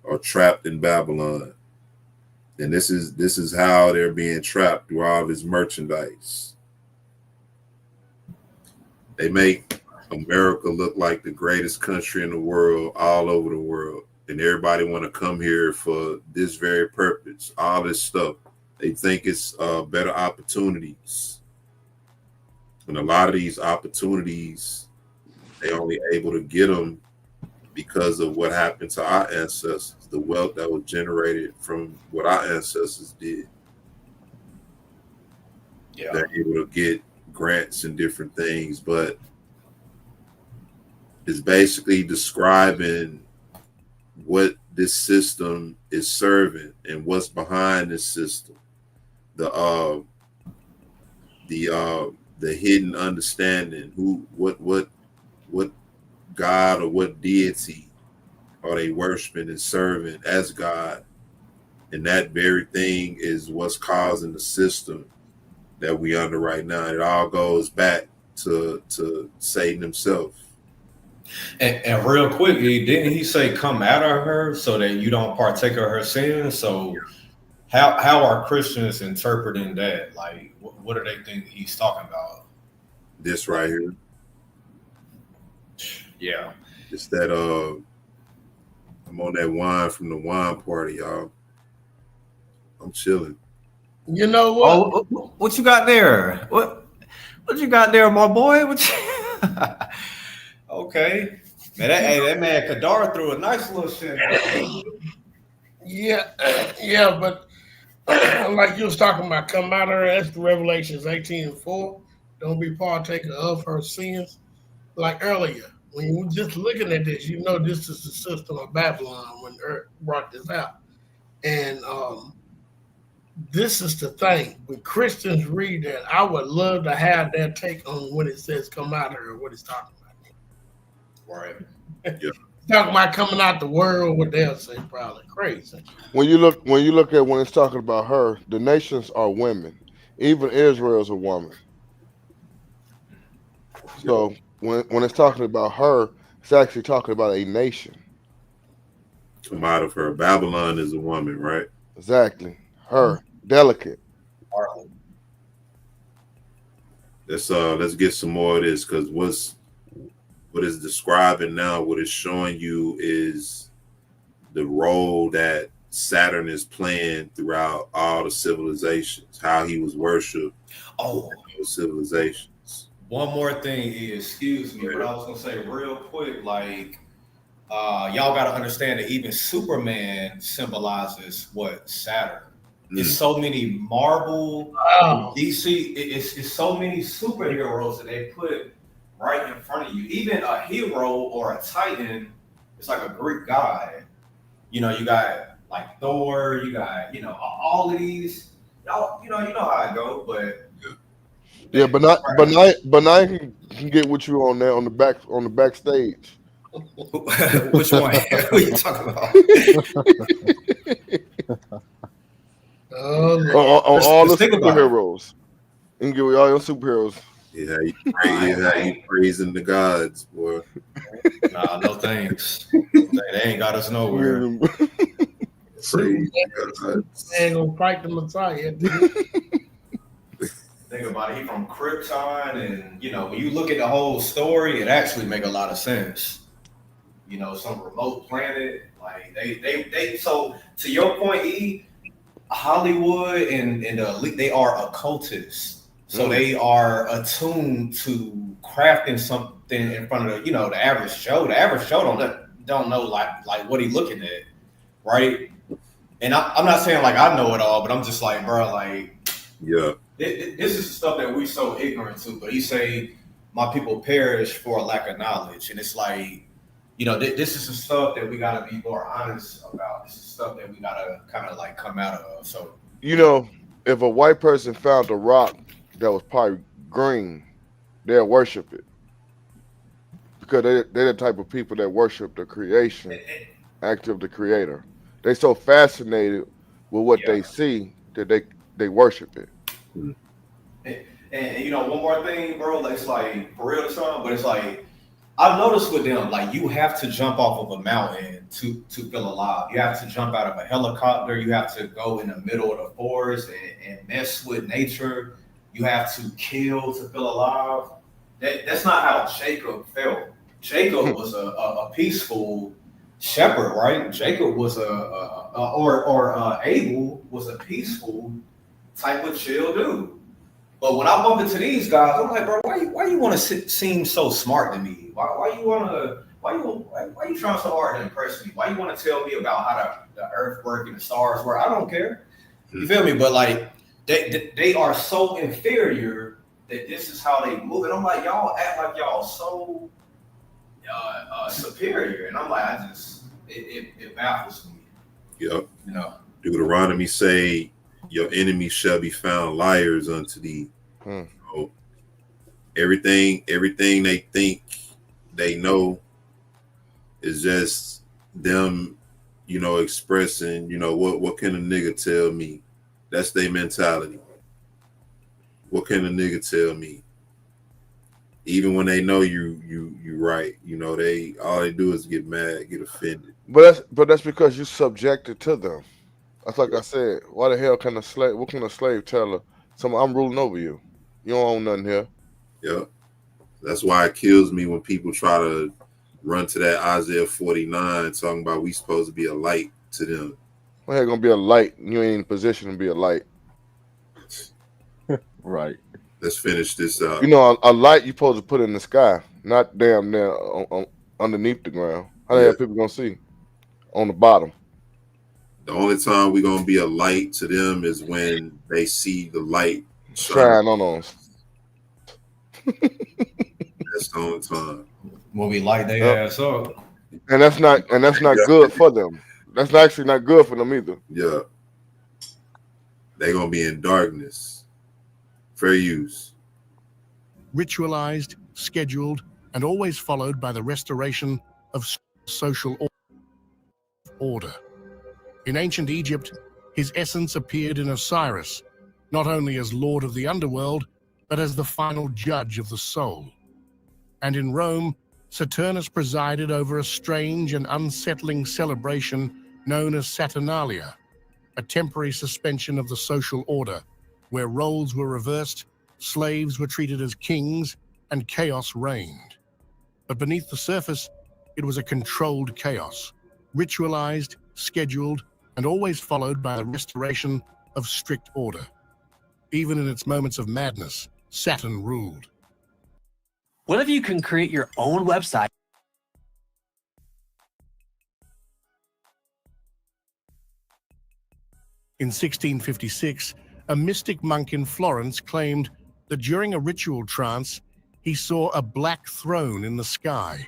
are trapped in Babylon. And this is how they're being trapped through all this merchandise. They make America look like the greatest country in the world, all over the world. And everybody want to come here for this very purpose, all this stuff. They think it's better opportunities. And a lot of these opportunities, they only able to get them because of what happened to our ancestors, the wealth that was generated from what our ancestors did. Yeah. They're able to get grants and different things, but it's basically describing what this system is serving and what's behind this system. The hidden understanding, what God or what deity are they worshiping and serving as God? And that very thing is what's causing the system that we under right now. It all goes back to Satan himself. And real quick, didn't he say come out of her so that you don't partake of her sins? So how are Christians interpreting that? Like, what do they think he's talking about? This right here. Yeah. It's that I'm on that wine from the wine party, y'all. I'm chilling. You know what? Oh, what you got there? What you got there, my boy? Okay. Man, that man Kadar threw a nice little shit. Yeah, but like you was talking about, come out of her, that's the Revelations 18:4. Don't be partaker of her sins. Like earlier, when you were just looking at this, you know this is the system of Babylon when Earth brought this out. And this is the thing. When Christians read that, I would love to have their take on when it says come out of her, what it's talking about. Right. Yeah. Talking about coming out the world, what they'll say probably crazy. When you look at when it's talking about her, the nations are women. Even Israel is a woman. So when it's talking about her, it's actually talking about a nation. Come out of her. Babylon is a woman, right? Exactly. Her. Delicate. Let's get some more of this, because what it's describing now, what it's showing you is the role that Saturn is playing throughout all the civilizations, how he was worshipped. Oh, those civilizations. One more thing is, excuse me, but I was gonna say real quick, like y'all gotta understand that even Superman symbolizes what? Saturn. It's so many Marvel, DC, it's so many superheroes that they put right in front of you. Even a hero or a titan, it's like a Greek god. You know, you got like Thor, you got, all of these. Y'all, you know how I go, but Yeah, but now you can get with you on there on the backstage. which one? What are you talking about? Oh, on, Lord. on all the Just think about it. superheroes. You can get with all your superheroes. Yeah, you praising the gods, boy. Nah, no thanks. They ain't got us nowhere. Praise the gods. They ain't gonna fight the Messiah. Think about it. He from Krypton, and when you look at the whole story, it actually make a lot of sense. Some remote planet, like they. So to your point, E, Hollywood and the elite, they are occultists. So they are attuned to crafting something in front of the average Joe. The average Joe don't know like what he looking at, right? And I'm not saying like I know it all, but I'm just like, bro, like, Yeah. This is the stuff that we so ignorant to. But he say, my people perish for a lack of knowledge, and it's like, this is the stuff that we gotta be more honest about. This is stuff that we gotta kind of like come out of. So if a white person found a rock that was probably green, they'll worship it because they're the type of people that worship the creation, act of the Creator. They so fascinated with what they see that they worship it. And one more thing, bro. It's like for real, son. But it's like I've noticed with them, like you have to jump off of a mountain to feel alive. You have to jump out of a helicopter. You have to go in the middle of the forest and mess with nature. You have to kill to feel alive. That's not how Jacob felt. Jacob was a peaceful shepherd, right? Jacob was Abel was a peaceful type of chill dude. But when I bump into these guys, I'm like, bro, why you want to seem so smart to me? Why you trying so hard to impress me? Why you want to tell me about how the earth work and the stars work? I don't care. You feel me? But like they are so inferior that this is how they move. And I'm like, y'all act like y'all so superior. And I'm like, it baffles me. Yep. Deuteronomy say, your enemies shall be found liars unto thee. So everything they think they know is just them, expressing, what can a nigga tell me? That's their mentality. What can a nigga tell me? Even when they know you right, they all they do is get mad, get offended. But that's because you subjected to them. That's like I said. Why the hell can a slave? What can a slave tell her? I'm ruling over you. You don't own nothing here. Yeah, that's why it kills me when people try to run to that Isaiah 49 talking about we supposed to be a light to them. Well, they're gonna be a light. You ain't in position to be a light. Right. Let's finish this up. A light you supposed to put in the sky, not damn there underneath the ground. How the hell people gonna see on the bottom? The only time we're gonna be a light to them is when they see the light shine on us. That's the only time. When we light their ass up. And that's not good for them. That's actually not good for them either. Yeah. They're gonna be in darkness. Fair use. Ritualized, scheduled, and always followed by the restoration of social order. In ancient Egypt, his essence appeared in Osiris, not only as lord of the underworld, but as the final judge of the soul. And in Rome, Saturnus presided over a strange and unsettling celebration known as Saturnalia, a temporary suspension of the social order, where roles were reversed, slaves were treated as kings, and chaos reigned. But beneath the surface, it was a controlled chaos, ritualized, scheduled, and always followed by the restoration of strict order. Even in its moments of madness, Saturn ruled. What if you can create your own website? In 1656, a mystic monk in Florence claimed that during a ritual trance, he saw a black throne in the sky,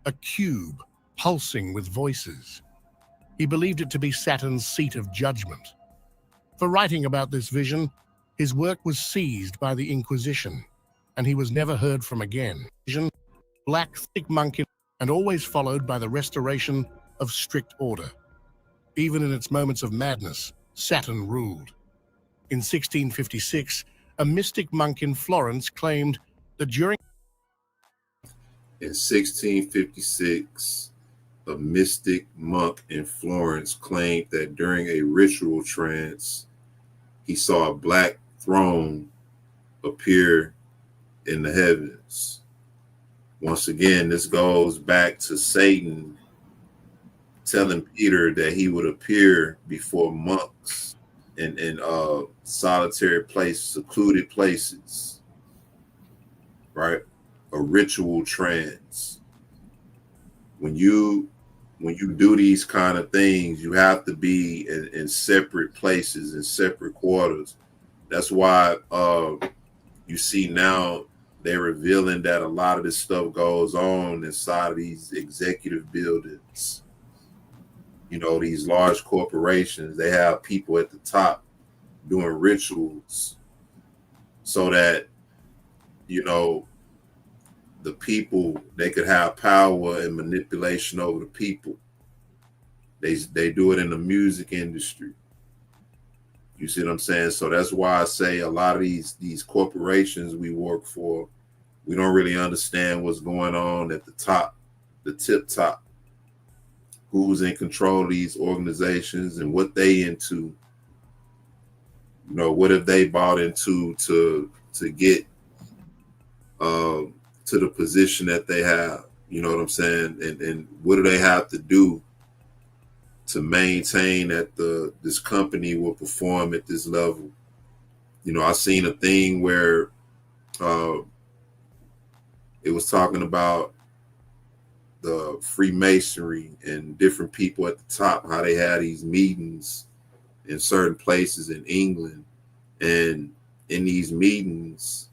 a cube pulsing with voices. He believed it to be Saturn's seat of judgment. For writing about this vision, his work was seized by the Inquisition, and he was never heard from again. Vision, black, thick monk, and always followed by the restoration of strict order. Even in its moments of madness, Saturn ruled. In 1656, a mystic monk in Florence claimed that during In 1656, a mystic monk in Florence claimed that during a ritual trance, he saw a black throne appear in the heavens. Once again, this goes back to Satan telling Peter that he would appear before monks in solitary places, secluded places, right? A ritual trance. When you do these kind of things, you have to be in separate places, in separate quarters. That's why you see now they're revealing that a lot of this stuff goes on inside of these executive buildings. You know, these large corporations, they have people at the top doing rituals so that, you know, the people, they could have power and manipulation over the people. They do it in the music industry. You see what I'm saying? So that's why I say a lot of these corporations we work for, we don't really understand what's going on at the top, the tip top. Who's in control of these organizations and what they into. You know, what have they bought into to get to the position that they have? You know what I'm saying? And what do they have to do to maintain that this company will perform at this level? You know, I seen a thing where it was talking about the Freemasonry and different people at the top, how they had these meetings in certain places in England. And in these meetings,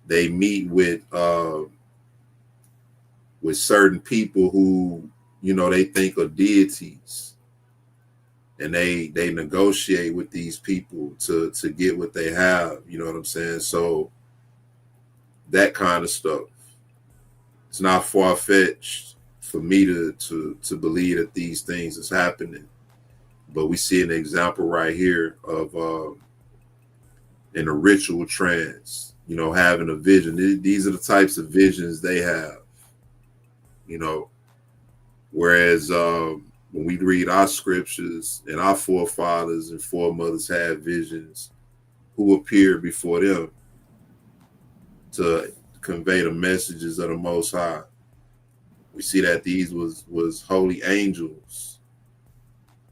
they meet with certain people who, you know, they think are deities. And they negotiate with these people to get what they have, you know what I'm saying? So that kind of stuff. It's not far-fetched for me to believe that these things is happening. But we see an example right here of in a ritual trance, you know, having a vision. These are the types of visions they have, you know. Whereas when we read our scriptures and our forefathers and foremothers had visions, who appeared before them to convey the messages of the Most High. We see that these was holy angels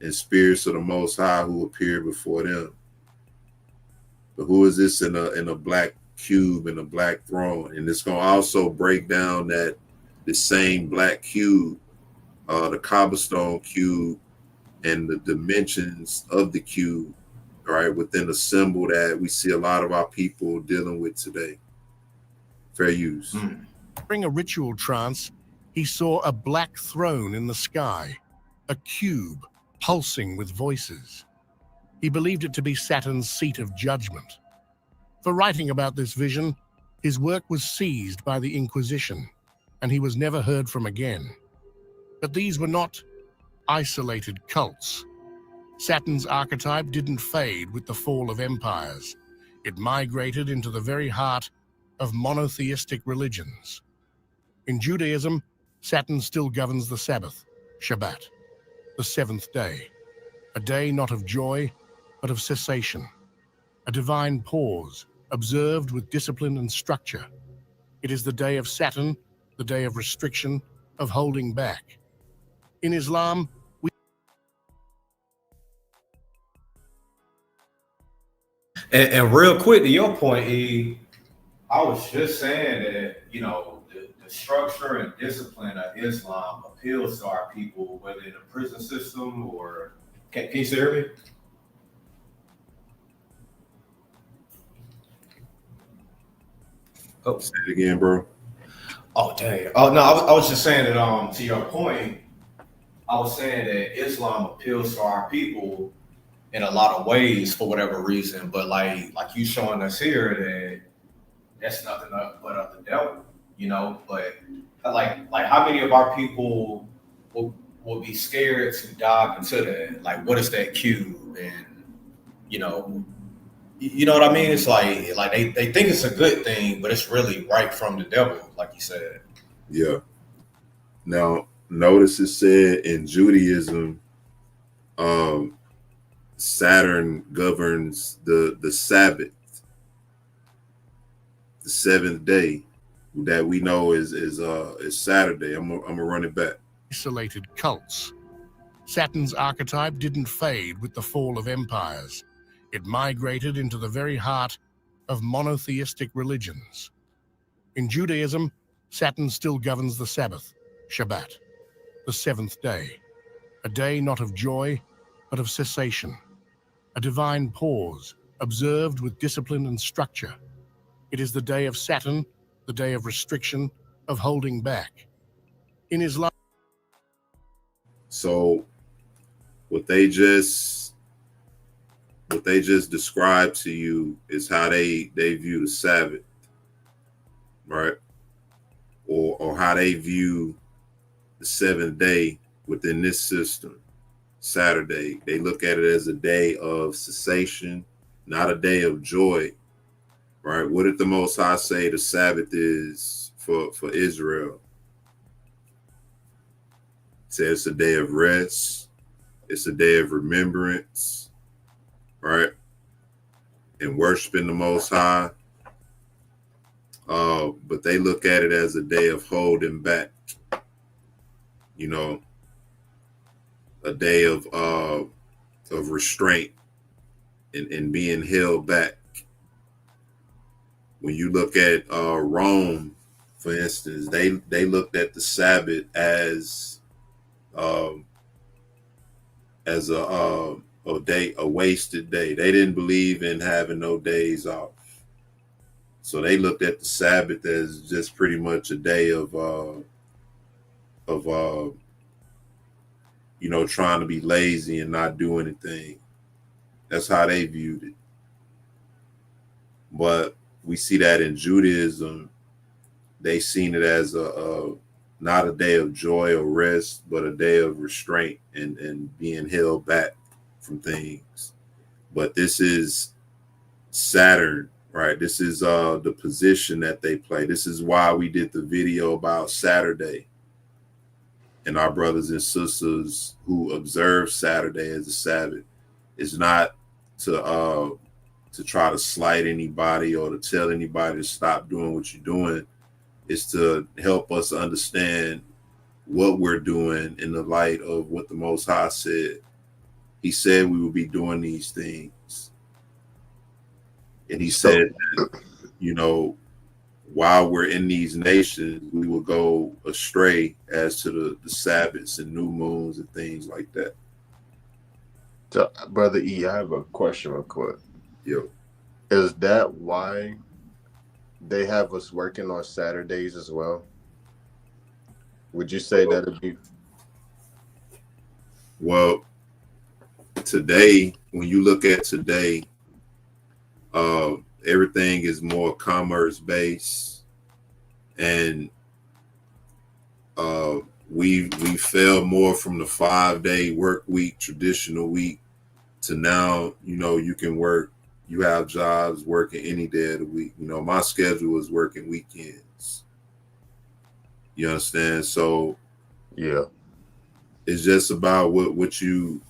and spirits of the Most High who appeared before them. But who is this in a black cube and a black throne? And it's gonna also break down that the same black cube, the cobblestone cube, and the dimensions of the cube, right, within the symbol that we see a lot of our people dealing with today. Fair use. During a ritual trance, he saw a black throne in the sky, a cube pulsing with voices. He believed it to be Saturn's seat of judgment. For writing about this vision, his work was seized by the Inquisition, and he was never heard from again. But these were not isolated cults. Saturn's archetype didn't fade with the fall of empires. It migrated into the very heart of monotheistic religions. In Judaism, Saturn still governs the Sabbath, Shabbat, the seventh day, a day not of joy, but of cessation, a divine pause observed with discipline and structure. It is the day of Saturn, the day of restriction, of holding back. In Islam, And real quick to your point, E, I was just saying that, you know, the structure and discipline of Islam appeals to our people, whether in the prison system or can you still hear me? Oh, say it again, bro. Oh dang! Oh no, I was just saying that. To your point, I was saying that Islam appeals to our people in a lot of ways for whatever reason. But like you showing us here that that's nothing but of the devil, you know. But like how many of our people will be scared to dive into that? Like, what is that cube? And you know, you know what I mean? It's like they think it's a good thing, but it's really right from the devil, like you said. Yeah. Now, notice it said in Judaism, Saturn governs the Sabbath, the seventh day that we know is Saturday. I'm gonna run it back. Isolated cults. Saturn's archetype didn't fade with the fall of empires. It migrated into the very heart of monotheistic religions. In Judaism, Saturn still governs the Sabbath, Shabbat, the seventh day, a day not of joy, but of cessation, a divine pause, observed with discipline and structure. It is the day of Saturn, the day of restriction, of holding back. In Islam, So what they just described to you is how they view the Sabbath, right? Or how they view the seventh day within this system, Saturday. They look at it as a day of cessation, not a day of joy, right? What did the Most High say the Sabbath is for Israel? It says it's a day of rest, it's a day of remembrance, right? And worshiping the Most High. But they look at it as a day of holding back, you know, a day of restraint and being held back. When you look at Rome, for instance, they looked at the Sabbath as a day, a wasted day. They didn't believe in having no days off. So they looked at the Sabbath as just pretty much a day of you know, trying to be lazy and not do anything. That's how they viewed it. But we see that in Judaism, they seen it as not a day of joy or rest, but a day of restraint and being held back from things. But this is Saturn, right? This is the position that they play. This is why we did the video about Saturday and our brothers and sisters who observe Saturday as a Sabbath. Is not to try to slight anybody or to tell anybody to stop doing what you're doing. It's to help us understand what we're doing in the light of what the Most High said. He said we would be doing these things. And he said that, you know, while we're in these nations, we will go astray as to the Sabbaths and new moons and things like that. So, Brother E, I have a question real quick. Yo. Is that why they have us working on Saturdays as well? Would you say that'd be? Well, today, when you look at today, everything is more commerce based, and we fell more from the 5-day work week, traditional week, to now, you know, you can work, you have jobs working any day of the week. You know, my schedule is working weekends. You understand? So yeah, it's just about what you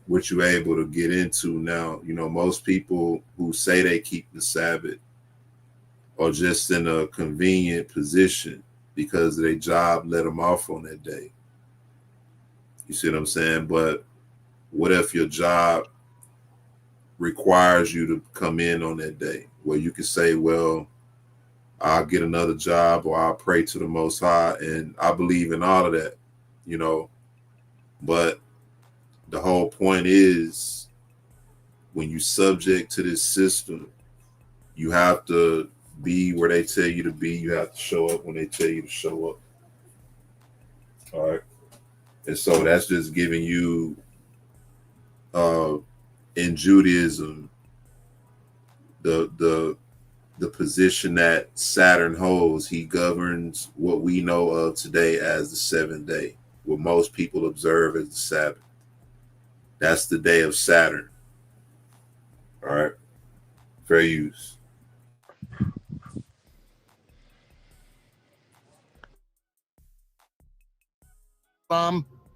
able to get into now. You know, most people who say they keep the Sabbath are just in a convenient position because their job let them off on that day. You see what I'm saying? But what if your job requires you to come in on that day? Well, you can say, well, I'll get another job, or I'll pray to the Most High, and I believe in all of that, you know. But the whole point is, when you subject to this system, you have to be where they tell you to be. You have to show up when they tell you to show up. All right. And so that's just giving you in Judaism, the position that Saturn holds, he governs what we know of today as the seventh day, what most people observe as the Sabbath. That's the day of Saturn. All right. Fair use.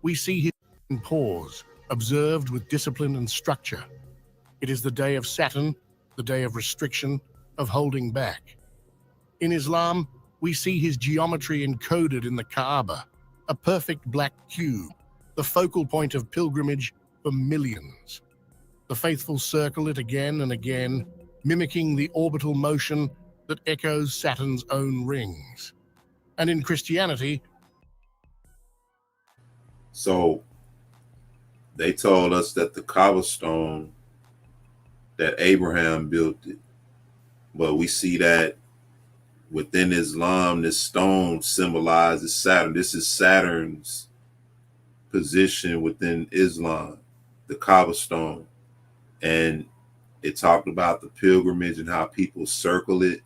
We see his pause, observed with discipline and structure. It is the day of Saturn, the day of restriction, of holding back. In Islam, we see his geometry encoded in the Kaaba, a perfect black cube, the focal point of pilgrimage for millions. The faithful circle it again and again, mimicking the orbital motion that echoes Saturn's own rings. And in Christianity, so they told us that the Kaaba stone, that Abraham built it, but we see that within Islam, this stone symbolizes Saturn. This is Saturn's position within Islam, the Kaaba stone. And it talked about the pilgrimage and how people circle it,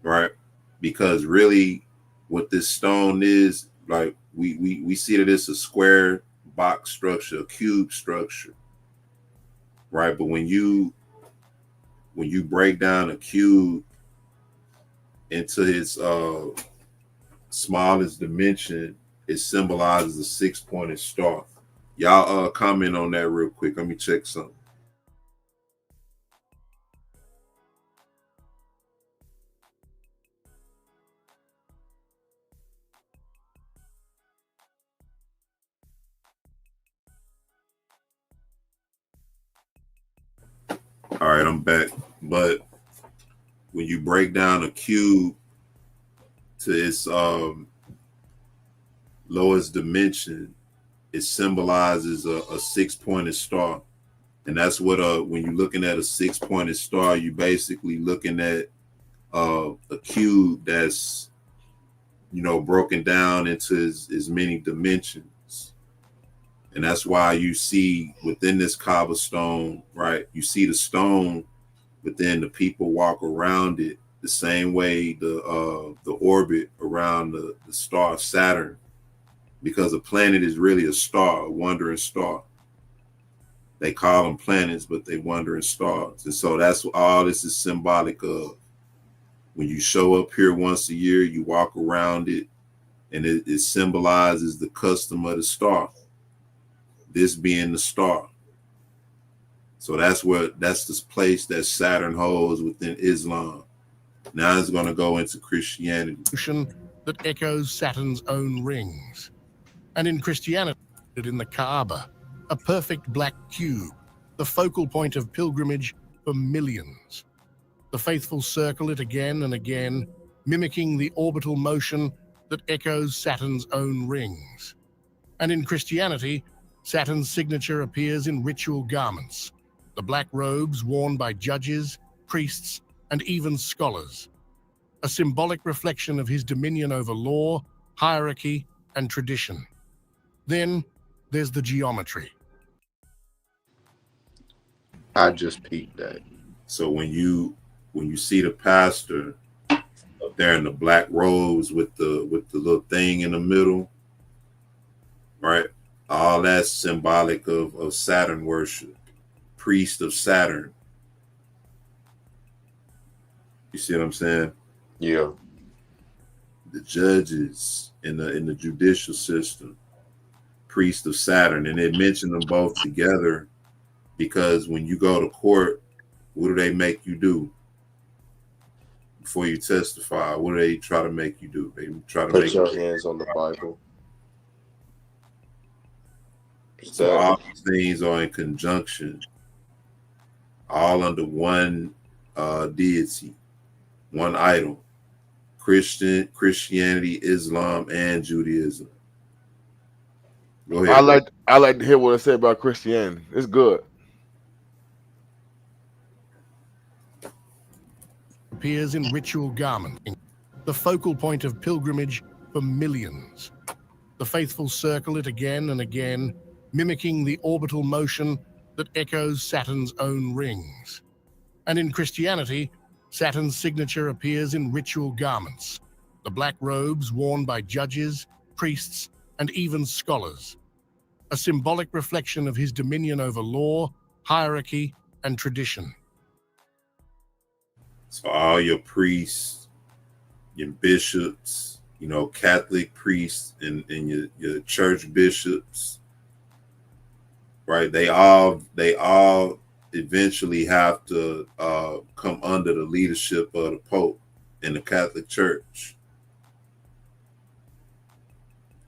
right? Because really what this stone is, like we see that it's a square box structure, a cube structure, right? But when you break down a cube into its smallest dimension, it symbolizes a six-pointed star. Y'all comment on that real quick. Let me check something. All right, I'm back. But when you break down a cube to its lowest dimension, it symbolizes a six-pointed star. And that's what when you're looking at a six-pointed star, you're basically looking at a cube that's, you know, broken down into as many dimensions. And that's why you see within this Kaaba stone, right? You see the stone, but then the people walk around it the same way the orbit around the star Saturn, because a planet is really a star, a wandering star. They call them planets, but they wandering stars. And so that's what all this is symbolic of. When you show up here once a year, you walk around it, and it symbolizes the custom of the star. This being the star. So that's this place that Saturn holds within Islam. Now it's going to go into Christianity. That echoes Saturn's own rings. And in Christianity, in the Kaaba, a perfect black cube, the focal point of pilgrimage for millions. The faithful circle it again and again, mimicking the orbital motion that echoes Saturn's own rings. And in Christianity, Saturn's signature appears in ritual garments, the black robes worn by judges, priests, and even scholars, a symbolic reflection of his dominion over law, hierarchy, and tradition. Then there's the geometry. I just peeped that. So when you see the pastor up there in the black robes with the little thing in the middle, right? All that's symbolic of Saturn worship, priest of Saturn. You see what I'm saying? Yeah. The judges in the judicial system, priest of Saturn, and they mention them both together because when you go to court, what do they make you do before you testify? What do they try to make you do? They try to Put your hands on the Bible. So all these things are in conjunction, all under one deity, one idol. Christianity, Islam, and Judaism. Go ahead. I like to hear what I say about Christianity. It's good. Appears in ritual garment, the focal point of pilgrimage for millions. The faithful circle it again and again, mimicking the orbital motion that echoes Saturn's own rings. And in Christianity, Saturn's signature appears in ritual garments, the black robes worn by judges, priests, and even scholars, a symbolic reflection of his dominion over law, hierarchy, and tradition. So all your priests, your bishops, Catholic priests and your church bishops, right? They all eventually have to come under the leadership of the Pope in the Catholic Church,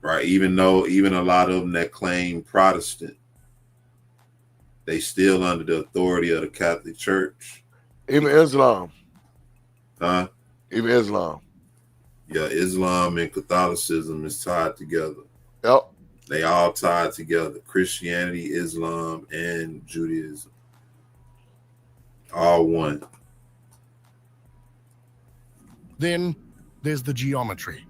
right? Even a lot of them that claim Protestant, they still under the authority of the Catholic Church. Even Islam. Huh? Even Islam. Yeah, Islam and Catholicism is tied together. Yep. They all tied together. Christianity, Islam, and Judaism. All one. Then there's the geometry.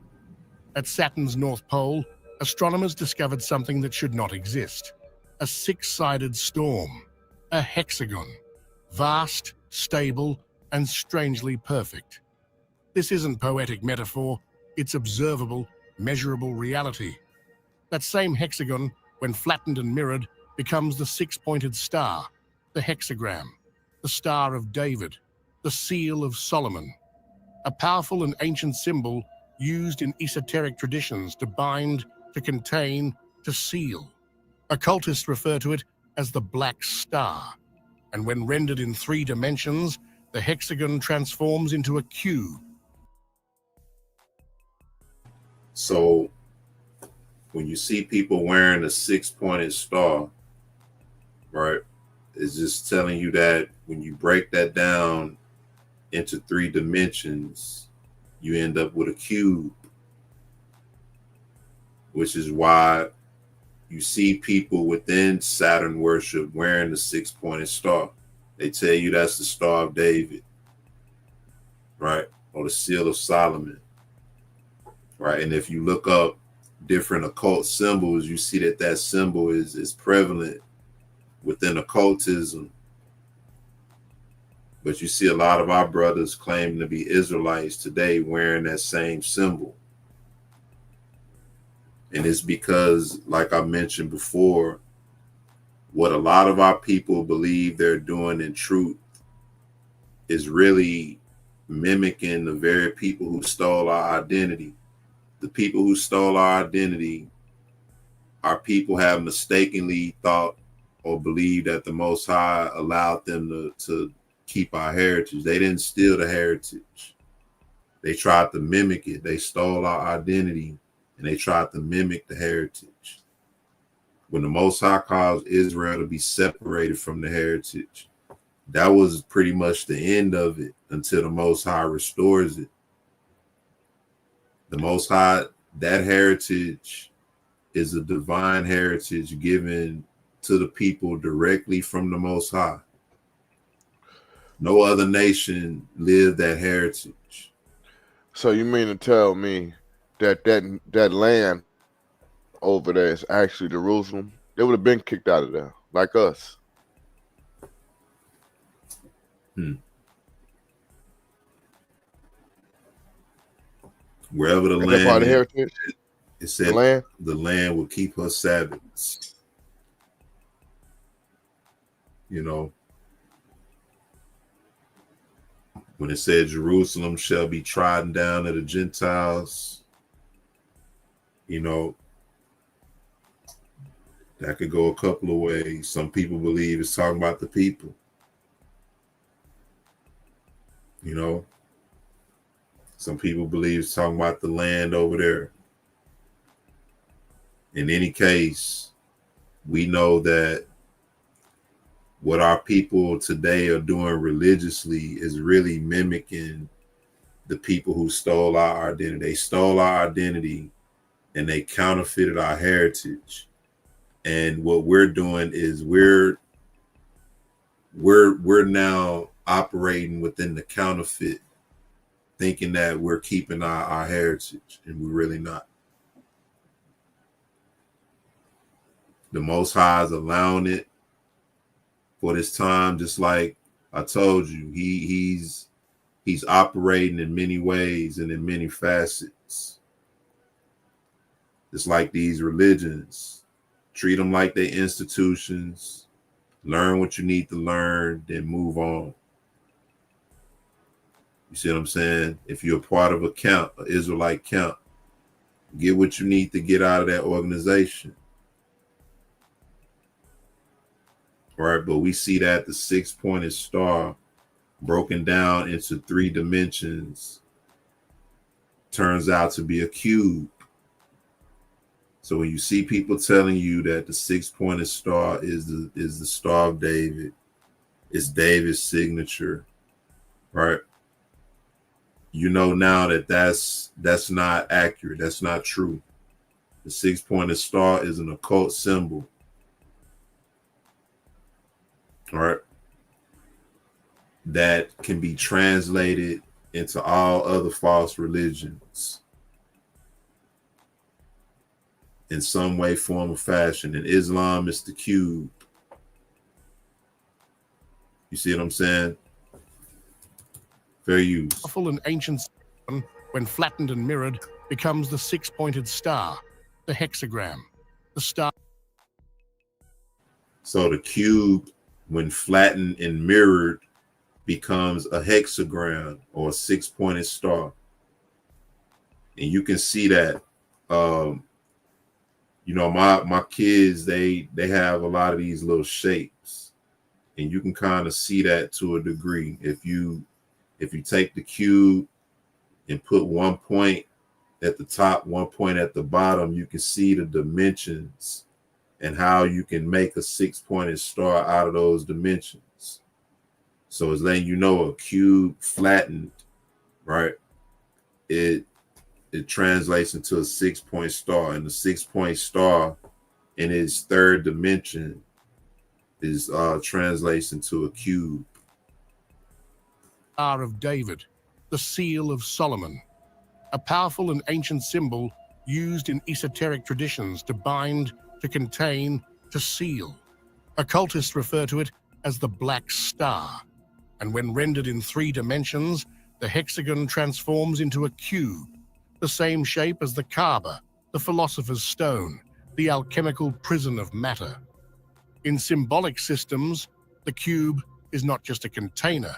At Saturn's North Pole, astronomers discovered something that should not exist. A six-sided storm, a hexagon, vast, stable, and strangely perfect. This isn't poetic metaphor, it's observable, measurable reality. That same hexagon, when flattened and mirrored, becomes the six-pointed star, the hexagram, the Star of David, the Seal of Solomon, a powerful and ancient symbol used in esoteric traditions to bind, to contain, to seal. Occultists refer to it as the Black Star, and when rendered in 3 dimensions, the hexagon transforms into a cube. So when you see people wearing a 6-pointed star, right, it's just telling you that when you break that down into 3 dimensions, you end up with a cube, which is why you see people within Saturn worship wearing the 6-pointed star. They tell you that's the Star of David, right? Or the Seal of Solomon, right? And if you look up different occult symbols, you see that symbol is prevalent within occultism. But you see a lot of our brothers claiming to be Israelites today wearing that same symbol. And it's because, like I mentioned before, what a lot of our people believe they're doing in truth is really mimicking the very people who stole our identity. The people who stole our identity, our people have mistakenly thought or believed that the Most High allowed them to keep our heritage. They didn't steal the heritage. They tried to mimic it. They stole our identity and they tried to mimic the heritage. When the Most High caused Israel to be separated from the heritage, that was pretty much the end of it until the Most High restores it. The Most High, that heritage is a divine heritage given to the people directly from the Most High. No other nation lived that heritage. So you mean to tell me that land over there is actually Jerusalem? They would have been kicked out of there, like us. Wherever the Is that land part of is, heritage? it said the land will keep her Sabbaths. You know, when it said Jerusalem shall be trodden down of the Gentiles, you know, that could go a couple of ways. Some people believe it's talking about the people. You know, some people believe it's talking about the land over there. In any case, we know that what our people today are doing religiously is really mimicking the people who stole our identity. They stole our identity and they counterfeited our heritage. And what we're doing is we're now operating within the counterfeit, thinking that we're keeping our heritage, and we're really not. The Most High is allowing it for this time. Just like I told you, he's operating in many ways and in many facets. It's like these religions. Treat them like they institutions. Learn what you need to learn, then move on. You see what I'm saying? If you're a part of a camp, an Israelite camp, get what you need to get out of that organization. Right? But we see that the 6-pointed star broken down into 3 dimensions turns out to be a cube. So when you see people telling you that the 6-pointed star is the Star of David, it's David's signature, right? You know now that that's not accurate. That's not true. The 6-pointed star is an occult symbol. All right. That can be translated into all other false religions in some way, form, or fashion. In Islam, it's the cube. You see what I'm saying? Fair use. Powerful and ancient system, when flattened and mirrored, becomes the 6-pointed star, the hexagram, the star. So the cube, when flattened and mirrored, becomes a hexagram or a 6-pointed star. And you can see that. You know, my kids, they have a lot of these little shapes, and you can kind of see that to a degree. If you take the cube and put 1 point at the top, 1 point at the bottom, you can see the dimensions and how you can make a 6-pointed star out of those dimensions. So it's letting you know a cube flattened, right? It translates into a 6-point star, and the 6-point star in its 3rd dimension is translates into a cube. Star of David, the seal of Solomon, a powerful and ancient symbol used in esoteric traditions to bind, to contain, to seal. Occultists refer to it as the black star, and when rendered in 3 dimensions, the hexagon transforms into a cube, the same shape as the Kaaba, the philosopher's stone, the alchemical prison of matter. In symbolic systems, the cube is not just a container,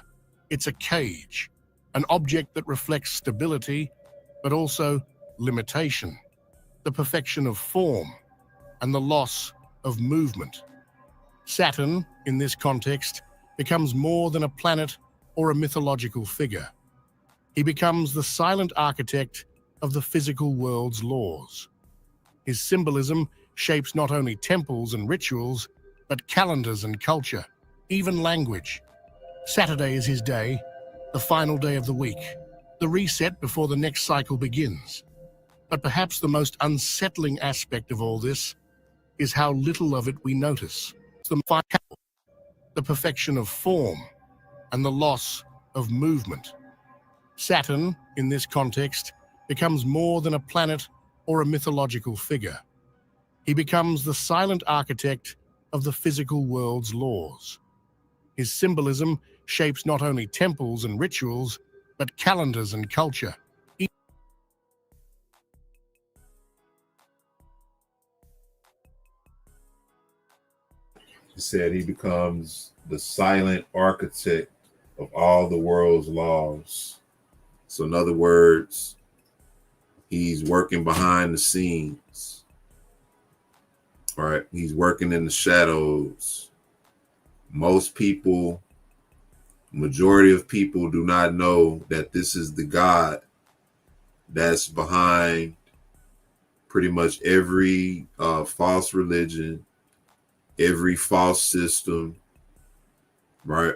it's a cage, an object that reflects stability, but also limitation, the perfection of form, and the loss of movement. Saturn, in this context, becomes more than a planet or a mythological figure. He becomes the silent architect of the physical world's laws. His symbolism shapes not only temples and rituals, but calendars and culture, even language. Saturday is his day, the final day of the week, the reset before the next cycle begins. But perhaps the most unsettling aspect of all this is how little of it we notice. The perfection of form and the loss of movement. Saturn, in this context, becomes more than a planet or a mythological figure. He becomes the silent architect of the physical world's laws. His symbolism shapes not only temples and rituals, but calendars and culture. He said he becomes the silent architect of all the world's laws. So in other words, he's working behind the scenes. All right, he's working in the shadows. Most people, majority of people do not know that this is the God that's behind pretty much every false religion, every false system, right?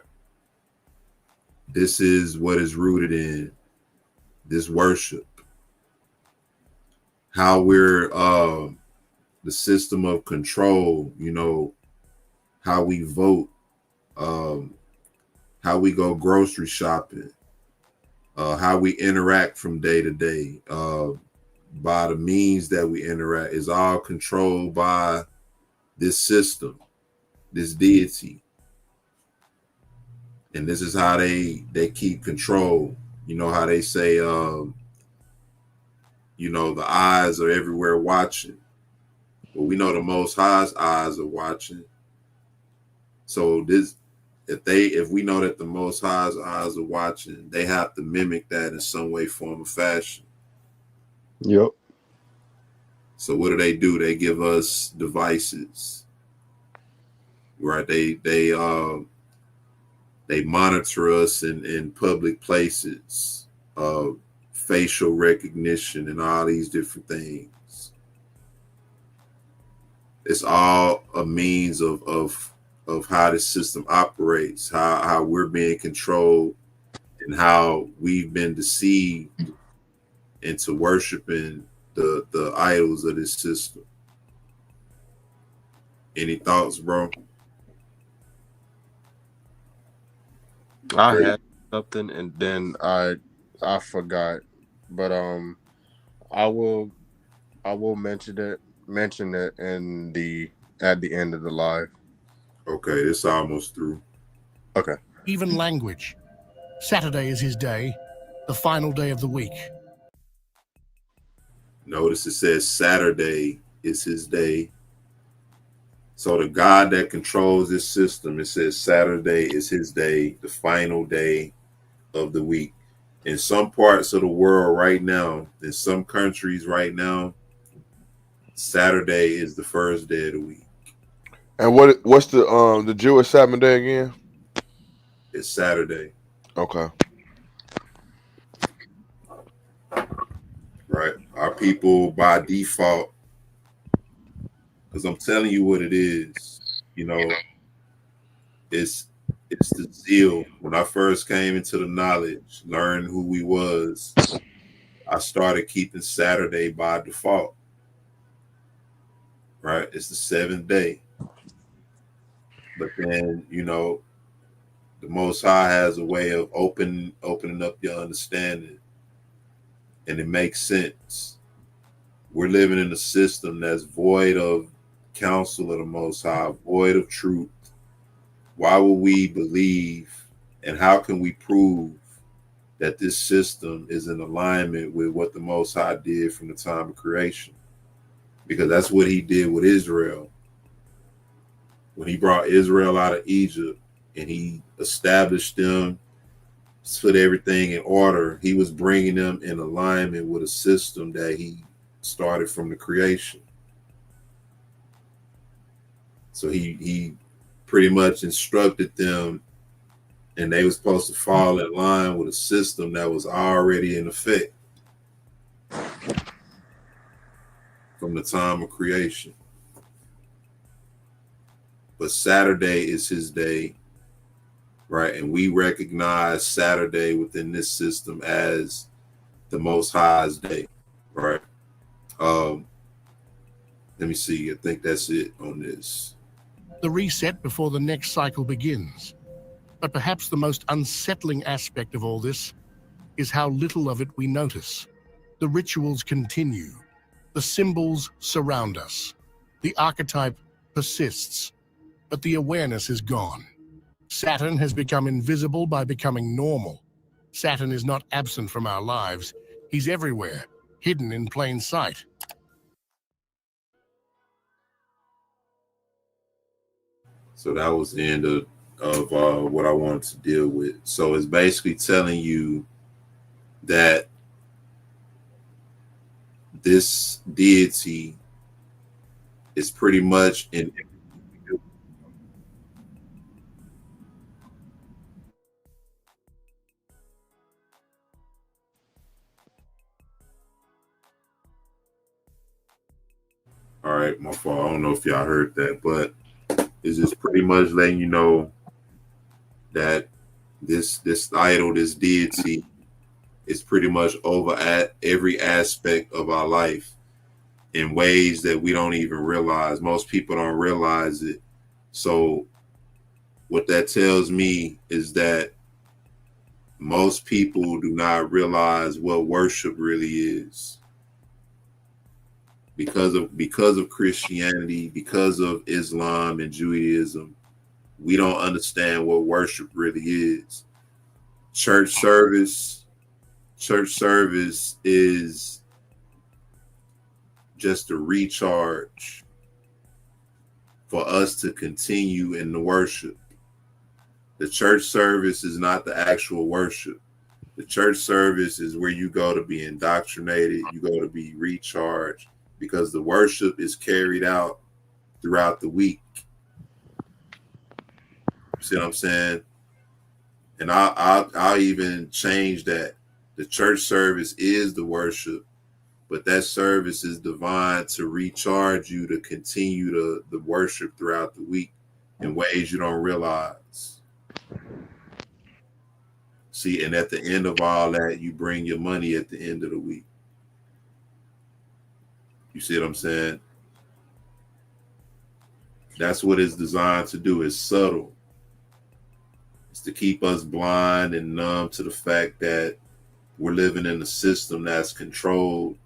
This is what is rooted in this worship. How we're the system of control, you know, how we vote, how we go grocery shopping, how we interact from day to day, by the means that we interact is all controlled by this system, this deity. And this is how they keep control. You know how they say, you know, the eyes are everywhere watching. Well, we know the Most High's eyes are watching. So if we know that the Most High's eyes are watching, they have to mimic that in some way, form, or fashion. Yep. So what do? They give us devices, right? They monitor us in public places, facial recognition, and all these different things. It's all a means of how the system operates, how we're being controlled, and how we've been deceived into worshiping the idols of this system. Any thoughts, bro? I had something and then I forgot, but I will mention it in the at the end of the live. Okay, it's almost through. Okay. Even language. Saturday is his day, the final day of the week. Notice it says Saturday is his day. So the God that controls this system, it says Saturday is his day, the final day of the week. In some parts of the world right now, in some countries right now, Saturday is the first day of the week. And what's the Jewish Sabbath day again? It's Saturday. Okay. Right. Our people by default, because I'm telling you what it is, you know, it's the zeal. When I first came into the knowledge, learned who we was, I started keeping Saturday by default. Right? It's the 7th day. But then, you know, the Most High has a way of opening up your understanding, and it makes sense. We're living in a system that's void of counsel of the Most High, void of truth. Why would we believe, and how can we prove that this system is in alignment with what the Most High did from the time of creation? Because that's what he did with Israel. When he brought Israel out of Egypt and he established them, put everything in order, he was bringing them in alignment with a system that he started from the creation. So he pretty much instructed them, and they were supposed to fall in line with a system that was already in effect from the time of creation. But Saturday is his day, right? And we recognize Saturday within this system as the Most High's day, right? Let me see. I think that's it on this. The reset before the next cycle begins. But perhaps the most unsettling aspect of all this is how little of it we notice. The rituals continue. The symbols surround us. The archetype persists, but the awareness is gone. Saturn has become invisible by becoming normal. Saturn is not absent from our lives. He's everywhere, hidden in plain sight. So that was the end of what I wanted to deal with. So it's basically telling you that this deity is pretty much in. All right, my fault. I don't know if y'all heard that, but it's just pretty much letting you know that this idol, this deity, is pretty much over at every aspect of our life in ways that we don't even realize. Most people don't realize it. So what that tells me is that most people do not realize what worship really is. Because of Christianity, because of Islam and Judaism, we don't understand what worship really is. Church service is just a recharge for us to continue in the worship. The church service is not the actual worship. The church service is where you go to be indoctrinated, you go to be recharged, because the worship is carried out throughout the week. See what I'm saying? And I'll even change that. The church service is the worship, but that service is divine to recharge you to continue the worship throughout the week in ways you don't realize. See, and at the end of all that, you bring your money at the end of the week. You see what I'm saying? That's what it's designed to do. It's subtle. It's to keep us blind and numb to the fact that we're living in a system that's controlled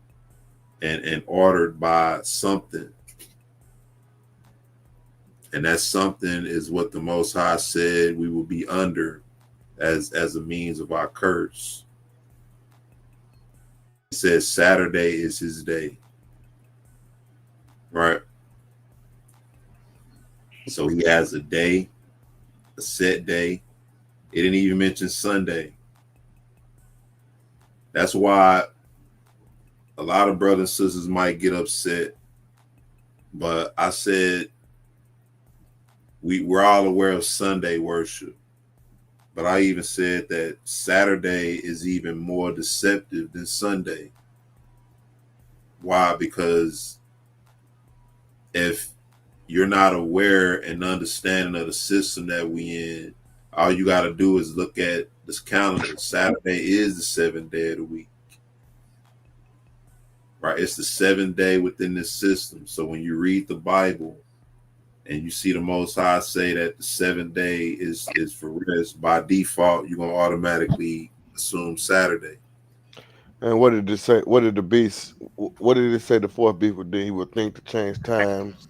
and ordered by something. And that something is what the Most High said we will be under as a means of our curse. He says Saturday is his day. Right? So he has a day, a set day. It didn't even mention Sunday. That's why a lot of brothers and sisters might get upset. But I said we're all aware of Sunday worship. But I even said that Saturday is even more deceptive than Sunday. Why? Because if you're not aware and understanding of the system that we in, all you got to do is look at this calendar. Saturday is the seventh day of the week. Right? It's the seventh day within this system. So when you read the Bible and you see the Most High say that the seventh day is for rest, by default, you're going to automatically assume Saturday. And what did it say? What did it say the fourth beast would do? He would think to change times,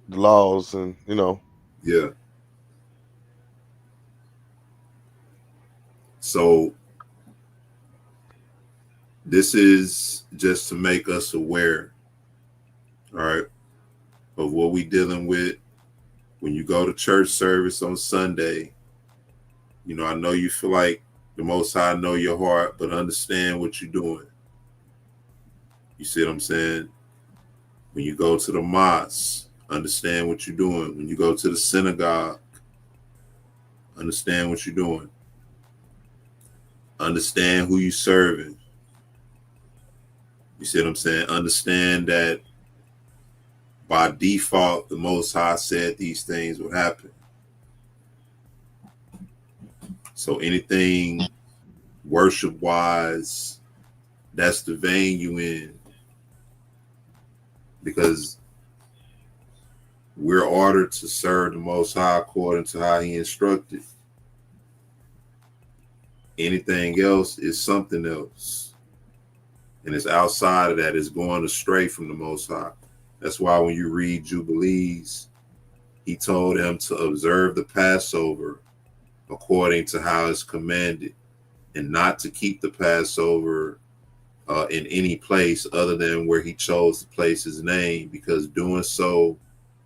the laws, and Yeah. So this is just to make us aware, all right, of what we dealing with. When you go to church service on Sunday, I know you feel like the Most High know your heart, but understand what you're doing. You see what I'm saying? When you go to the mosque, understand what you're doing. When you go to the synagogue, understand what you're doing. Understand who you're serving. You see what I'm saying? Understand that by default, the Most High said these things would happen. So anything worship-wise, that's the vein you in. Because we're ordered to serve the Most High according to how he instructed. Anything else is something else. And it's outside of that. It's going astray from the Most High. That's why when you read Jubilees, he told them to observe the Passover according to how it's commanded, and not to keep the Passover in any place other than where he chose to place his name, because doing so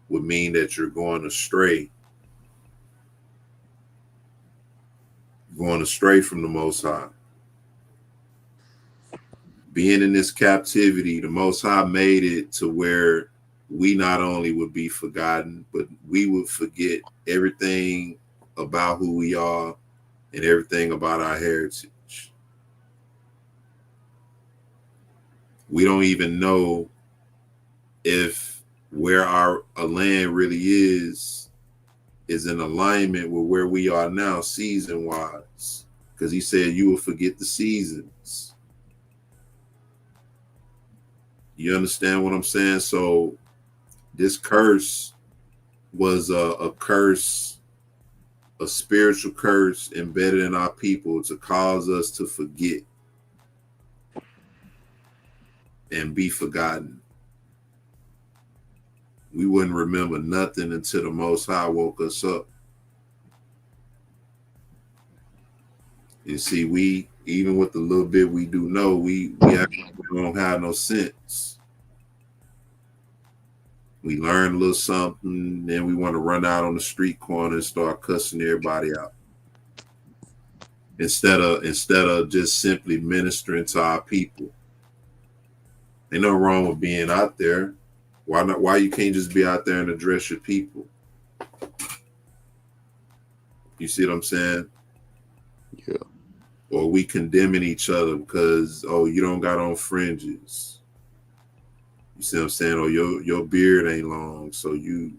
would mean that you're going astray. Going astray from the Most High. Being in this captivity, the Most High made it to where we not only would be forgotten, but we would forget everything about who we are and everything about our heritage. We don't even know if where our land really is in alignment with where we are now season-wise. Because he said you will forget the seasons. You understand what I'm saying? So this curse was a curse, a spiritual curse embedded in our people to cause us to forget and be forgotten. we wouldn't remember nothing until the Most High woke us up. And see, we, even with the little bit we do know, we actually don't have no sense. We learn a little something, then we want to run out on the street corner and start cussing everybody out. Instead of just simply ministering to our people. Ain't no wrong with being out there. Why not? Why you can't just be out there and address your people? You see what I'm saying? Yeah. Or we condemning each other because, oh, you don't got on fringes. You see what I'm saying? Or your beard ain't long, so you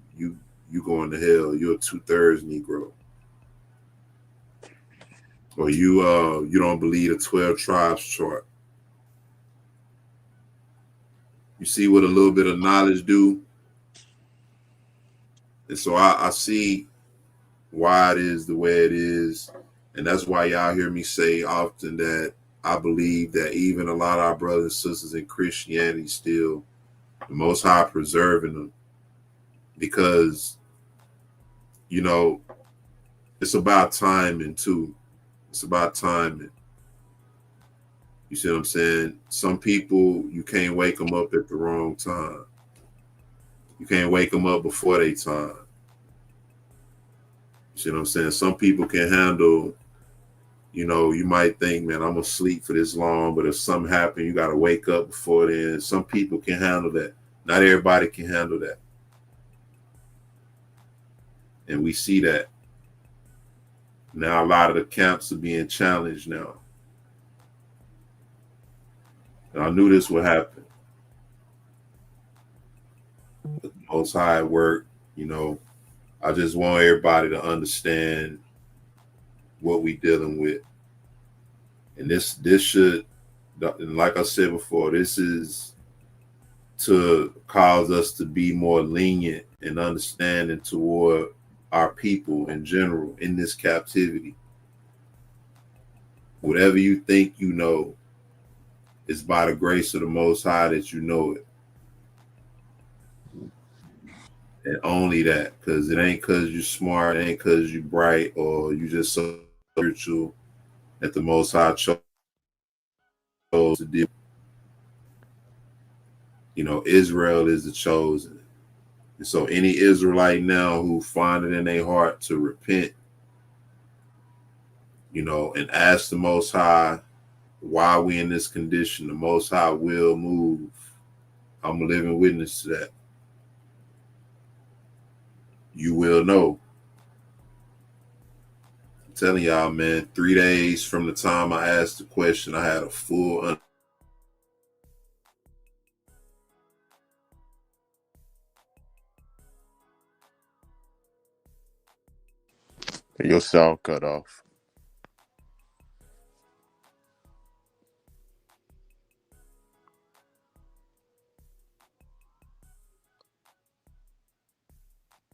going to hell. You're a 2/3 Negro. Or you don't believe the 12 tribes chart. You see what a little bit of knowledge do? And so I see why it is the way it is. And that's why y'all hear me say often that I believe that even a lot of our brothers and sisters in Christianity still, the Most High preserving them. Because, you know, it's about timing too. It's about timing. You see what I'm saying? Some people, you can't wake them up at the wrong time. You can't wake them up before they time. You see what I'm saying? Some people can handle, you know, you might think, man, I'm going to sleep for this long, but if something happens, you got to wake up before then. Some people can handle that. Not everybody can handle that. And we see that. Now a lot of the camps are being challenged now. And I knew this would happen. But the Most High work, you know, I just want everybody to understand what we dealing with. And this should, and like I said before, this is to cause us to be more lenient and understanding toward our people in general in this captivity. Whatever you think you know, it's by the grace of the Most High that you know it. And only that, because it ain't because you're smart, it ain't because you're bright, or you just so spiritual that the Most High chose to do. You know, Israel is the chosen. And so any Israelite now who find it in their heart to repent, you know, and ask the Most High, why we in this condition, the Most High will move. I'm a living witness to that. You will know. I'm telling y'all, man, 3 days from the time I asked the question, I had a full Your sound cut off.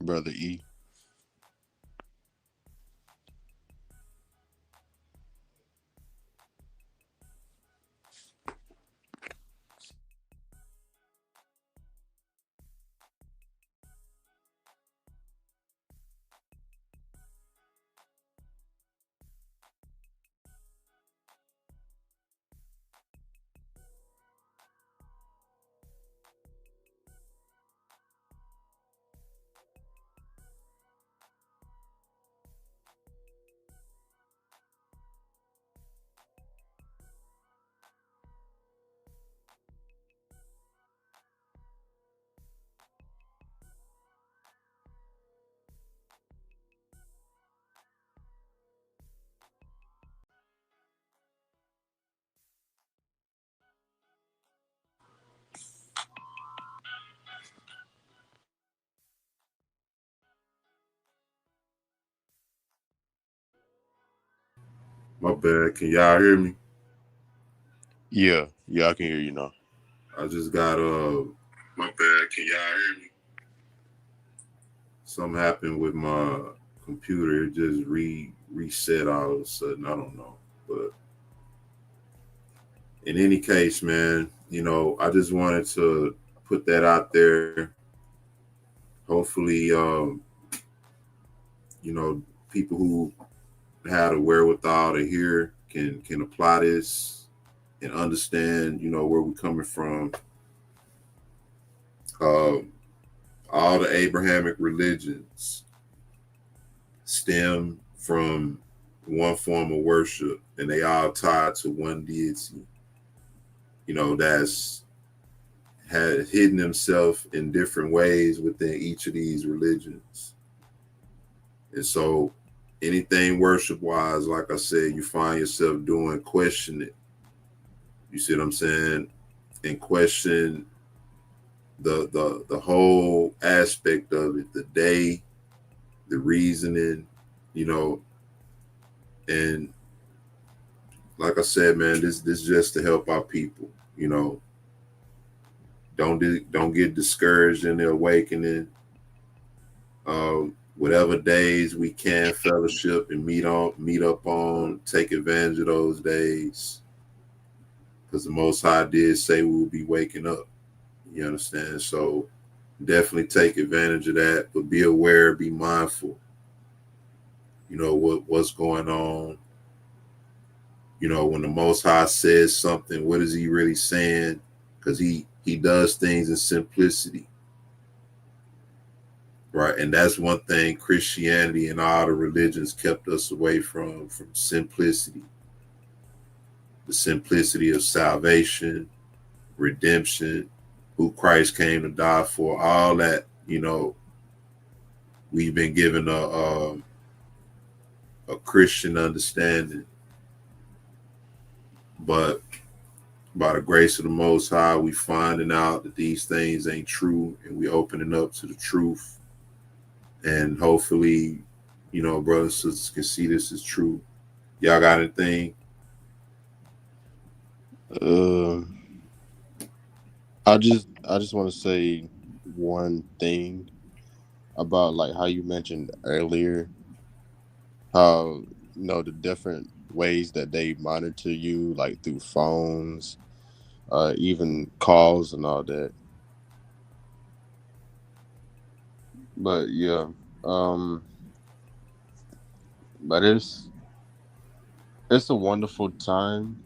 Brother E. My bad. Can y'all hear me? Yeah, I can hear you now. I just got My bad. Can y'all hear me? something happened with my computer. It just reset all of a sudden. I don't know. But in any case, man, you know, I just wanted to put that out there. hopefully, people who have the wherewithal to hear can apply this and understand, where we're coming from. All the Abrahamic religions stem from one form of worship, and they all tied to one deity, that's had hidden himself in different ways within each of these religions. And so anything worship wise, like I said, you find yourself doing, question it. You see what I'm saying? And question the whole aspect of it, the day, the reasoning, and like I said, man, this just to help our people, don't get discouraged in the awakening. Whatever days we can fellowship and meet up on, take advantage of those days, because the Most High did say we will be waking up. You understand? So definitely take advantage of that, but be aware, be mindful. What's going on. When the Most High says something, what is he really saying? Because he does things in simplicity. Right. And that's one thing Christianity and all the religions kept us away from simplicity. The simplicity of salvation, redemption, who Christ came to die for, all that, we've been given a Christian understanding. But by the grace of the Most High, we finding out that these things ain't true, and we opening up to the truth. And hopefully, brothers and sisters can see this is true. Y'all got anything? I just want to say one thing about like how you mentioned earlier, how the different ways that they monitor you, like through phones, even calls and all that. But yeah, but it's a wonderful time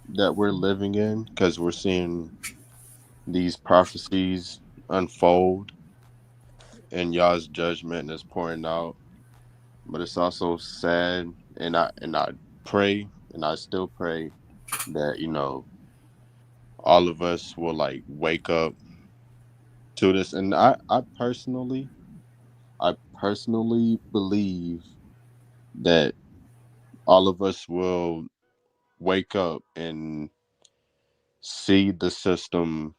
that we're living in, because we're seeing these prophecies unfold and Yah's judgment is pouring out. But it's also sad, and I pray, and I still pray that all of us will like wake up to this. And I personally believe that all of us will wake up and see the system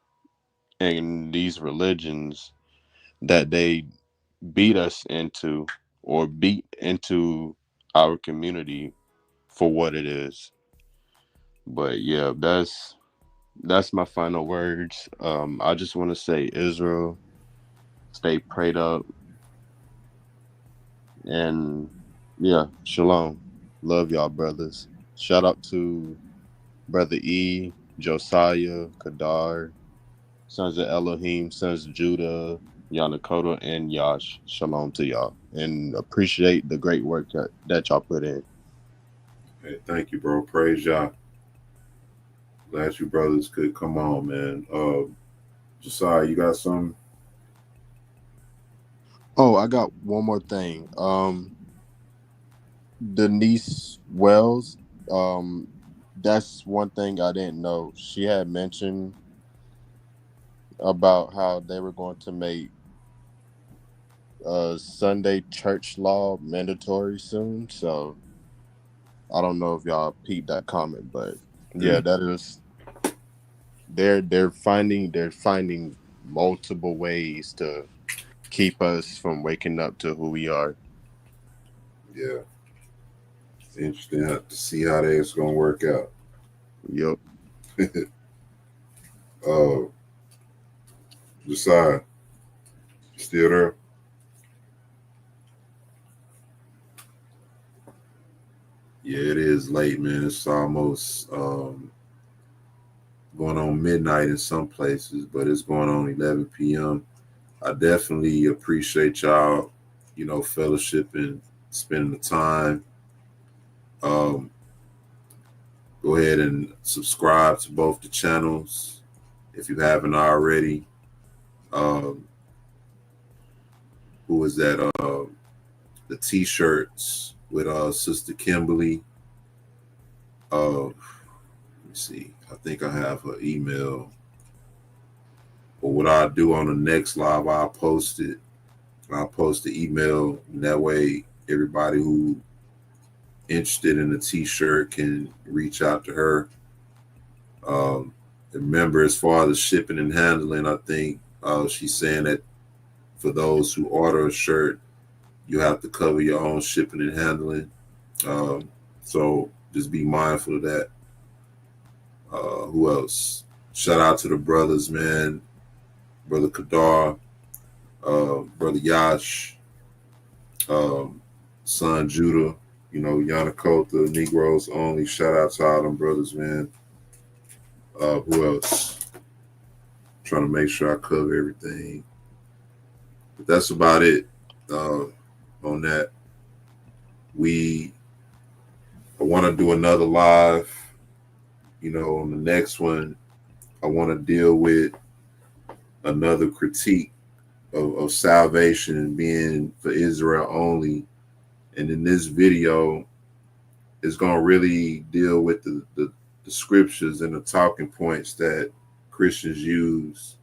and these religions that they beat us into, or beat into our community, for what it is. But yeah, that's my final words. I just want to say, Israel, stay prayed up, and yeah, shalom. Love y'all, brothers. Shout out to Brother E, Josiah, Kadar, sons of Elohim, sons of Judah, Yanakota, and Yash. Shalom to y'all, and appreciate the great work that y'all put in. Hey, thank you, bro. Praise y'all. Glad you brothers could come on, man. Josiah, you got something? Oh, I got one more thing. Denise Wells, that's one thing I didn't know. She had mentioned about how they were going to make Sunday church law mandatory soon. So I don't know if y'all peeped that comment, but yeah, that is they're finding multiple ways to keep us from waking up to who we are. Yeah. It's interesting to see how that's gonna work out. Yep. Josiah, you still there? Yeah, it is late, man. It's almost going on midnight in some places, but it's going on 11 p.m. I definitely appreciate y'all, fellowship and spending the time. Go ahead and subscribe to both the channels if you haven't already. Who is that? The t-shirts with Sister Kimberly. Let me see. I think I have her email. But what I'll do on the next live, I'll post it. I'll post the email, and that way everybody who interested in the t-shirt can reach out to her. Remember, as far as the shipping and handling, I think she's saying that for those who order a shirt, you have to cover your own shipping and handling. So just be mindful of that. Who else? Shout out to the brothers, man. Brother Kadar, Brother Yash, Son Judah, Yanakota, Negroes only. Shout out to all them brothers, man. Who else? Trying to make sure I cover everything. But that's about it on that. I want to do another live. On the next one, I want to deal with another critique of salvation being for Israel only. And in this video, it's going to really deal with the scriptures and the talking points that Christians use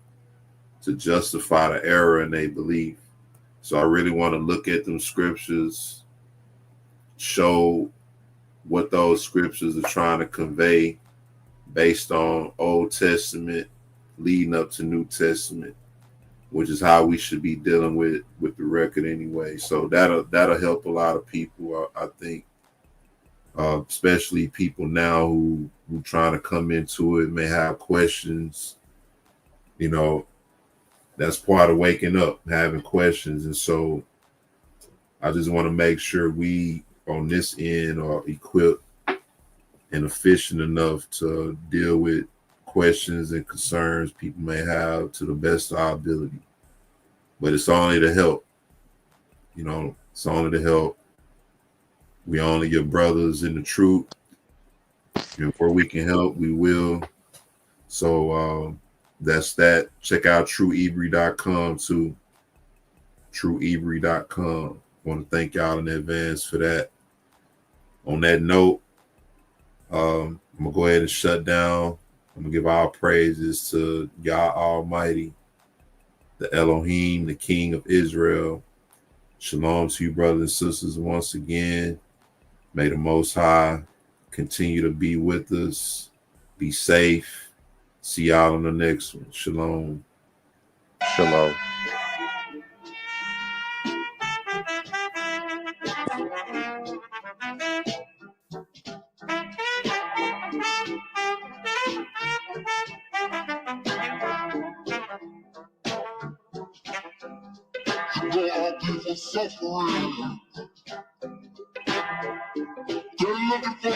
to justify the error in their belief. So I really want to look at them scriptures, show what those scriptures are trying to convey based on Old Testament leading up to New Testament, which is how we should be dealing with the record anyway. So that'll help a lot of people, I think, especially people now who trying to come into it, may have questions. That's part of waking up, having questions. And so I just want to make sure we on this end are equipped and efficient enough to deal with questions and concerns people may have to the best of our ability. But it's only to help. It's only to help. We only your brothers in the truth. Where we can help, we will. So that's that. Check out trueebry.com too. Trueebry.com. Want to thank y'all in advance for that. On that note, I'm going to go ahead and shut down. I'm going to give all praises to Yah Almighty, the Elohim, the King of Israel. Shalom to you, brothers and sisters, once again. May the Most High continue to be with us. Be safe. See y'all on the next one. Shalom. Shalom. Suffering. They're looking for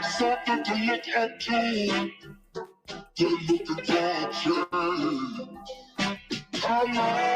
something to look at too. They're looking for a change. Come on.